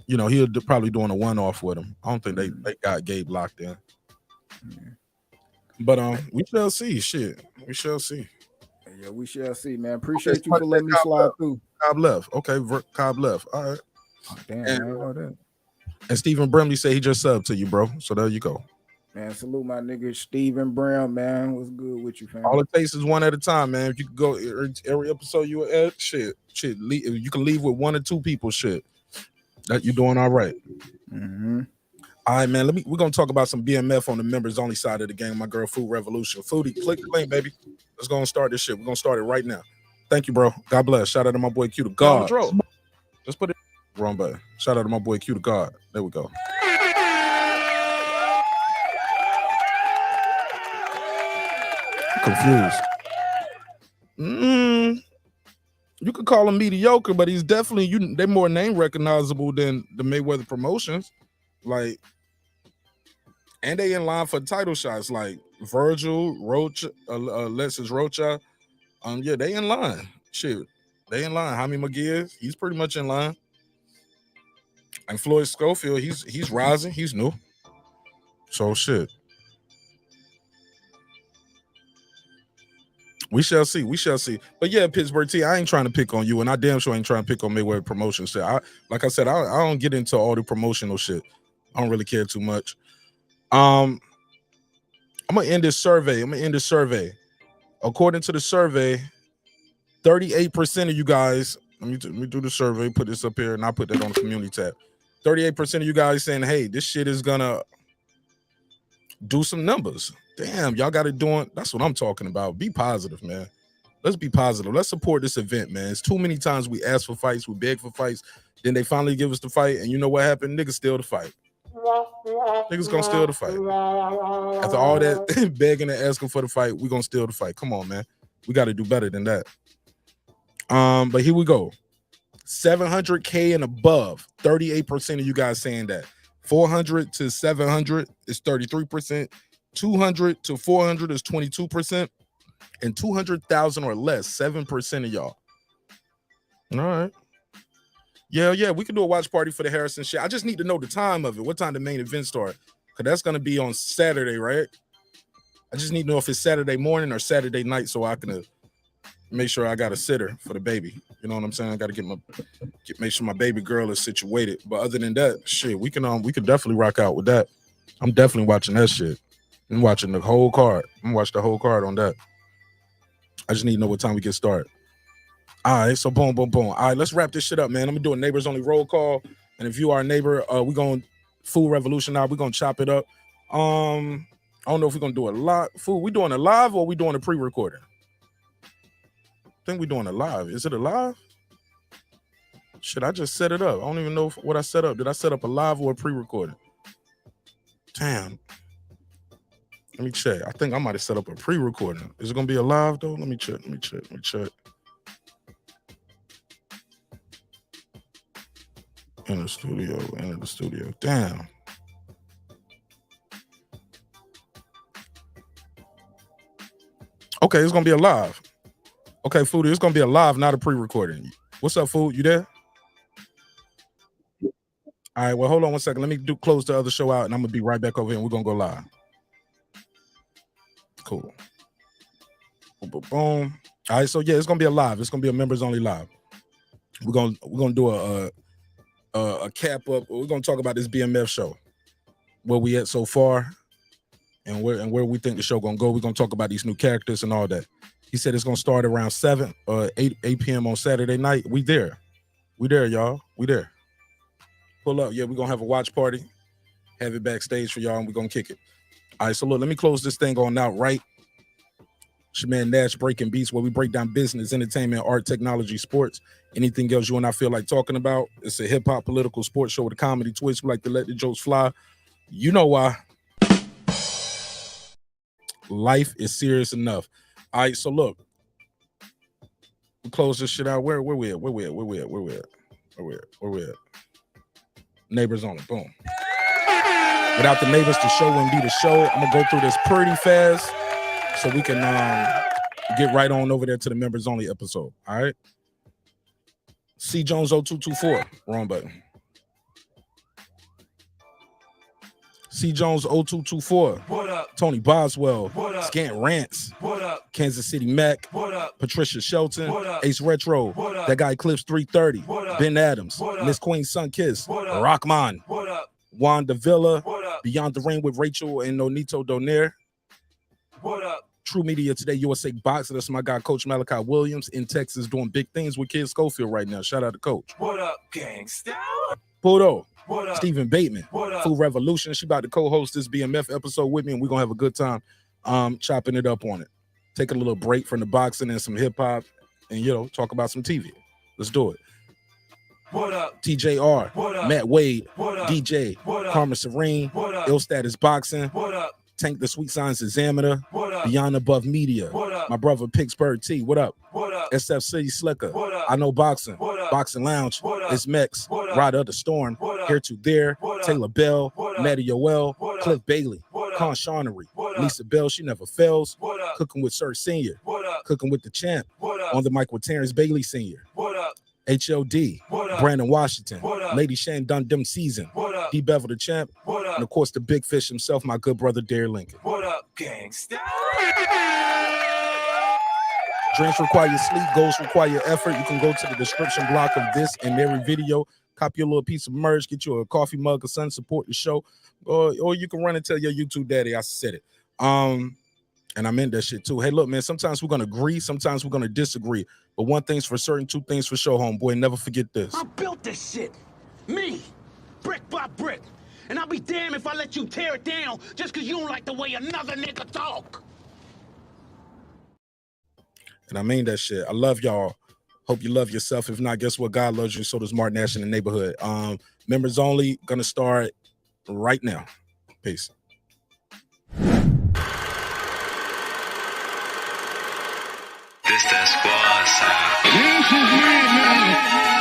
he'll probably doing a one-off with him. I don't think they got Gabe locked in. But we shall see. Shit, we shall see. Yeah, we shall see, man. Appreciate you for letting me slide through. Cobb left. Okay, Cobb left. All right. Oh, damn, I ain't know that. And Stephen Brimley said he just subbed to you, bro. So there you go. Man, salute my nigga Stephen Brown, man. What's good with you, fam? All it takes is one at a time, man. If you could go every episode you at, shit. You can leave with 1 or 2 people, shit. That you're doing all right. All right, man. We're gonna talk about some BMF on the members only side of the game. My girl, Food Revolution. Foodie, click the link, baby. Let's go and start this shit. We're gonna start it right now. Thank you, bro. God bless. Shout out to my boy Q to God. Let's put it wrong button. Shout out to my boy Q to God. There we go. Confused. You could call him mediocre, but he's definitely they're more name recognizable than the Mayweather promotions. Like, and they in line for title shots like Virgil, Rocha, Alexis Rocha. Yeah, they in line. Shit, they in line. Jaime McGee, he's pretty much in line. And Floyd Schofield, he's rising. He's new. So shit. We shall see. We shall see. But yeah, Pittsburgh T, I ain't trying to pick on you, and I damn sure ain't trying to pick on Mayweather promotion shit. Like I said, I don't get into all the promotional shit. I don't really care too much. I'm gonna end this survey. According to the survey, 38% of you guys. Let me do the survey. Put this up here, and I'll put that on the community tab. 38% of you guys saying, "Hey, this shit is gonna do some numbers." Damn, y'all got it doing. That's what I'm talking about. Be positive, man. Let's be positive. Let's support this event, man. It's too many times we ask for fights, we beg for fights, then they finally give us the fight, and you know what happened? Niggas steal the fight. Niggas gonna steal the fight. After all that begging and asking for the fight, we gonna steal the fight. Come on, man. We got to do better than that. But here we go. 700K and above. 38% of you guys saying that. 400 to 700 is 33%. 200 to 400 is 22%, and 200,000 or less, 7% of y'all. All right. Yeah, we can do a watch party for the Harrison shit. I just need to know the time of it. What time the main event start? Because that's going to be on Saturday, right? I just need to know if it's Saturday morning or Saturday night so I can make sure I got a sitter for the baby. You know what I'm saying? I got to make sure my baby girl is situated. But other than that, shit, we can definitely rock out with that. I'm definitely watching that shit. I'm watching the whole card. I'm watching the whole card on that. I just need to know what time we get started. All right, so boom. All right, let's wrap this shit up, man. I'm gonna do a neighbors only roll call, and if you are a neighbor, we're gonna Food Revolution now. We're gonna chop it up. I don't know if we're gonna do a live. Food, we doing a live or we doing a pre-recording? I think we're doing a live. Is it a live? Shit, I just set it up. I don't even know what I set up. Did I set up a live or a pre-recording? Damn. Let me check. I think I might have set up a pre-recording. Is it gonna be a live though? Let me check. In the studio. Damn. Okay, it's gonna be a live. Okay, Foodie, it's gonna be a live, not a pre-recording. What's up, Food? You there? All right, well, hold on 1 second. Let me close the other show out, and I'm gonna be right back over here, and we're gonna go live. Cool. Boom. All right, so yeah, it's gonna be a live. It's gonna be a members only live. We're gonna do a cap up. We're gonna talk about this BMF show, where we at so far, and where we think the show gonna go. We're gonna talk about these new characters and all that. He said it's gonna start around 8 p.m. on Saturday night. We there, y'all. We there. Pull up. Yeah, we're gonna have a watch party. Have it backstage for y'all, and we're gonna kick it. All right, so look, let me close this thing on out right. It's your man Nash Breaking Beats, where we break down business, entertainment, art, technology, sports, anything else you and I feel like talking about. It's a hip-hop political sports show with a comedy twist. We like to let the jokes fly. You know why. Life is serious enough. All right, so look, we close this shit out. Where we at? Neighbors only. Boom. Without the neighbors, the show wouldn't be the show. I'm gonna go through this pretty fast so we can get right on over there to the members only episode. All right. C Jones 0224. Wrong button. C Jones 0224. What up? Tony Boswell. What up? Scant Rants. What up? Kansas City Mac. What up? Patricia Shelton. What up? Ace Retro. What up? That guy Clips 330. What up? Ben Adams. What up? Miss Queen Sunkiss. What up? Rockman. What up? Wanda Villa. What up? Beyond the Rain with Rachel and Nonito Donaire. What up? True Media Today, USA Boxing. That's my guy, Coach Malachi Williams in Texas, doing big things with Kid Schofield right now. Shout out to Coach. What up, gangsta? Pudo. What up? Stephen Bateman. What up? Food Revolution. She about to co-host this BMF episode with me, and we're gonna have a good time chopping it up on it. Take a little break from the boxing and some hip-hop and talk about some TV. Let's do it. What up? TJR, What up? Matt Wade, What up? DJ, What up? Karma Serene, What up? Ill Status Boxing, What up? Tank the Sweet Science Examiner, What up? Beyond Above Media, What up? my brother Pittsburgh T, what up? What up? SF City Slicker, What up? I Know Boxing, What up? Boxing Lounge, What up? It's Mex, What up? Rider of the Storm, What up? Here to There, What up? Taylor Bell, What up? Matty Yoel, What up? Cliff Bailey, What up? Con Shawnery, What up? Lisa Bell, She Never Fails, What up? Cooking with Sir Senior, What up? Cooking with the Champ, What up? on the mic with Terrence Bailey Senior, What up? HLD, What up? Brandon Washington, What up? Lady Shan Dundum Season, What up? D Bevel the Champ, What up? and of course the big fish himself, my good brother Dare Lincoln. What up, gangsta? Drinks require sleep, goals require effort. You can go to the description block of this and every video, copy a little piece of merch, get you a coffee mug or something, support the show, or you can run and tell your YouTube daddy I said it. And I meant that shit too. Hey, look, man, sometimes we're gonna agree, sometimes we're gonna disagree. But one thing's for certain, two things for sure, homeboy. Never forget this. I built this shit. Me. Brick by brick. And I'll be damned if I let you tear it down just because you don't like the way another nigga talk. And I mean that shit. I love y'all. Hope you love yourself. If not, guess what? God loves you. So does Martin Nash in the neighborhood. Members only gonna start right now. Peace. This that squad sound. This is me, man.